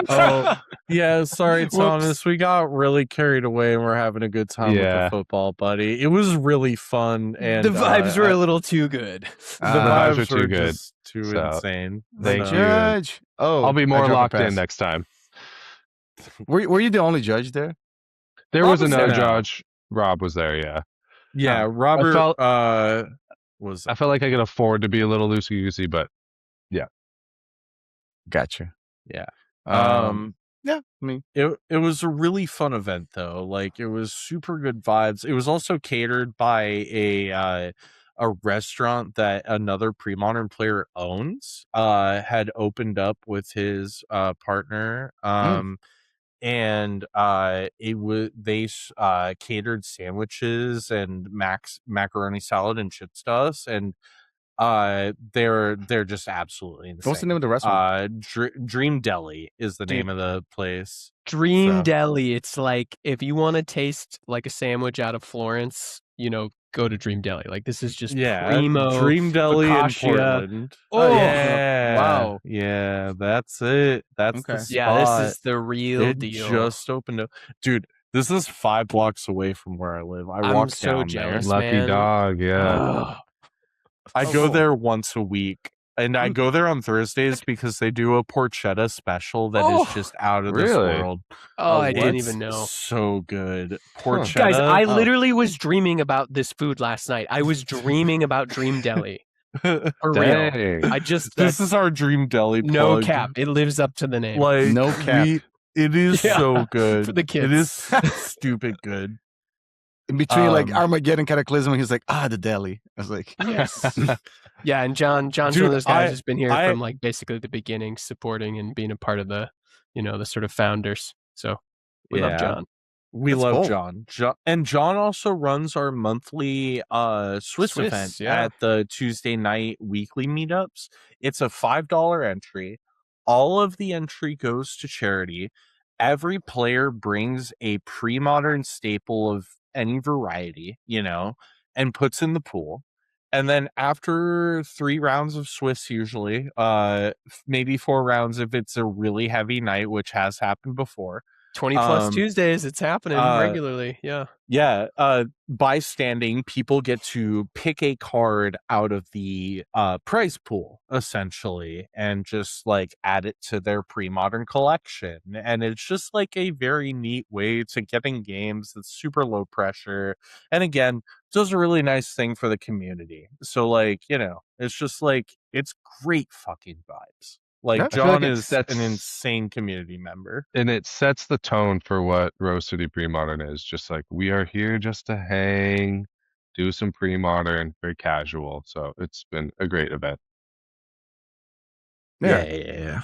Oh, yeah, sorry, Whoops. Thomas. We got really carried away and we're having a good time with the Yeah. football, buddy. It was really fun, and The vibes were a little too good. the vibes vibes were too were good. just too So, insane. thank So- you. Judge. Oh, I'll be I more dropped a locked in pass. next time. Were you the only judge there? There Rob was was another there. judge. Rob was there, yeah. Yeah, Oh. Robert felt- was I felt like I could afford to be a little loosey-goosey, but Gotcha. yeah. Yeah, I mean, It was a really fun event though. Like, it was super good vibes. It was also catered by a restaurant that another pre-modern player owns. Had opened up with his partner. And it was catered sandwiches and macaroni salad and chip stuffs, and they're just absolutely insane. what's the name of the restaurant? Dream Deli is the Dude. name of the place. Dream So- Deli. It's like if you want to taste like a sandwich out of Florence, go to Dream Deli. Like this is just primo. Dream Deli in focaccia. Portland. Oh, yeah, wow. yeah, that's it. That's the Okay. spot. Yeah, this is the real it deal. just opened up, dude. This is 5 blocks away from where I live. I I'm walk so down jealous, there. lucky man. dog, yeah. Ugh. I Oh, go cool. there once a week, and I go there on Thursdays because they do a porchetta special that is just out of this really? world. Oh, I didn't It's even know. so good. Porchetta. Guys, I Oh. literally was dreaming about this food last night. I was dreaming about Dream Deli. For real. Dang. I just This is our Dream Deli no plug. cap. It lives up to the name. Like, No cap. It is Yeah, so good. for the It is kids. stupid good. In between like Um, Armageddon Cataclysm, he's like, the deli. I was like, Yes. Yeah, and John's one Dude, of those guys I- who's been here I- from like basically the beginning, supporting and being a part of the, the sort of founders. So we love Yeah. John. We That's love cool. John. And John also runs our monthly Swiss event yeah. at the Tuesday night weekly meetups. It's a $5 entry. All of the entry goes to charity. Every player brings a pre-modern staple of any variety, and puts in the pool. And then after 3 rounds of Swiss, usually, maybe 4 rounds if it's a really heavy night, which has happened before. 20 plus Tuesdays, it's happening regularly. Yeah. Yeah, by standing, people get to pick a card out of the prize pool, essentially, and just like add it to their pre-modern collection. And it's just like a very neat way to get in games that's super low pressure. And again, does a really nice thing for the community. So like, it's just like, it's great fucking vibes. Like, Yeah, I feel John like is that's- an insane community member. And it sets the tone for what Rose City Pre-Modern is. Just like, we are here just to hang, do some pre-modern, very casual. So it's been a great event. yeah.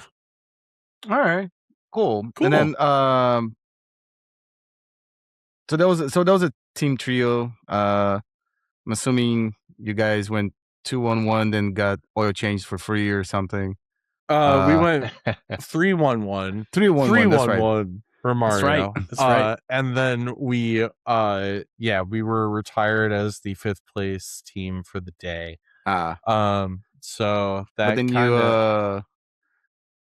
All right, cool. Cool. And then so that was a team trio. I'm assuming you guys went 2-on-1, then got oil change for free or something. We went 3-1-1. 3-1-1. That's right. 3-1-1 Romario. That's right. That's right. And then we were retired as the 5th place team for the day. So that But then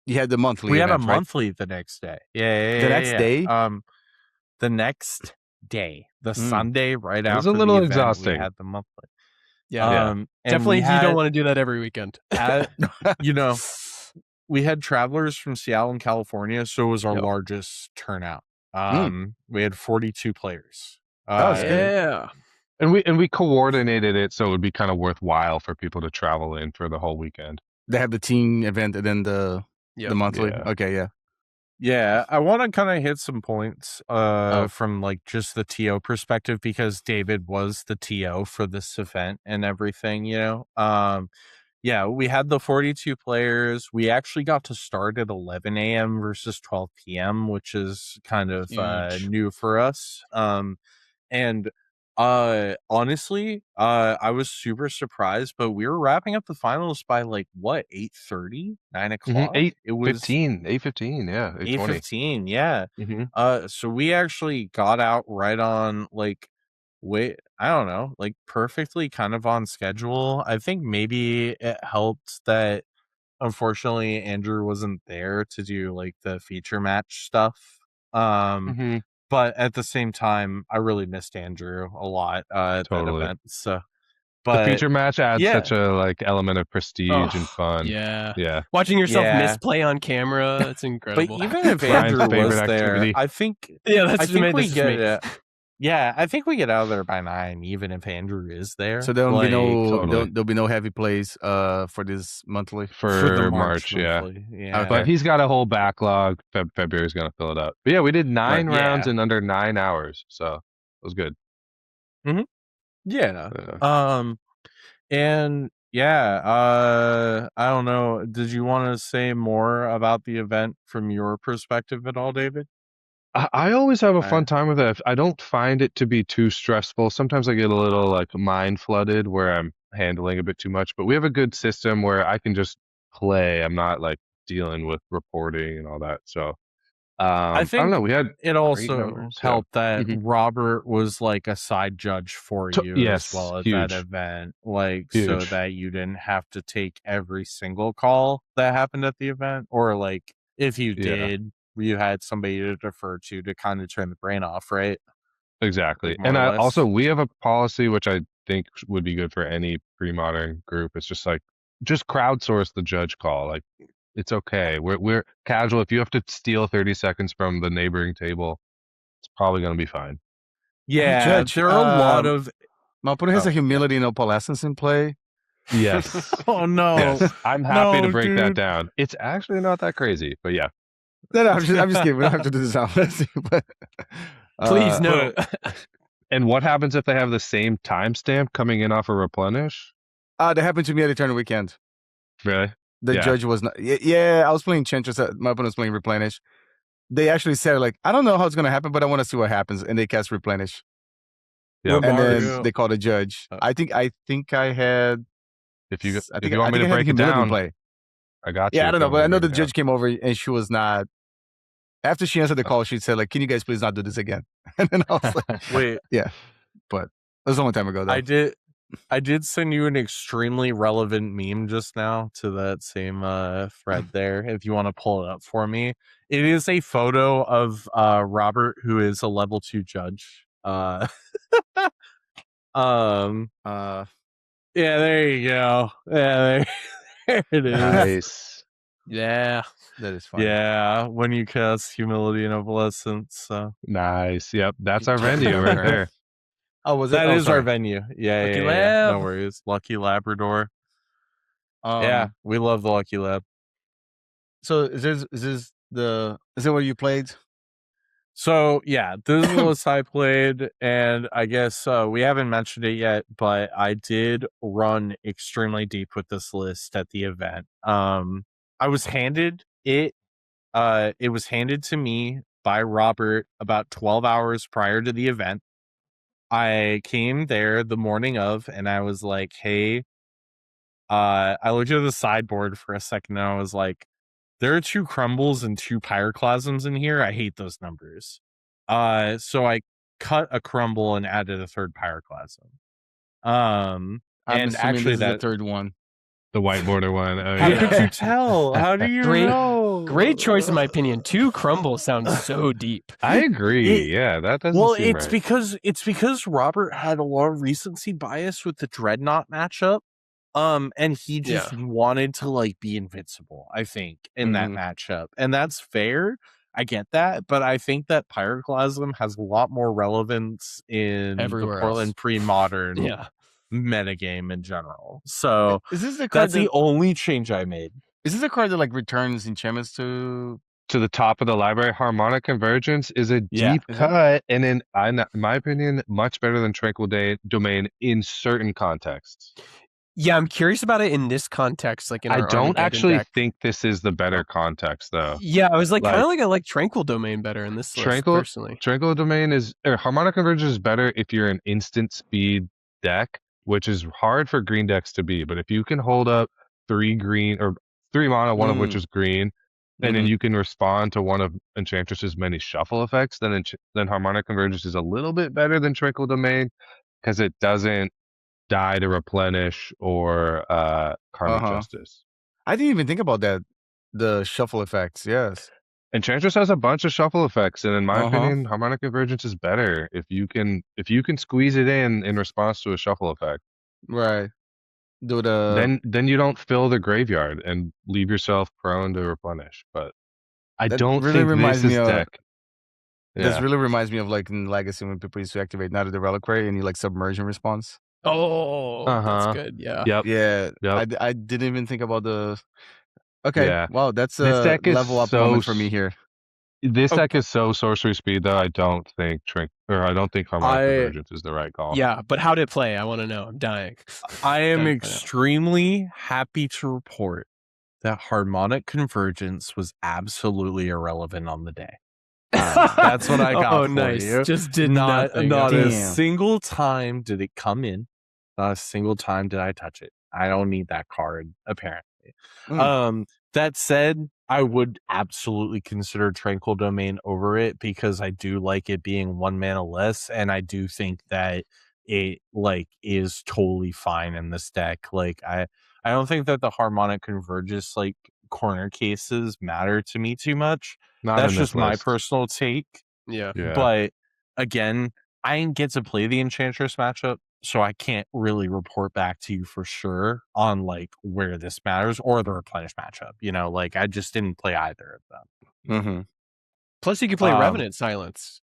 you had the monthly. we had a event, right? monthly the next day. Yeah. The next day? The next day, the Sunday right It was after a little the event, exhausting. we had the monthly. Yeah. And Definitely, we you don't had- want to do that every weekend. we had travelers from Seattle and California, so it was our Yep. largest turnout. We had 42 players. that's good. Yeah. And we coordinated it so it would be kind of worthwhile for people to travel in for the whole weekend. They have the team event and then the monthly. Yeah. Okay, yeah. Yeah, I want to kind of hit some points from like just the TO perspective, because David was the TO for this event and everything, Yeah, we had the 42 players. We actually got to start at 11 a.m. versus 12 p.m., which is kind of Huge. new for us. And Honestly, I was super surprised, but we were wrapping up the finals by like what, 8:30, 9 o'clock? It was 8:15, yeah, 8:20. 8:15, yeah. Mm-hmm. So we actually got out right on like I don't know, like perfectly kind of on schedule. I think maybe it helped that unfortunately Andrew wasn't there to do like the feature match stuff. Mm-hmm. But at the same time, I really missed Andrew a lot at that Totally. event. So, The but feature match adds yeah, such a like element of prestige and Oh, fun. yeah. Yeah. Watching yourself yeah. misplay on camera, it's But incredible. even if Brian's Andrew was favorite there, activity. I think Yeah, that's I what think made we this get me. it. Yeah, I think we get out of there by 9, even if Andrew is there. So there'll be Like, no Totally. there'll be no heavy plays for this monthly. for the For March March, yeah. monthly. Yeah. Okay. But he's got a whole backlog. February's gonna fill it up. But yeah, we did 9 Right, rounds yeah. in under 9 hours, so it was good. Yeah. Yeah. And yeah, I don't know. Did you want to say more about the event from your perspective at all, David? I always have a fun I time with it. I don't find it to be too stressful. Sometimes I get a little like mind flooded where I'm handling a bit too much, but we have a good system where I can just play. I'm not like dealing with reporting and all that. So I I don't know. think We had it great also numbers. Yeah. helped that Mhm. Robert was like a side judge for you as Yes, well at that huge, event, like so huge. that you didn't have to take every single call that happened at the event, or like if you Yeah, did, you had somebody to defer to kind of turn the brain off, right? exactly. Like more And or I also less. we have a policy which I think would be good for any pre-modern group. It's just like just crowdsource the judge call. Like it's okay. We're casual. If you have to steal 30 seconds from the neighboring table, it's probably gonna be fine. Hey, Yeah, Judge. there are a lot of My opponent has oh a yeah. humility and opalescence in play. Yes. Oh no. Yes. I'm happy to No, break that dude. down. It's actually not that crazy, but yeah. No, I'm just kidding. We don't have to do this now. But Please no. But And what happens if they have the same timestamp coming in off a replenish? that happened to me at Eternal Weekend. Really? The Yeah. judge was not. Yeah, I was playing Chentress. My opponent was playing Replenish. They actually said like, I don't know how it's gonna happen, but I want to see what happens, and they cast Replenish, Yep. and then Romario. they called a judge. I think I had. If you I if you want think me I to had break it humility in down, play. I got you. Yeah, I If don't you know, want me but to I know break the it down. judge came over and she was not. After she answered the call, she said like, "Can you guys please not do this again?" And then I was like, Wait, "Yeah," but it was a long time ago though. I did send you an extremely relevant meme just now to that same thread there. If you want to pull it up for me, it is a photo of Robert, who is a level 2 judge. Um, Uh, yeah, there you go. Yeah, there it is. Nice. Yeah. that is funny. Yeah, when you cast humility and opalescence. So Nice. Yep. That's our venue right there. Oh, was it? that Oh, is our sorry. venue. Yeah, Lucky yeah. No Lab. worries. Lucky Labrador. Yeah, we love the Lucky Lab. So is it what you played? So yeah, this is the list I played, and I guess we haven't mentioned it yet, but I did run extremely deep with this list at the event. I was handed it. It was handed to me by Robert about 12 hours prior to the event. I came there the morning of, and I was like, "Hey," I looked at the sideboard for a second, and I was like, there are 2 crumbles and 2 pyroclasms in here. I hate those numbers. So I cut a crumble and added a 3rd pyroclasm. I'm And assuming actually this is the that third one. The whiteboarder one. Oh how yeah. could you tell? How do you know? Great choice in my opinion. 2 crumbles sounds so deep. I agree. Yeah, that doesn't seem It's right. because Robert had a lot of recency bias with the Dreadnought matchup. And he just wanted to like be invincible, I think, in that matchup. And that's fair. I get that, but I think that Pyroclasm has a lot more relevance in Everywhere the Portland else. pre-modern Yeah. metagame in general. So Is this the card that's the only change I made. Is this a card that like returns enchantments to? To the top of the library, Harmonic Convergence is a Yeah. deep cut, and in my opinion, much better than Tranquil Domain in certain contexts. Yeah, I'm curious about it in this context, like in I our don't Armageddon actually deck. think this is the better context, though. Yeah, I was like, kind Like, of like I like Tranquil Domain better in this list, personally. Tranquil Domain is, or Harmonic Convergence is better if you're an instant speed deck, which is hard for green decks to be. But if you can hold up 3 green or 3 mana, one of which is green, and then you can respond to one of Enchantress's many shuffle effects, then Harmonic Convergence is a little bit better than Tranquil Domain because it doesn't die to replenish or Karmic Justice. I didn't even think about that. The shuffle effects, yes. Enchantress has a bunch of shuffle effects, and in my opinion, Harmonic Convergence is better if you can squeeze it in response to a shuffle effect. Right. Do the Then you don't fill the graveyard and leave yourself prone to replenish. But I that don't really think reminds this me is of deck. this Yeah. really reminds me of like in Legacy when people used to activate Night of the Reliquary and you like submersion response. Oh, that's good. Yeah. Yep. Yeah. Yep. I didn't even think about the. Okay. Yeah. Wow, that's This a deck is level up moment for me here. This Oh. deck is so sorcery speed that I don't think Harmonic Convergence is the right call. Yeah, but how did it play? I want to know. I'm dying. I am extremely happy to report that Harmonic Convergence was absolutely irrelevant on the day. That's what I got for nice. you. Just did not nothing. a single time did it come in. Not a single time did I touch it. I don't need that card, apparently. That said, I would absolutely consider Tranquil Domain over it because I do like it being 1 mana less, and I do think that it like is totally fine in this deck. Like I don't think that the Harmonic Convergence like corner cases matter to me too much. That's just my personal take. Yeah. But again, I didn't get to play the Enchantress matchup, so I can't really report back to you for sure on like where this matters or the Replenish matchup. You know, like I just didn't play either of them. Plus, you can play Revenant Silence.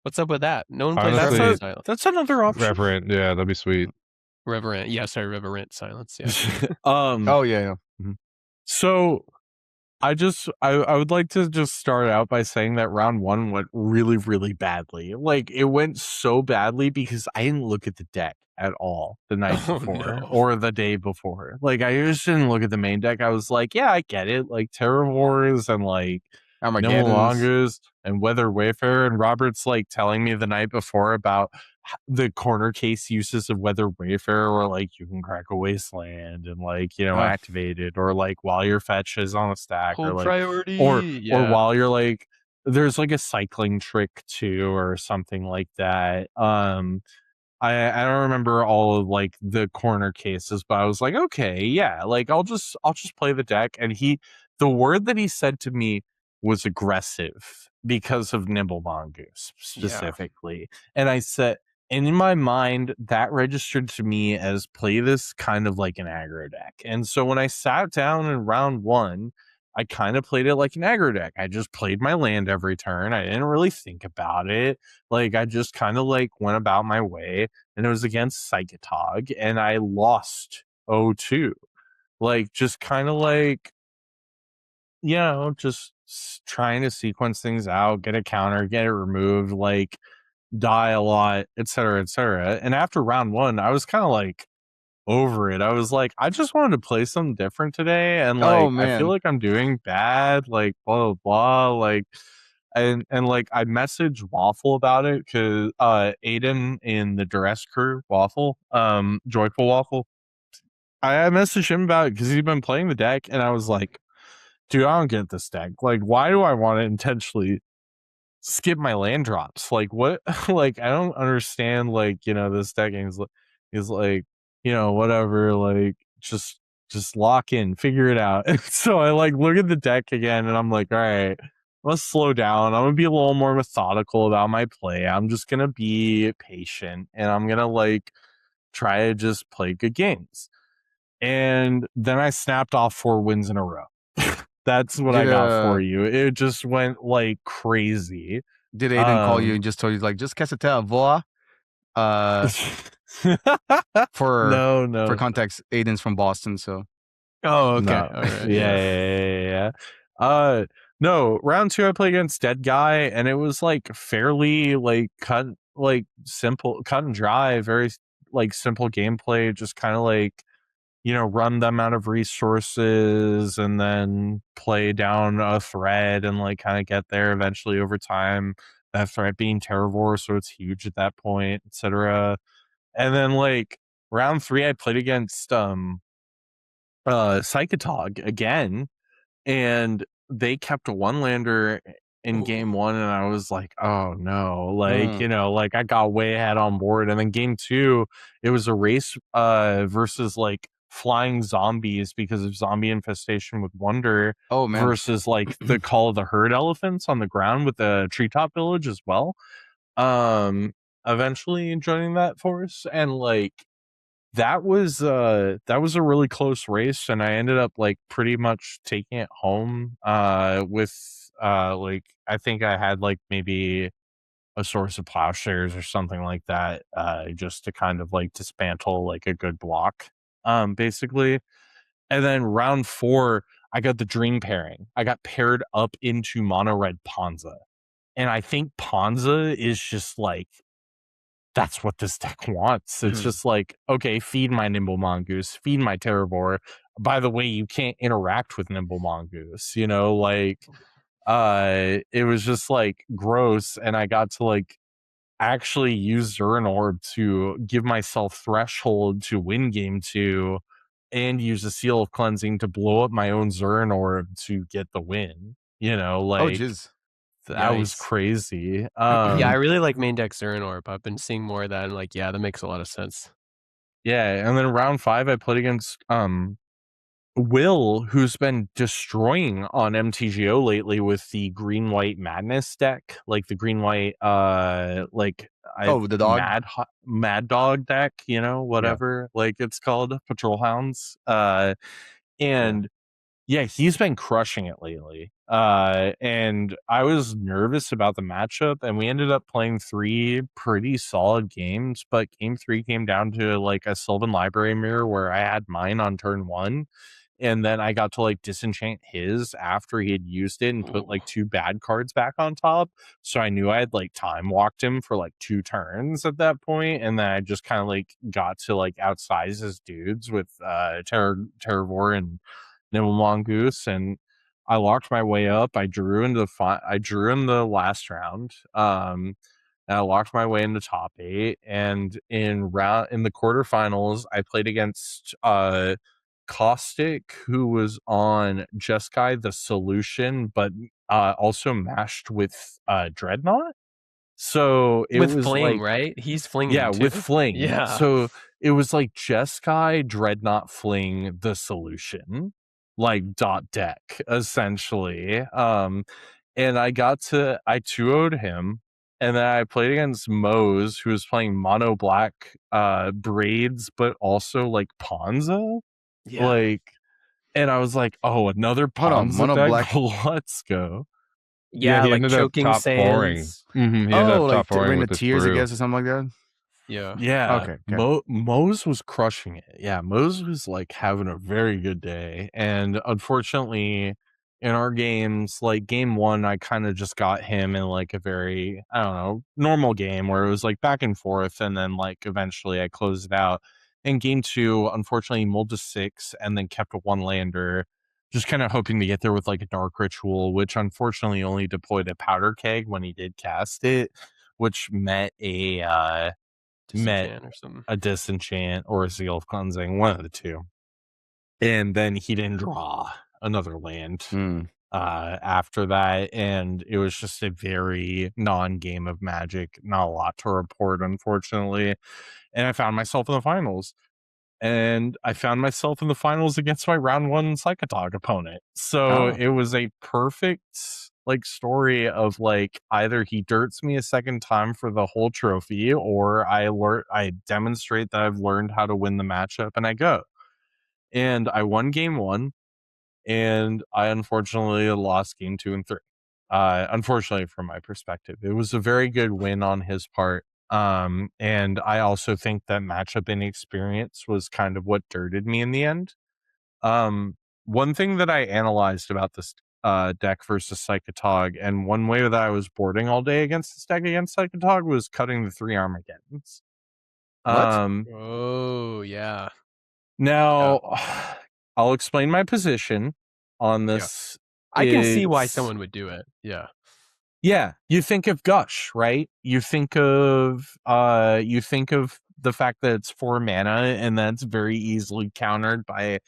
What's up with that? No one plays Revenant Silence. That's another option. Reverent, yeah, that'd be sweet. Reverent, yeah, sorry, Reverent Silence, yeah. Oh yeah. So I would like to just start out by saying that round 1 went really, really badly. Like it went so badly because I didn't look at the deck at all the night before or the day before. Like I just didn't look at the main deck. I was like, yeah, I get it. Like Terravores and like Nimble and Weather Wayfarer, and Robert's like telling me the night before about the corner case uses of Weather Wayfarer, or like you can crack a wasteland and like, you know, activate it, or like while your fetch is on a stack, Hold or like priority, or while you're like there's like a cycling trick too or something like that. I don't remember all of like the corner cases, but I was like, okay, yeah, like I'll just play the deck. And the word that he said to me was aggressive because of Nimble Mongoose specifically. And I said, and in my mind, that registered to me as play this kind of like an aggro deck. And so when I sat down in round 1, I kind of played it like an aggro deck. I just played my land every turn. I didn't really think about it. Like I just kind of like went about my way, and it was against Psychotog, and I lost 0-2. Like just kind of like, you know, just trying to sequence things out, get a counter, get it removed, like die a lot, etc., etc. And after round 1, I was kind of like over it. I was like, I just wanted to play something different today, and like I feel like I'm doing bad, like blah blah blah, like and like I messaged Waffle about it because Aiden in the Duress crew, Waffle, Joyful Waffle, I messaged him about it because he's been playing the deck, and I was like, dude, I don't get this deck. Like, why do I want to intentionally skip my land drops? Like, what? Like, I don't understand. Like, you know, this deck is like, you know, whatever. Like, just lock in, figure it out. And so I like look at the deck again, and I'm like, all right, let's slow down. I'm gonna be a little more methodical about my play. I'm just gonna be patient, and I'm gonna like try to just play good games. And then I snapped off 4 wins in a row. That's what I got for you. It just went like crazy. Did Aiden call you and just told you like just Cassatel, voila? For context, Aiden's from Boston, so. Oh, okay. No. All right. Yeah. No, round 2 I played against Dead Guy, and it was like fairly like simple, cut and dry, very like simple gameplay, just kind of like run them out of resources and then play down a threat and like kind of get there eventually over time. That threat being Terravore, so it's huge at that point, etc. And then like round 3, I played against Psychotog again, and they kept a one lander in game 1, and I was like, oh no, like like I got way ahead on board. And then game 2, it was a race versus like flying zombies because of zombie infestation with Wonder, Oh man. versus like the Call of the Herd elephants on the ground with the treetop village as well. Eventually joining that force, and like that was a really close race, and I ended up like pretty much taking it home with like I think I had like maybe a source of plowshares or something like that, just to kind of like dismantle like a good block, basically. And then round 4, I got the dream pairing. I got paired up into mono red Ponza, and I think Ponza is just like, that's what this deck wants. It's just like, okay, feed my Nimble Mongoose, feed my Terravore. By the way, you can't interact with Nimble Mongoose, like it was just like gross. And I got to like actually use Zern Orb to give myself threshold to win game 2, and use a Seal of Cleansing to blow up my own Zern Orb to get the win. Oh Like jeez. that was Nice. crazy. Yeah, I really like main deck Zern Orb. I've been seeing more of that, and like, yeah, that makes a lot of sense. Yeah, and then round 5, I played against Will, who's been destroying on MTGO lately with the green white madness deck, like the green white like Oh, the dog. mad dog deck, whatever like it's called, patrol hounds. And yeah, he's been crushing it lately. And I was nervous about the matchup, and we ended up playing 3 pretty solid games, but game 3 came down to like a Sylvan Library Mirror where I had mine on turn 1, and then I got to like disenchant his after he had used it and put like 2 bad cards back on top. So I knew I had like time walked him for like 2 turns at that point, and then I just kind of like got to like outsize his dudes with Terravore and Nimble Mongoose, and I locked my way up. I drew in the last round. And I locked my way into top 8, and in the quarterfinals, I played against Caustic, who was on Jeskai the Solution, but also mashed with Dreadnought. So it With was Fling, like, right? He's flinging yeah, too. with Fling. Yeah. So it was like Jeskai, Dreadnought, Fling, the Solution, like dot deck, essentially. And I 2-0'd him, and then I played against Mose, who was playing mono black braids, but also like Ponza. Yeah. Like, and I was like, oh, another Hold on, Ponza mono deck? black. Let's go. Yeah, Yeah, he like ended up choking top fouring. sands. He ended Oh, up top like fouring Rain with of his Tears, I brew. guess, or something like that. Yeah. Yeah, Okay. Mose was crushing it. Yeah, Mose was like having a very good day, and unfortunately, in our games, like game 1, I kind of just got him in like a very, I don't know, normal game where it was like back and forth, and then like eventually I closed it out. In game 2, unfortunately, he mulled to 6 and then kept a one lander, just kind of hoping to get there with like a Dark Ritual, which unfortunately only deployed a Powder Keg when he did cast it, which met Disenchant or something. a disenchant or a Seal of Cleansing, one of the two. And then he didn't draw another land after that, and it was just a very non-game of Magic, not a lot to report, unfortunately. And I found myself in the finals. And I found myself in the finals against my round 1 Psychotog opponent. So it was a perfect like story of like either he dirts me a second time for the whole trophy, or I demonstrate that I've learned how to win the matchup, and I go. And I won game 1, and I unfortunately lost game 2 and 3. Unfortunately, from my perspective, it was a very good win on his part. And I also think that matchup inexperience was kind of what dirted me in the end. One thing that I analyzed about this deck versus Psychotog, and one way that I was boarding all day against this deck against Psychotog, was cutting the 3 Armageddons. What? Oh, yeah. Now, I'll explain my position on this. I can see why someone would do it. Yeah. Yeah, you think of Gush, right? You think of the fact that it's 4 mana and that's very easily countered by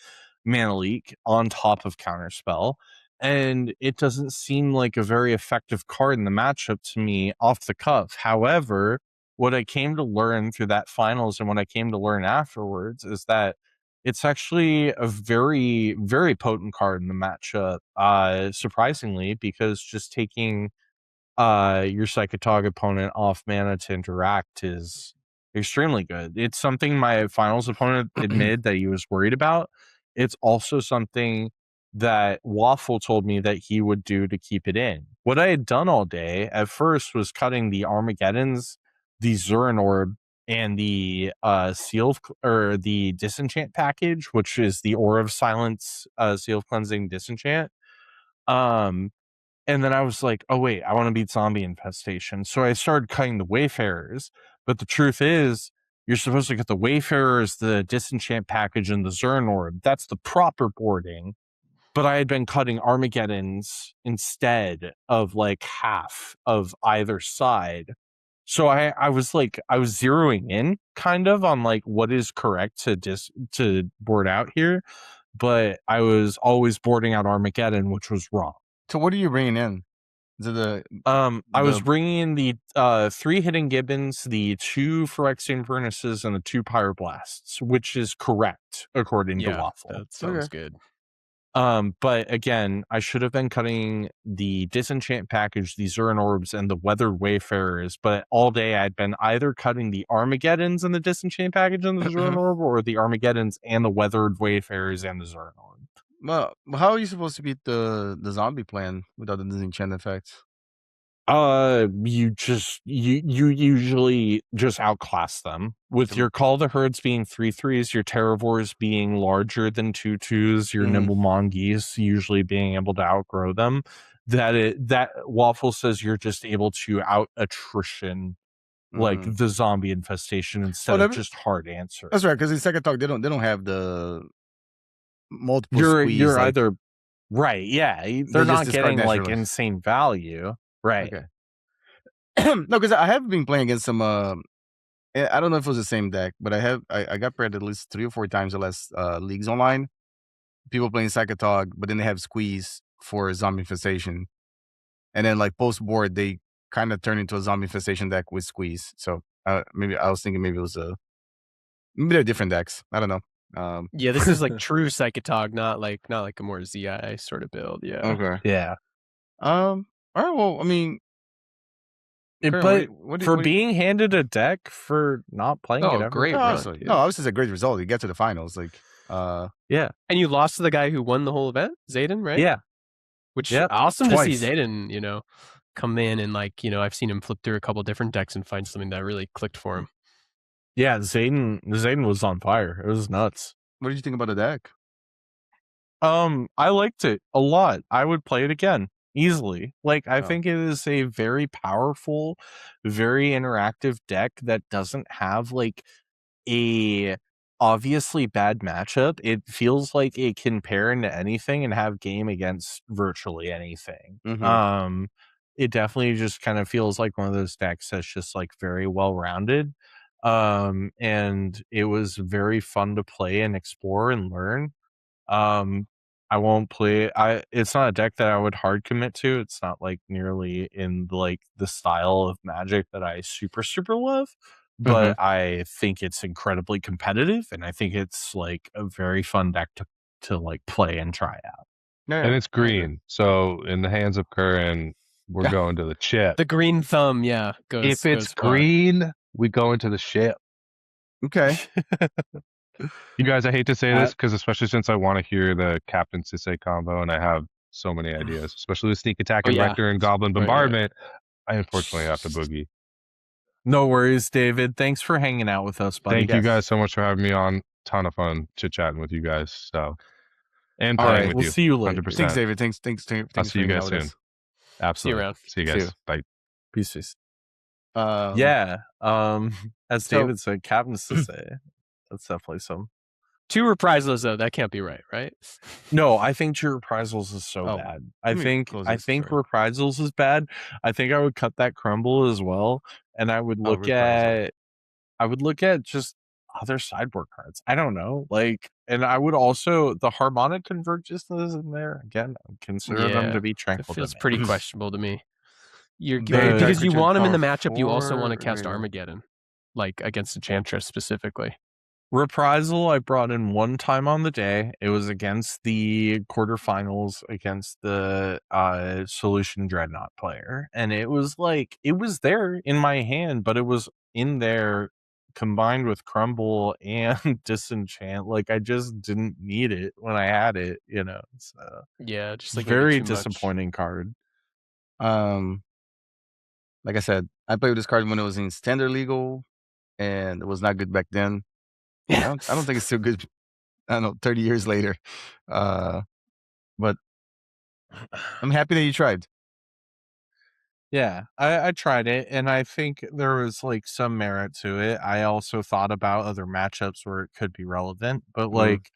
Mana Leak on top of Counterspell. And it doesn't seem like a very effective card in the matchup to me off the cuff. However, what I came to learn through that finals and what I came to learn afterwards is that it's actually a very, very potent card in the matchup, surprisingly, because just taking your Psychotog opponent off mana to interact is extremely good. It's something my finals opponent admitted that he was worried about. It's also something that Waffle told me that he would do to keep it in. What I had done all day at first was cutting the Armageddons, the Zurin Orb, and the the Disenchant package, which is the Aura of Silence, Seal of Cleansing Disenchant. And then I was like, oh, wait, I want to beat Zombie Infestation. So I started cutting the Wayfarers. But the truth is, you're supposed to get the Wayfarers, the Disenchant package, and the Zurin Orb. That's the proper boarding. But I had been cutting Armageddons instead of like half of either side. So I was zeroing in kind of on like what is correct to board out here. But I was always boarding out Armageddon, which was wrong. So what are you bringing in? Is it I was bringing in the 3 Hidden Gibbons, the 2 Phyrexian Furnaces, and the 2 Pyroblasts, which is correct according to Waffle. That sounds good. But again, I should have been cutting the Disenchant package, the Zurin Orbs, and the Weathered Wayfarers, but all day I'd been either cutting the Armageddons and the Disenchant package and the Zurin Orb, or the Armageddons and the Weathered Wayfarers and the Zurin Orb. Well, how are you supposed to beat the zombie plan without the disenchant effects? You usually just outclass them with your Call the Herds being 3/3s, your Terravors being larger than 2/2s, your Nimble Mongeese usually being able to outgrow them. That Waffle says you're just able to out attrition like the zombie infestation instead of just hard answer. That's right, because in Second Talk they don't have the multiple you're squeeze, like, either right, yeah. They're not getting like insane value. Right. Okay. No, because I have been playing against some I don't know if it was the same deck, but I got paired at least 3 or 4 times the last leagues online. People playing Psychotog, but then they have Squeeze for Zombie Infestation. And then like post board they kind of turn into a Zombie Infestation deck with Squeeze. So maybe I was thinking maybe it was maybe they're different decks. I don't know. Yeah, this is like true Psychotog, not like a more ZI sort of build. Yeah. Okay. Yeah. All right. Well, I mean, Curran, but being handed a deck for not playing it ever. Great run, no, this is a great result. You get to the finals, like yeah. And you lost to the guy who won the whole event, Zayden, right? Yeah. Which awesome to see Zayden, come in and like, I've seen him flip through a couple different decks and find something that really clicked for him. Yeah, Zayden was on fire. It was nuts. What did you think about the deck? I liked it a lot. I would play it again easily. Like, I think it is a very powerful, very interactive deck that doesn't have like a obviously bad matchup. It feels like it can pair into anything and have game against virtually anything. It definitely just kind of feels like one of those decks that's just like very well rounded. And it was very fun to play and explore and learn. I won't play it's not a deck that I would hard commit to. It's not like nearly in like the style of Magic that I super love, but I think it's incredibly competitive and I think it's like a very fun deck to like play and try out. And it's green. So in the hands of Curran, we're going to the chip. The green thumb, if it's green, we go into the ship. Okay. You guys, I hate to say this because especially since I want to hear the Captain Sisay combo and I have so many ideas, especially with Sneak Attack and Vector and Goblin Bombardment, I unfortunately have to boogie. No worries, David. Thanks for hanging out with us, buddy. Thank you guys so much for having me on. Ton of fun chit-chatting with you guys. So, and playing with we'll you. see you later. 100%. Thanks, David. Thanks. I'll see you guys soon. Absolutely. See you around. See you guys. Bye. Peace. Yeah. As David said, Captain Sisay. That's definitely some 2 reprisals though, that can't be right? No, I think 2 reprisals is so bad. I think reprisals is bad. I think I would cut that crumble as well, and I would look at just other sideboard cards. I don't know, like, and I would also the harmonic convergence is in there again. I consider them to be It tranquil. feels pretty questionable to me. Because you want him in the matchup, you also want to cast Armageddon, like against Enchantress specifically. Reprisal, I brought in one time on the day. It was against the quarterfinals against the Solution Dreadnought player. And it was like, it was there in my hand, but it was in there combined with Crumble and Disenchant. Like, I just didn't need it when I had it, you know. So, yeah, just like very disappointing card. Like I said, I played with this card when it was in Standard Legal, and it was not good back then. Yeah. I don't think it's still good. I don't know, 30 years later. But I'm happy that you tried. Yeah, I tried it, and I think there was like some merit to it. I also thought about other matchups where it could be relevant, but like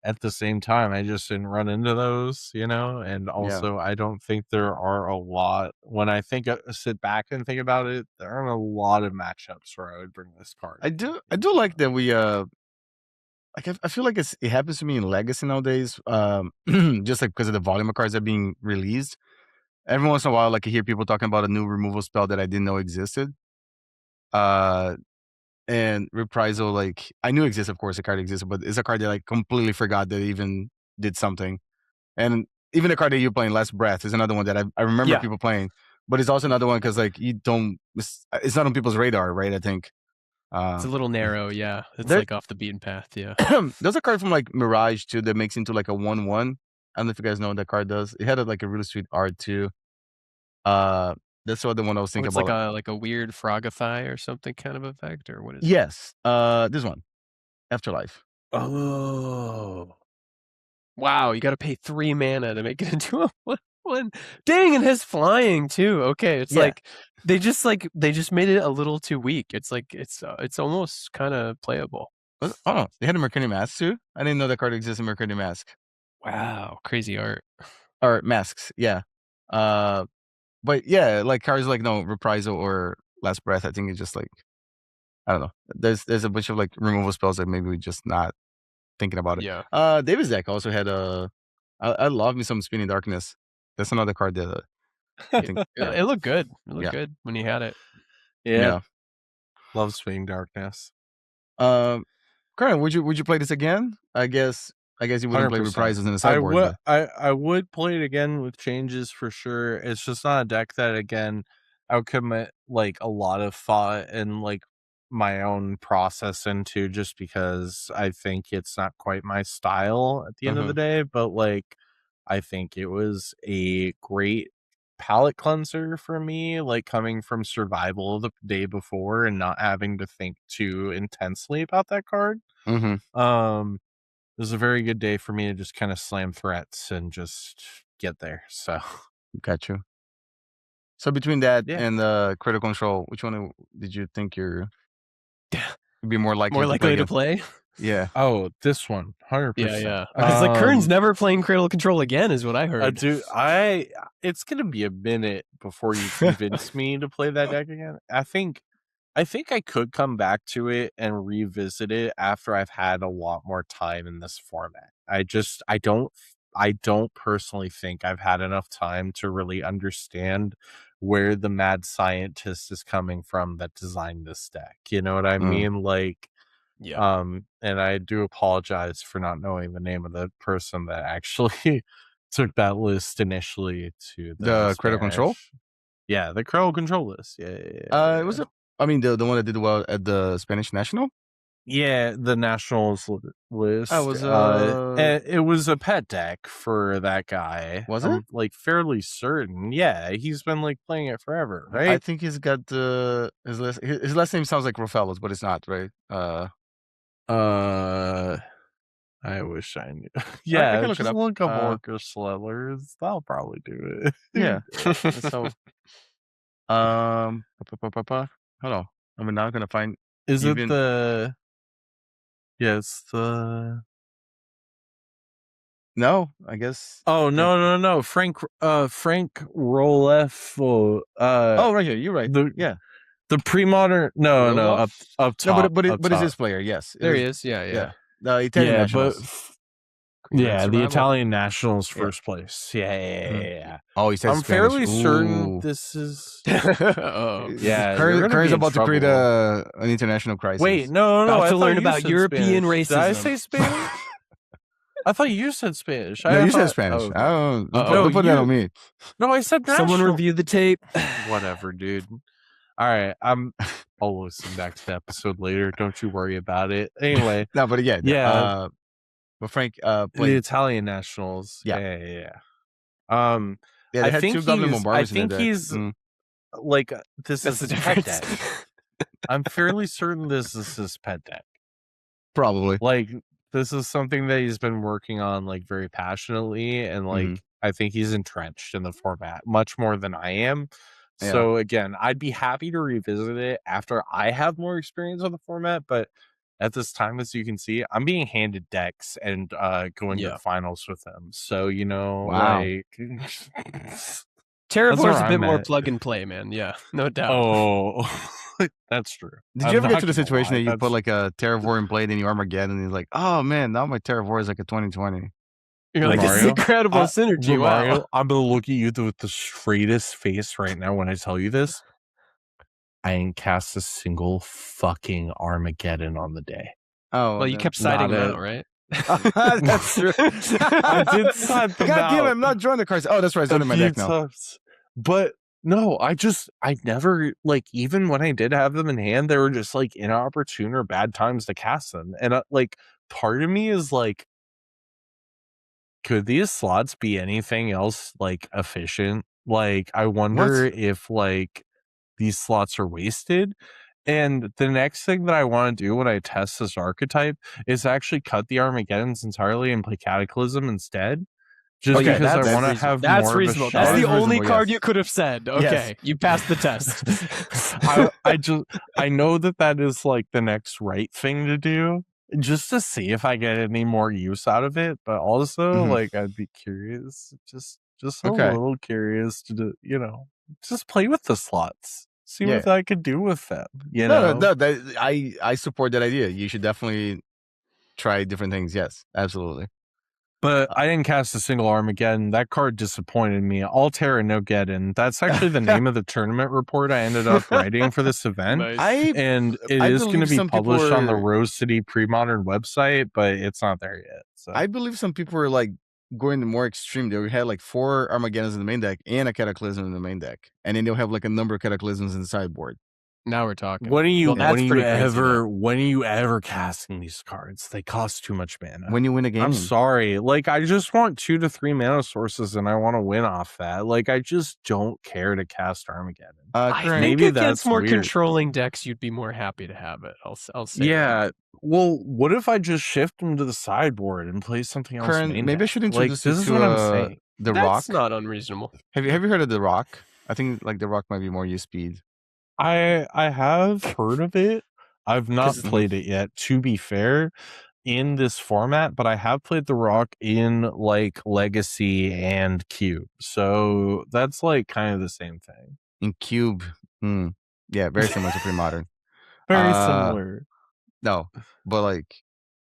at the same time, I just didn't run into those, you know. And also, I don't think there are a lot. When I think sit back and think about it, there aren't a lot of matchups where I would bring this card. I do like that we like I feel like it happens to me in Legacy nowadays. Just like because of the volume of cards that are being released. Every once in a while, like I hear people talking about a new removal spell that I didn't know existed. And Reprisal, like I knew existed, of course, the card existed, but it's a card that I completely forgot that it even did something. And even the card that you're playing, Last Breath, is another one that I remember people playing, but it's also another one because like you don't, it's not on people's radar, right? I think. It's a little narrow, yeah. It's like off the beaten path, yeah. There's a card from like Mirage too that makes into like a 1/1. I don't know if you guys know what that card does. It had like a really sweet art too. That's the other one I was thinking about. It's like a weird Frogify or something kind of effect, or what is it? Yes. This one. Afterlife. Oh. Wow, you got to pay 3 mana to make it into a 1/1. Dang, and has flying too. Okay, it's like they just made it a little too weak. It's like it's almost kind of playable. Oh, they had a Mercurial Mask too? I didn't know that card exists in Mercurial Mask. Wow, crazy art. Or masks, yeah. But yeah, like cards like Reprisal or Last Breath, I think it's just like I don't know. There's a bunch of like removal spells that maybe we're just not thinking about it. Yeah. David's deck also had I love me some Spinning Darkness. That's another card that I think it looked good. It looked good when you had it. Yeah. Love Spinning Darkness. Curran, would you play this again? I guess you wouldn't play Reprisals in the sideboard. I would play it again with changes for sure. It's just not a deck that again I would commit like a lot of thought and like my own process into, just because I think it's not quite my style at the end of the day. But like I think it was a great palate cleanser for me, like coming from survival the day before and not having to think too intensely about that card. It was a very good day for me to just kind of slam threats and just get there. So got you. So between that and Critical Control, which one did you think you'd be more likely to play? Yeah. Oh, this one, 100%. Yeah. Because like Curran's never playing Critical Control again, is what I heard. Dude, it's gonna be a minute before you convince me to play that deck again. I think I could come back to it and revisit it after I've had a lot more time in this format. I don't personally think I've had enough time to really understand where the mad scientist is coming from that designed this deck. You know what I mean? Like, and I do apologize for not knowing the name of the person that actually took that list initially to the Critical Control. Yeah, the Critical Control list. Yeah. It was the one that did well at the Spanish National. Yeah, the Nationals list. It was a pet deck for that guy. Was it? Like fairly certain. Yeah, he's been like playing it forever, right? I think he's got his last name sounds like Rofellos, but it's not, right? I wish I knew. Yeah, I can look it up. Look up Orca Slellers. That'll probably do it. Yeah. So, hold on. I'm now gonna find. Is it the Yes, the No, I guess. Oh no. Frank Rolefo Oh, right here. You're right. the pre-modern no up No, top. but up it's top. this player. Yes, There he is. Yeah. Yeah, the Italian Yeah, but nationals. yeah, the Survival. Italian nationals Yeah. first place. Yeah. Oh, he says I'm Spanish. fairly certain Ooh. this is Oh. Yeah, you're gonna Curran's be in about to create trouble. an international crisis. Wait, no, About I to thought learn you about said European Spanish. Did I racism. say Spanish? I thought you said Spanish. No, you said thought- Spanish. oh, I don't. Uh-oh. Don't put that on me. No, I said Someone national. review the tape. Whatever, dude. All right, I'll listen back to the episode later. Don't you worry about it. Anyway, No, but again, yeah. But Frank The played. Italian nationals. Yeah. Yeah. Yeah, they I had think two Goblin I Bombarders in think the deck. he's like this That's is the his pet difference. deck. I'm fairly certain this is his pet deck. Probably. Like this is something that he's been working on like very passionately, and like I think he's entrenched in the format much more than I am. Yeah. So again, I'd be happy to revisit it after I have more experience with the format, but at this time, as you can see, I'm being handed decks and going to the finals with them. So, Wow. like Terravor's a where bit I'm more at. plug and play, man. Yeah, no doubt. Oh, that's true. Did you ever get to the situation that you put like a Terravor in blade and you Armageddon and you're like, oh man, now my Terravor is like a 2020. You're like, this is Romario? incredible synergy. Romario, Wow. I'm gonna look at you with the straightest face right now when I tell you this. I ain't cast a single fucking Armageddon on the day. Oh, Well, you kept citing them out, right? That's true. I did side them God damn it, out. I'm not drawing the cards. Oh, that's right. It's under my deck now. But no, I never, like, even when I did have them in hand, they were just like inopportune or bad times to cast them. And like, part of me is like, could these slots be anything else like efficient? Like, I wonder if like these slots are wasted. And the next thing that I want to do when I test this archetype is actually cut the Armageddons entirely and play Cataclysm instead. Just because I want to have that's more reasonable. of a shot. That's the only reasonable, card yes. you could have said. Okay, you passed the test. I know that is like the next right thing to do, just to see if I get any more use out of it. But also, like, I'd be curious, just a little curious to do, just play with the slots, see what I could do with them. No, I support that idea. You should definitely try different things. Yes, absolutely. But I didn't cast a single Armageddon. That card disappointed me. Altair and no Geddon. That's actually the name of the tournament report I ended up writing for this event. Nice. And it is going to be published on the Rose City Pre-Modern website, but it's not there yet. So I believe some people were like going the more extreme. They had like 4 Armageddons in the main deck and a Cataclysm in the main deck. And then they'll have like a number of Cataclysms in the sideboard. Now we're talking. When are you ever casting these cards? They cost too much mana. When you win a game. I'm sorry. Like, I just want 2 to 3 mana sources and I want to win off that. Like, I just don't care to cast Armageddon. I think maybe against that's more weird. controlling decks, you'd be more happy to have it. I'll say. Yeah. That. Well, what if I just shift them to the sideboard and play something else? Curran, maybe I should introduce this you is to what I'm saying. the That's Rock. not unreasonable. Have you heard of the Rock? I think like the Rock might be more use speed. I have heard of it. I've not played it yet, to be fair, in this format, but I have played the Rock in like Legacy and Cube. So that's like kind of the same thing. In Cube. Yeah, very similar to Pre-Modern. Very similar. No, but like,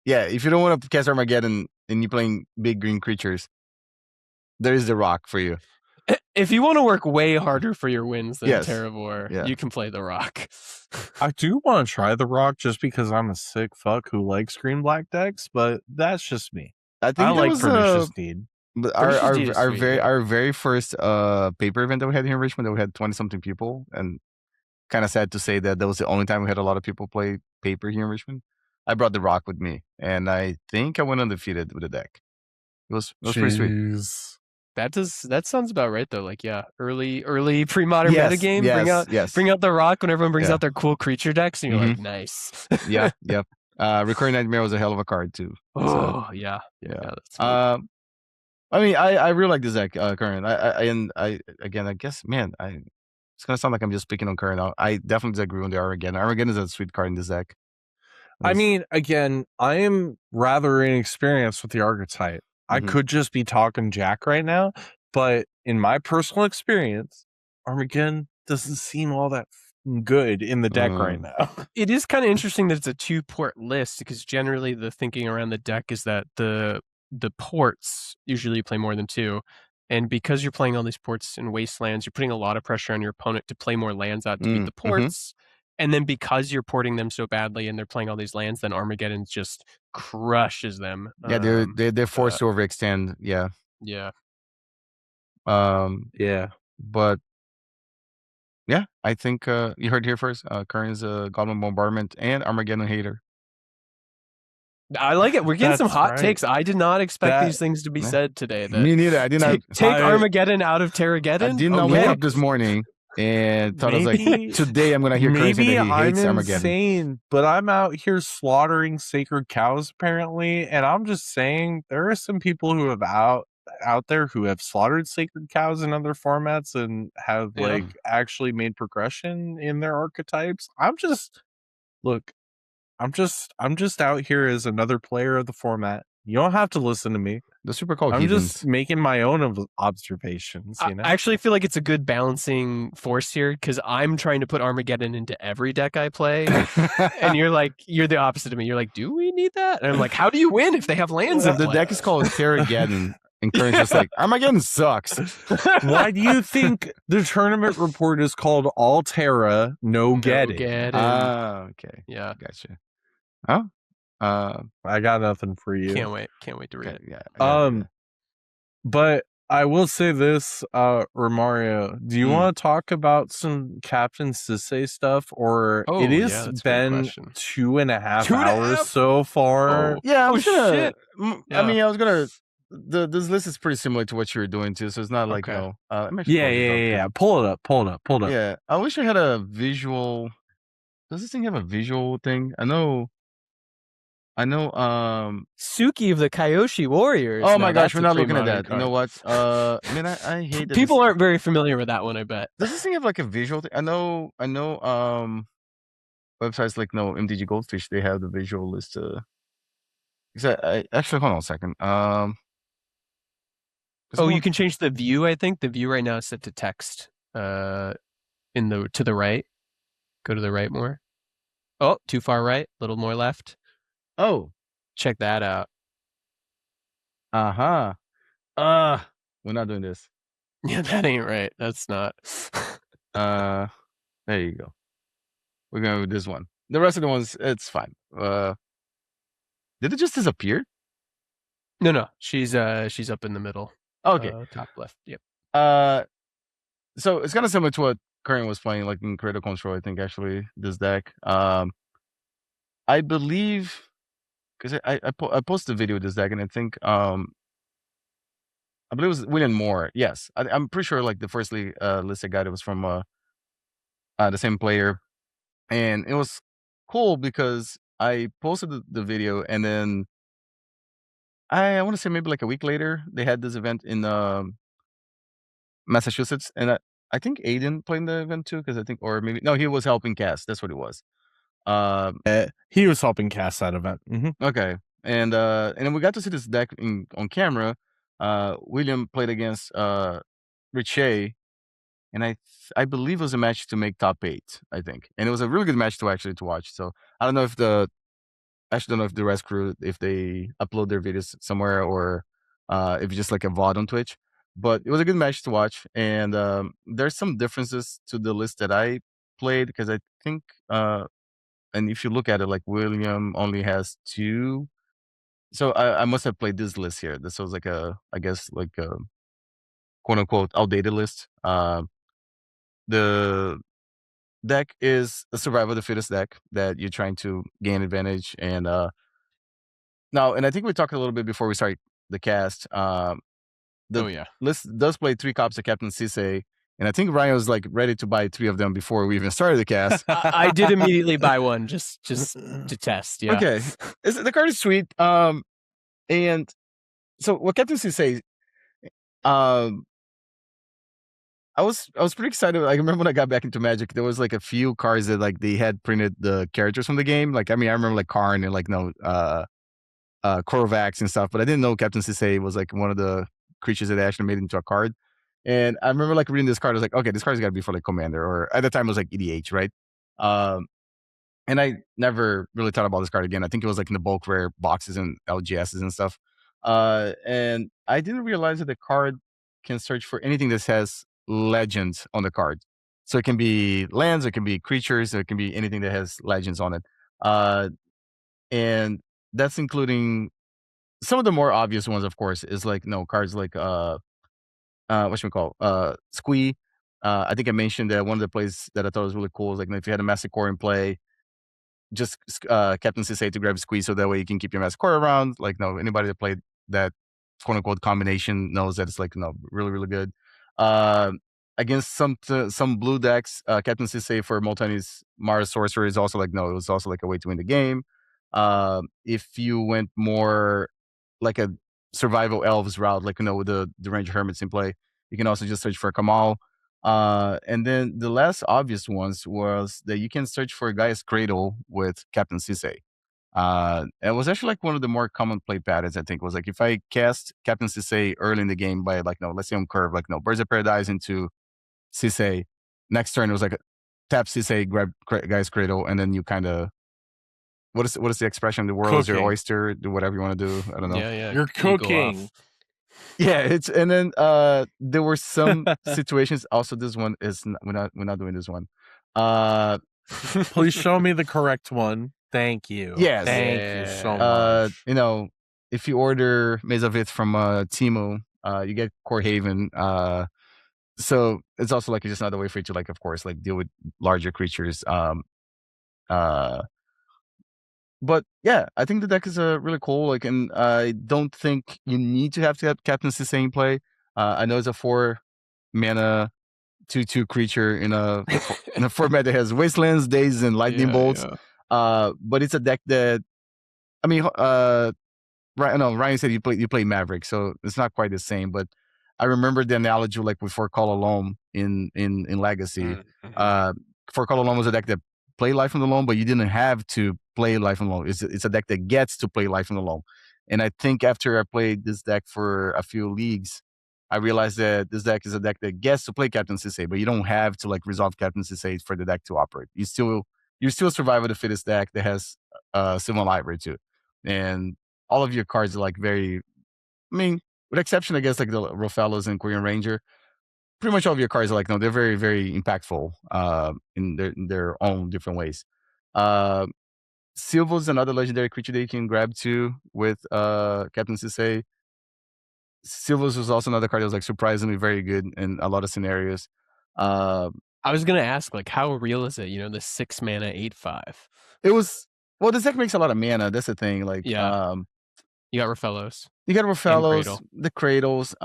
yeah, if you don't want to cast Armageddon and you're playing big green creatures, there is the Rock for you. If you want to work way harder for your wins than Terravor, you can play the Rock. I do want to try the Rock just because I'm a sick fuck who likes green black decks, but that's just me. I think like Pernicious Deed. But our very first paper event that we had here in Richmond, that we had 20-something people, and kind of sad to say that was the only time we had a lot of people play paper here in Richmond. I brought the Rock with me, and I think I went undefeated with the deck. It was pretty sweet. That sounds about right though. Like early pre-modern metagame. Bring out the Rock when everyone brings out their cool creature decks, and you're like, nice. Yep. Recurring Nightmare was a hell of a card too. Oh yeah. That's I mean, I really like this deck, Curran. I guess, man, it's gonna sound like I'm just picking on Curran now. I definitely disagree on the Armageddon. Armageddon is a sweet card in this deck. I mean, again, I am rather inexperienced with the archetype. I could just be talking Jack right now, but in my personal experience, Armageddon doesn't seem all that good in the deck right now. It is kind of interesting that it's a 2-port list, because generally the thinking around the deck is that the ports usually play more than 2. And because you're playing all these ports and wastelands, you're putting a lot of pressure on your opponent to play more lands out to beat the ports. And then because you're porting them so badly and they're playing all these lands, then Armageddon just crushes them. Yeah, they're forced to overextend. Yeah. Yeah. Yeah. But yeah, I think you heard here first. Curran is a Goblin Bombardment and Armageddon hater. I like it. We're getting some hot takes. I did not expect these things to be said today. Me neither. I did not take Armageddon out of Terrageddon. I did not wake up this morning and thought I was like, today I'm gonna hear Curran say that he hates Armageddon. Insane, but I'm out here slaughtering sacred cows apparently, and I'm just saying there are some people who have out there who have slaughtered sacred cows in other formats and have like actually made progression in their archetypes. I'm just out here as another player of the format. You don't have to listen to me. The super called I'm just making my own observations. You know, I actually feel like it's a good balancing force here, because I'm trying to put Armageddon into every deck I play, and you're the opposite of me. You're like, do we need that? And I'm like, how do you win if they have lands? The deck is called Terrageddon, and Curran's just like, Armageddon sucks. Why do you think the tournament report is called All Terra, No Geddon? Okay. Yeah, gotcha. Oh, I got nothing for you. Can't wait to read it. Yeah. But I will say this, Romario, do you want to talk about some Captain Sisay stuff, or it has been 2.5 hours so far? Yeah, I was gonna. I mean, I was gonna. This list is pretty similar to what you were doing too, so it's not like yeah. Pull it up. Yeah, I wish I had a visual. Does this thing have a visual thing? I know. Suki of the Kyoshi Warriors. Oh my gosh, we're not looking at that. You know what? Man, I hate that people aren't very familiar with that one. I bet. Does this thing have like a visual thing? I know. Websites like MTG Goldfish, they have the visual list. I actually hold on a second. You can change the view. I think the view right now is set to text. To the right. Go to the right more. Oh, too far right. A little more left. Oh, check that out. We're not doing this. Yeah, that ain't right. That's not. There you go. We're going with this one. The rest of the ones, it's fine. Did it just disappear? No. She's up in the middle. Okay. Top left. Yep. So it's kind of similar to what Curran was playing, like in Critical Control, I think, actually, this deck. I believe, because I posted a video of this deck, and I think, I believe it was William Moore. Yes. I'm pretty sure, like, the first list I got, it was from the same player. And it was cool because I posted the video, and then I want to say maybe like a week later, they had this event in Massachusetts, and I think Aiden played in the event too, because I think, or maybe no, he was helping cast. That's what it was. He was helping cast that event. Okay, and then we got to see this deck on camera. William played against Richey, and I believe it was a match to make top 8, I think. And it was a really good match to watch. So I don't know if the rest crew, if they upload their videos somewhere, or if it's just like a VOD on Twitch. But it was a good match to watch. And there's some differences to the list that I played, because I think, and if you look at it, like William only has 2. So I must have played this list here. This was like I guess like a quote unquote outdated list. The deck is a survival of the fittest deck that you're trying to gain advantage. And now, and I think we talked a little bit before we start the cast. List does play 3 copies of Captain Sisay, and I think Ryan was like ready to buy 3 of them before we even started the cast. I did immediately buy one just to test. Yeah. Okay. The card is sweet. And so what Captain Sisay, I was pretty excited. I remember when I got back into Magic, there was like a few cards that like they had printed the characters from the game. Like I mean, I remember like Curran and like Korvax and stuff, but I didn't know Captain Sisay was like one of the creatures that they actually made into a card. And I remember like reading this card, I was like, okay, this card's got to be for like Commander, or at the time it was like EDH, right? And I never really thought about this card again. I think it was like in the bulk rare boxes and LGSs and stuff. And I didn't realize that the card can search for anything that has legends on the card. So it can be lands, it can be creatures, it can be anything that has legends on it. And that's including some of the more obvious ones, of course, is like cards like what should we call Squee. I think I mentioned that one of the plays that I thought was really cool is like if you had a Massacre in play, just Captain Sisay to grab Squee so that way you can keep your Massacre around. Like anybody that played that quote unquote combination knows that it's like really really good. Against some blue decks, Captain Sisay for Moltani's Mara Sorcerer is also like it was also like a way to win the game. If you went more like a survival elves route, like with the Ranger Hermits in play, you can also just search for Kamal. And then the less obvious ones was that you can search for Gaia's Cradle with Captain Sisay. It was actually like one of the more common play patterns, I think, was like if I cast Captain Sisay early in the game by like let's say on curve, like Birds of Paradise into Sisay. Next turn it was like tap Sisay, grab Gaia's Cradle, and then you kind of what is the expression? The world is your oyster. Do whatever you want to do. I don't know. Yeah. You're cooking. Yeah, and then there were some situations. Also, this one is we're not doing this one. Please show me the correct one. Thank you. Yes. Thank you so much. If you order Mezavith from Timo, you get Core Haven. So it's also like just another way for you to like, of course, like deal with larger creatures. But yeah, I think the deck is really cool. Like, and I don't think you need to have Captain Sisay in play. I know it's a 4 mana 2/2 creature in a format that has Wastelands, Days, and Lightning Bolts. Yeah. But it's a deck that, I mean, Ryan said you play Maverick, so it's not quite the same. But I remember the analogy like with For Call Alone in Legacy. For Call Alone was a deck that play Life from the Loam, but you didn't have to play Life from the Loam. It's a deck that gets to play Life from the Loam. And I think after I played this deck for a few leagues, I realized that this deck is a deck that gets to play Captain Sisay, but you don't have to like resolve Captain Sisay for the deck to operate. You're still Survival the Fittest deck that has Sylvan Library too. And all of your cards are like very, I mean, with exception, I guess, like the Rofellas and Korean Ranger, pretty much all of your cards are like, they're very, very impactful in their own different ways. Silva is another legendary creature that you can grab too with Captain Sisay. Silva's was also another card that was like surprisingly very good in a lot of scenarios. I was gonna ask, like, how real is it? The 6 mana 8/5. It was this deck makes a lot of mana. That's the thing. Like, you got Rofellos. You got Rofellos, the Cradles.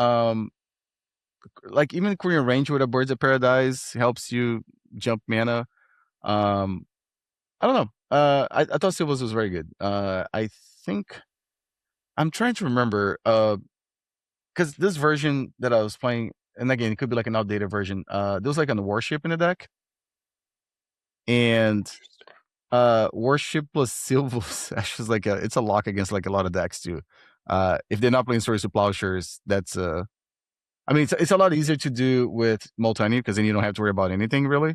Like even Korean Ranger with a Birds of Paradise helps you jump mana. I don't know. I thought Silva's was very good. I think I'm trying to remember because this version that I was playing, and again, it could be like an outdated version. There was like a Warship in the deck, and Warship plus Silva's actually is like it's a lock against like a lot of decks too. If they're not playing Swords to Plowshares, that's I mean, it's a lot easier to do with Moltani because then you don't have to worry about anything really.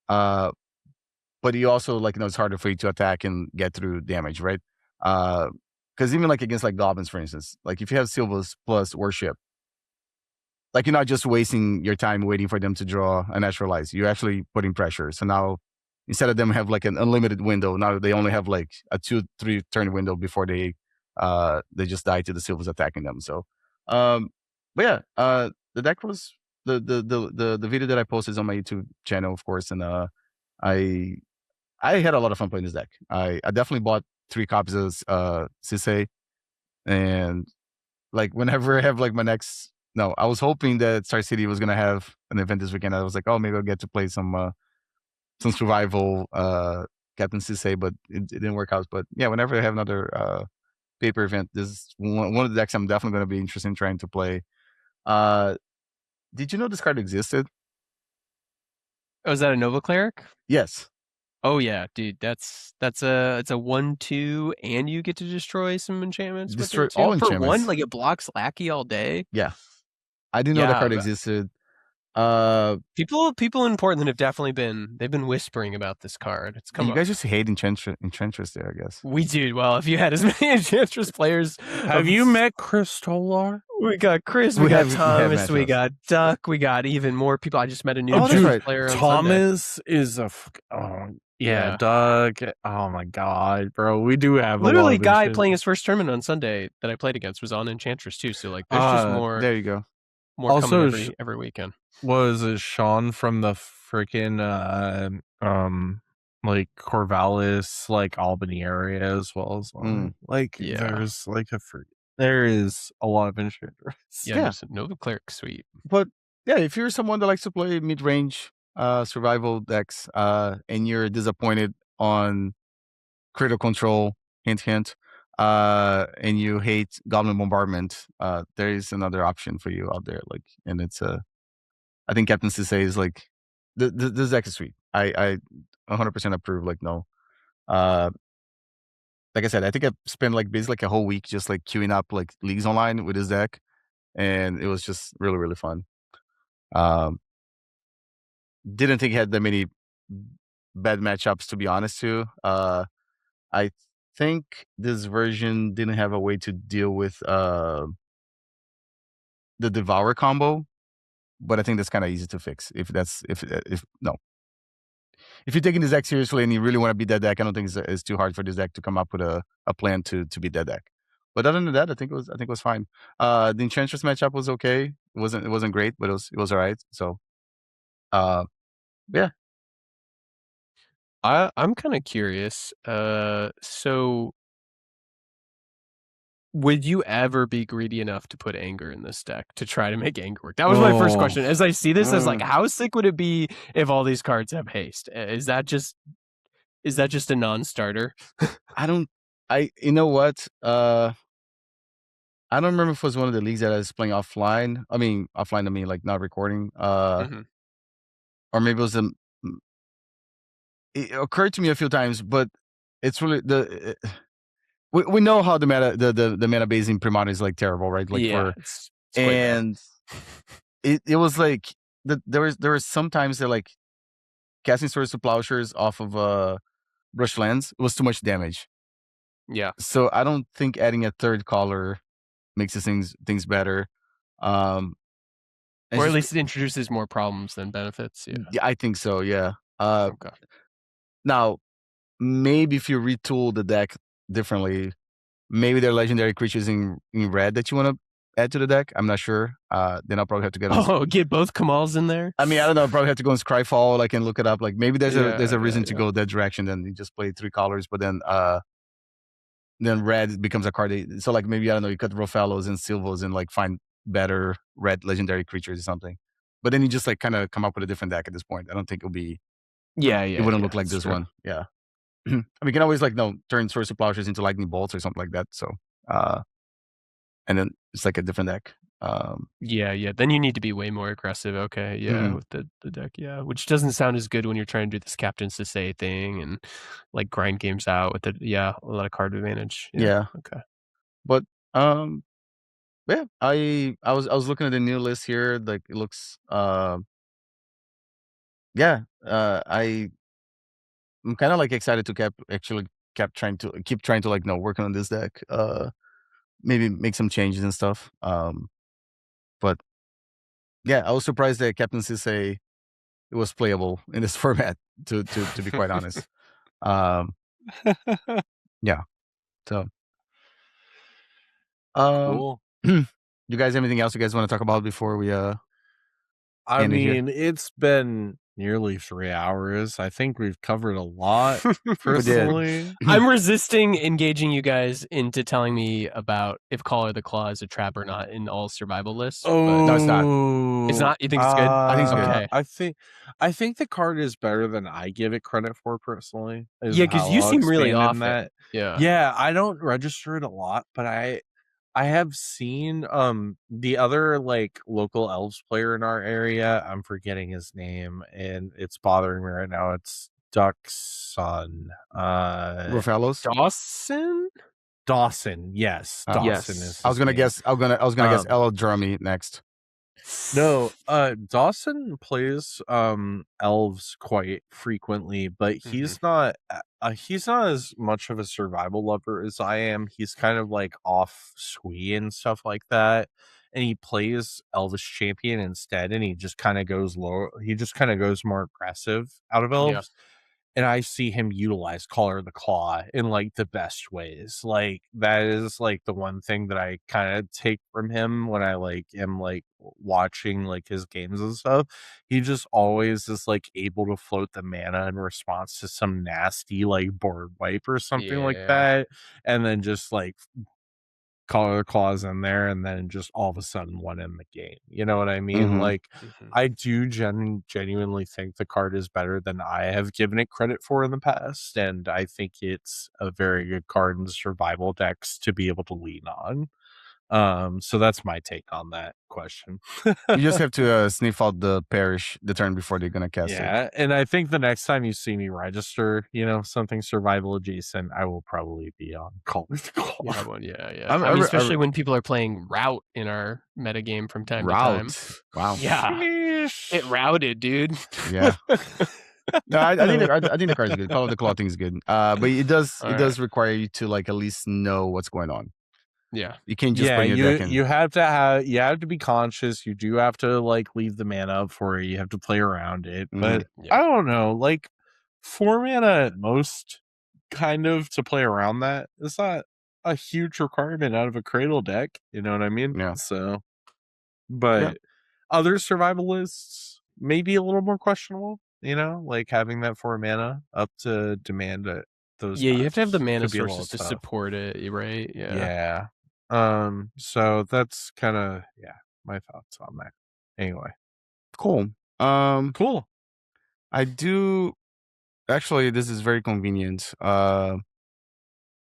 But you also like it's harder for you to attack and get through damage, right? Because even like against like goblins, for instance, like if you have Silva's plus Warship, like you're not just wasting your time waiting for them to draw a Natural Ice. You're actually putting pressure. So now instead of them have like an unlimited window, now they only have like a 2-3 turn window before they just die to the Silva's attacking them. So, but yeah, the deck was the video that I posted is on my YouTube channel, of course, and I had a lot of fun playing this deck. I definitely bought 3 copies of Sisay, and like whenever I have like my next, I was hoping that Star City was gonna have an event this weekend. I was like, oh, maybe I'll get to play some survival Captain Sisay, but it didn't work out. But yeah, whenever I have another paper event, this is one of the decks I'm definitely going to be interested in trying to play. Did you know this card existed? Oh, is that a Nova Cleric? Yes. Oh yeah, dude, it's a 1/2, and you get to destroy some enchantments Destroy with it all too. For one, enchantments. like it blocks Lackey all day. Yeah. I didn't know that card existed. People in Portland have definitely been whispering about this card. It's come you up. guys just hate Enchantress there, I guess. We do. Well, if you had as many Enchantress players, Have you met Chris Stolar? We got Chris, we got Thomas, we got Duck, we got even more people. I just met a new player on Thomas is a yeah, Doug. Oh my god, bro. We do have literally a lot of guy playing his first tournament on Sunday that I played against was on Enchantress too. So like there's just more. There you go. More also, coming every weekend. Was it Sean from the freaking like Corvallis, like Albany area as well as there's like there is a lot of insurance. Yeah. Nova Cleric suite. But yeah, if you're someone that likes to play mid-range survival decks, and you're disappointed on critical control, hint hint, and you hate Goblin Bombardment, there is another option for you out there. Like, and it's I think Captain Sisay is like this deck is sweet. I 100% approve. Like, no, like I said, I think I spent like basically like a whole week just like queuing up like leagues online with this deck, and it was just really, really fun. Didn't think it had that many bad matchups, to be honest, too. I think this version didn't have a way to deal with the Devour combo, but I think that's kind of easy to fix. If you're taking this deck seriously and you really want to beat that deck, I don't think it's too hard for this deck to come up with a plan to beat that deck. But other than that, I think it was fine. The Enchantress matchup was okay. It wasn't great, but it was all right. So, yeah. I'm kind of curious. So would you ever be greedy enough to put Anger in this deck to try to make Anger work? That was my first question. As I see this, I was like, how sick would it be if all these cards have haste? Is that just a non-starter? You know what? I don't remember if it was one of the leagues that I was playing offline. I mean, like not recording. Or maybe it was it occurred to me a few times, but it's really we know how the meta base in Primata is like terrible, right? Like it's and it was like there were some times that like casting Swords to Plowshares off of Brushlands was too much damage. Yeah. So I don't think adding a third color makes things better. Or at least it introduces more problems than benefits. Yeah, I think so. Yeah. Okay. Now, maybe if you retool the deck differently, maybe there are legendary creatures in red that you want to add to the deck. I'm not sure. Then I'll probably have to get both Kamals in there. I mean, I don't know. I'll probably have to go on Scryfall, like, and look it up. Like, maybe there's a reason to go that direction. Then you just play 3 colors, but then red becomes a card. So like maybe I don't know. You cut Rofellos and Silvos and like find better red legendary creatures or something. But then you just like kind of come up with a different deck at this point. I don't think it'll be. It wouldn't look like this one. Yeah. I mean, you can always turn Swords to Plowshares into Lightning Bolts or something like that. So, and then it's like a different deck. Then you need to be way more aggressive. Okay, with the deck, which doesn't sound as good when you're trying to do this Captain Sisay thing and like grind games out with a lot of card advantage. Yeah. Okay. But I was looking at the new list here. Like it looks I'm kind of like excited to keep trying to like working on this deck. Maybe make some changes and stuff. But yeah, I was surprised that Captain Sisay it was playable in this format. To be quite honest. Yeah. So. Cool. You guys have anything else you guys want to talk about before we I mean, it's been nearly 3 hours. I think we've covered a lot. Personally, I'm resisting engaging you guys into telling me about if Call of the Claw is a trap or not in all survival lists. No, it's not. It's not. You think it's good? I think it's okay. good. I think the card is better than I give it credit for personally. Yeah, because you seem really off that. Yeah, I don't register it a lot, but I I have seen the other like local elves player in our area. I'm forgetting his name, and it's bothering me right now. It's Duck's son. Rofellos? Dawson. Yes, Dawson is. I was gonna guess. I was gonna guess Ella Drummy next. No, Dawson plays elves quite frequently, but he's not as much of a survival lover as I am. He's kind of like off Sui and stuff like that. And he plays Elvish Champion instead, and he just kind of goes low. He just kind of goes more aggressive out of elves. And I see him utilize Collar the Claw in like the best ways. Like that is like the one thing that I kind of take from him when I like am like watching like his games and stuff. He just always is like able to float the mana in response to some nasty like board wipe or something like that, and then just like Collar clause in there, and then just all of a sudden one in the game. You know what I mean? Like, I do genuinely think the card is better than I have given it credit for in the past, and I think it's a very good card in survival decks to be able to lean on. So that's my take on that question. You just have to sniff out the parish the turn before they're gonna cast it. Yeah, and I think the next time you see me register, something survival adjacent, I will probably be on Call of the Claw. Yeah. I mean, especially when people are playing Route in our metagame from time to time. Wow. Yeah. It routed, dude. Yeah. No, I think the card is good. Call of the Claw thing is good. But it does require you to like at least know what's going on. Yeah. You can't just bring your deck in. You have to be conscious. You do have to like leave the mana up for it. You have to play around it. But I don't know, like 4 mana at most kind of to play around that. It's not a huge requirement out of a Cradle deck. You know what I mean? Yeah. So, but other survivalists maybe a little more questionable, like having that 4 mana up to demand it. Those you have to have the mana could be sources to support it, right? Yeah. So that's kind of my thoughts on that. Anyway. Cool. Cool. I do actually, this is very convenient. I don't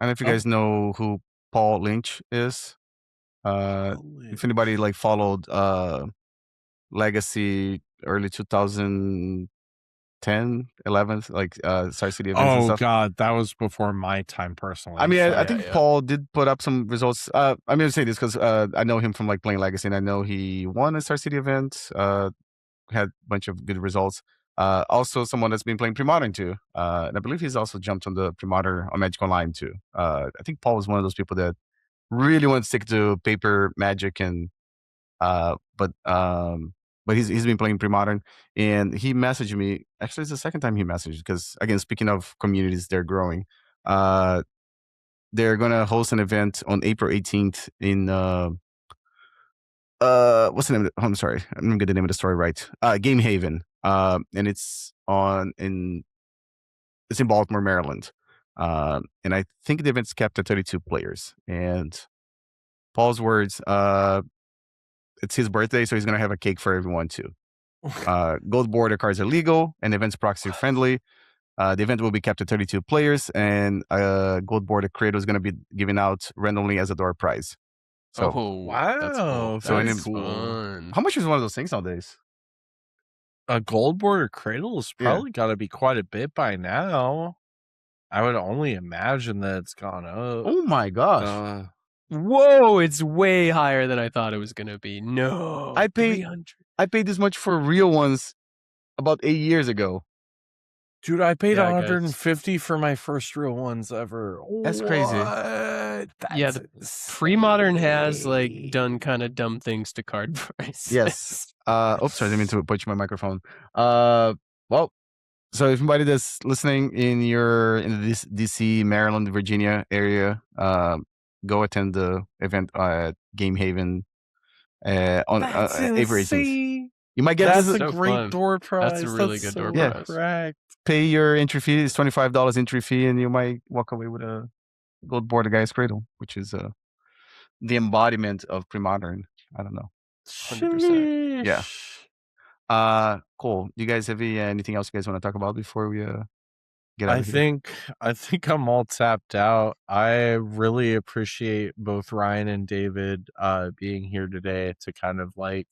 know if you guys know who Paul Lynch is. If anybody like followed Legacy early 2010, 11, like Star City events and stuff. Oh god, that was before my time personally. I mean, I think Paul did put up some results. I'm gonna say this because I know him from like playing Legacy, and I know he won a Star City event. Had a bunch of good results. Also, someone that's been playing Premodern too. And I believe he's also jumped on the Premodern on Magic Online too. I think Paul was one of those people that really want to stick to paper Magic, and but he's been playing Premodern, and he messaged me. Actually, it's the second time he messaged because, again, speaking of communities, they're growing. They're gonna host an event on April 18th in what's the name? I'm sorry, I'm gonna get the name of the story right. Game Haven, and it's in Baltimore, Maryland, and I think the event's capped at 32 players. And Paul's words, it's his birthday, so he's gonna have a cake for everyone too. Gold border cards are legal, and the event's proxy friendly. The event will be capped at 32 players, and gold border Cradle is gonna be given out randomly as a door prize. So, wow, that's cool. So that's cool. How much is one of those things nowadays? A gold border Cradle has probably got to be quite a bit by now. I would only imagine that it's gone up. Oh my gosh. Whoa, it's way higher than I thought it was going to be. No. I paid this much for real ones about 8 years ago. Dude, I paid 150 for my first real ones ever. That's crazy. That's the Premodern has like done kind of dumb things to card prices. Yes. Oops, sorry, I didn't mean to put you my microphone. Well, so if anybody that's listening in this DC, Maryland, Virginia area, go attend the event at Game Haven on April 18th. You might get a great door prize. That's a really good door prize. Correct. Pay your entry fee. It's $25 entry fee, and you might walk away with a gold border Guy's Cradle, which is the embodiment of Premodern. I don't know. 100%. Yeah. Cool. Do you guys have anything else you guys want to talk about before we get out I of here. think I'm all tapped out. I really appreciate both Ryan and David being here today to kind of like,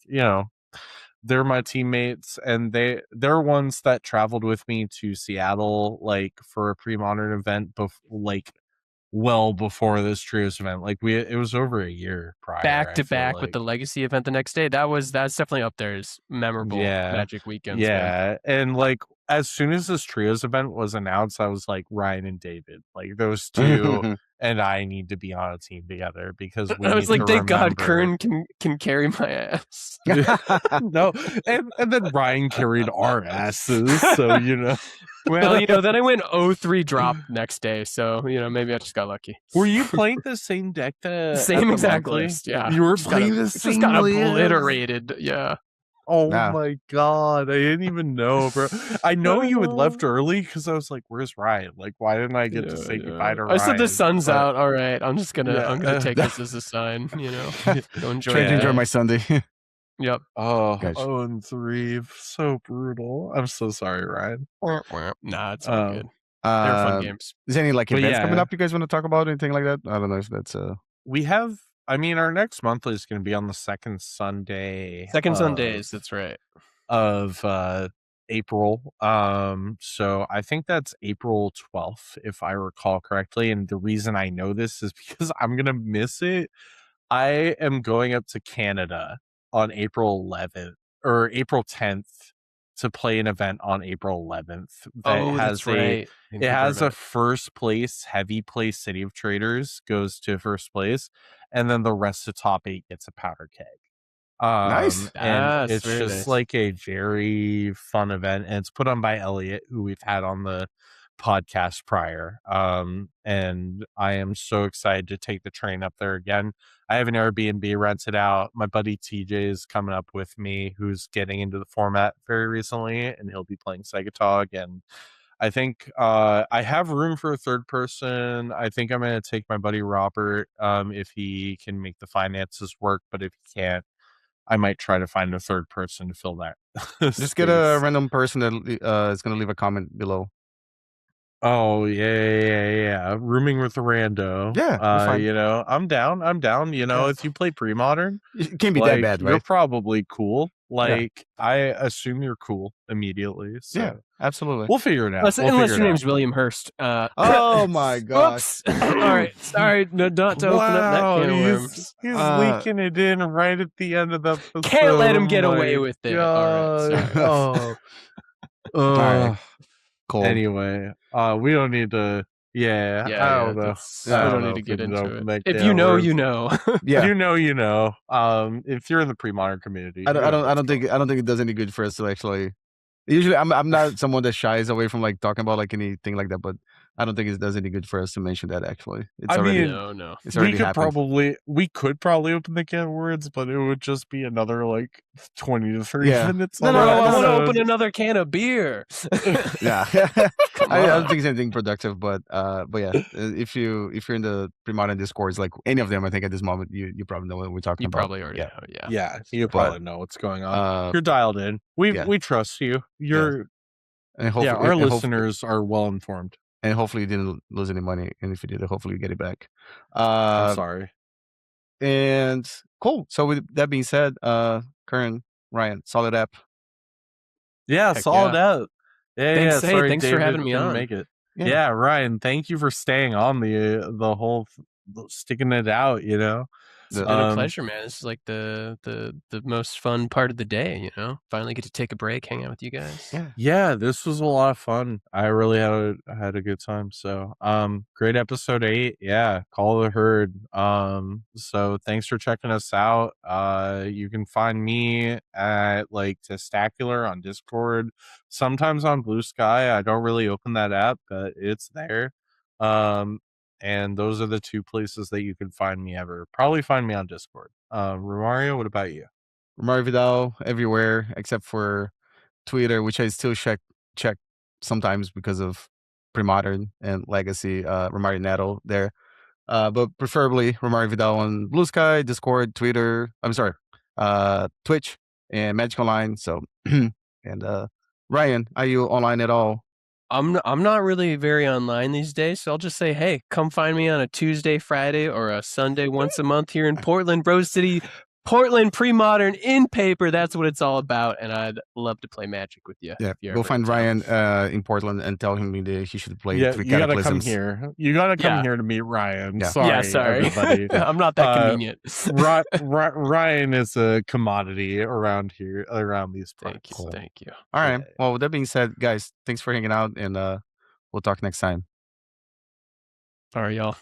they're my teammates and they're ones that traveled with me to Seattle like for a pre-modern event like well before this trios event. Like it was over a year prior. Back I to feel back with like. the legacy event the next day. That's definitely up there as memorable Magic weekends. Man. Yeah, and like as soon as this trios event was announced, I was like Ryan and David, like those two, and I need to be on a team together because we I need was like, to thank God remember. Curran can carry my ass. No, and then Ryan carried our asses, so you know. Well, then I went 0-3 drop next day, so maybe I just got lucky. Were you playing the same deck same exact list? Yeah, You were playing the same. Just got obliterated. Yeah. Oh my God, I didn't even know, bro. I know you had left early because I was like, "Where's Ryan? Like, why didn't I get to say goodbye to Ryan?" I said the sun's out. All right, I'm gonna take this as a sign. Go enjoy. Trying to enjoy my Sunday. Yep. Oh, Gotcha. 0-3, so brutal. I'm so sorry, Ryan. Nah, it's all good. They're fun games. Is there any like events coming up you guys want to talk about? Anything like that? I don't know if that's We have. I mean, our next monthly is going to be on the second Sunday. Sundays. That's right. Of April. So I think that's April 12th, if I recall correctly. And the reason I know this is because I'm gonna miss it. I am going up to Canada on April 11th or April 10th to play an event on April 11th that has that's right. it has a first place heavy play City of Traders goes to first place, and then the rest of top 8 gets a powder keg. Nice. And it's just nice. like a very fun event, and it's put on by Elliot, who we've had on the podcast prior. And I am so excited to take the train up there again. I have an Airbnb rented out. My buddy TJ is coming up with me, who's getting into the format very recently, and he'll be playing Segatog. And I think I have room for a third person. I think I'm going to take my buddy Robert if he can make the finances work, but if he can't, I might try to find a third person to fill that. just get a random person that is going to leave a comment below. Oh yeah. Rooming with a rando. Yeah, that's fine. I'm down. If you play pre-modern, it can't be that bad, right? You're probably cool. Like, I assume you're cool immediately. So yeah, absolutely. We'll figure it out. Unless your name's William Hurst. Oh my gosh. All right. Sorry, not to open up that can of worms. He's leaking it in right at the end of the episode. Can't let him get away with it. God. All right. Sorry. All right. Cool. Anyway, we don't need to. Yeah, I don't know. We don't need to get into it. If you know. Yeah, you know. If you're in the pre-modern community, I don't think it does any good for us to actually. Usually, I'm not someone that shies away from like talking about like anything like that, but I don't think it does any good for us to mention that. Actually, it's already no. It's already we could probably open the can of words, but it would just be another like 20 to 30 minutes. No, I want to open another can of beer. Yeah, I don't think it's anything productive, but yeah, if you're in the pre-modern discords, like any of them, I think at this moment you probably know what we're talking about. You probably already know. Yeah, you probably know what's going on. You're dialed in. We trust you. And our listeners are well informed. And hopefully you didn't lose any money. And if you did, hopefully you get it back. I'm sorry. And cool. So with that being said, Curran, Ryan, solid app. Yeah, solid app. Yeah. Sorry, thanks David for having me on. Make it. Yeah, Ryan, thank you for staying on the whole sticking it out. It's been a pleasure, man. This is like the most fun part of the day, Finally get to take a break, hang out with you guys. Yeah, this was a lot of fun. I really had a good time. So, great episode 8. Yeah, call the herd. So thanks for checking us out. You can find me at like Testacular on Discord, sometimes on Blue Sky. I don't really open that app, but it's there. And those are the 2 places that you can find me ever. Probably find me on Discord. Romario, what about you? Romario Vidal everywhere except for Twitter, which I still check sometimes because of pre-modern and legacy. Romario Netto there, but preferably Romario Vidal on Blue Sky, Discord, Twitter. I'm sorry, Twitch and Magic Online. So and Ryan, are you online at all? I'm not really very online these days, so I'll just say, hey, come find me on a Tuesday, Friday, or a Sunday once a month here in Portland, Rose City, Portland pre-modern in paper. That's what it's all about, and I'd love to play Magic with you. Yeah, if you're go ever find in town. Ryan in Portland and tell him he should play Yeah, 3 you gotta come Cataclysms. here. You gotta come Yeah. here to meet Ryan. Yeah. Sorry, sorry. everybody. I'm not that convenient. Ryan is a commodity around here, around these parts. Cool. Thank you. All right. Well, with that being said, guys, thanks for hanging out, and we'll talk next time. All right, y'all.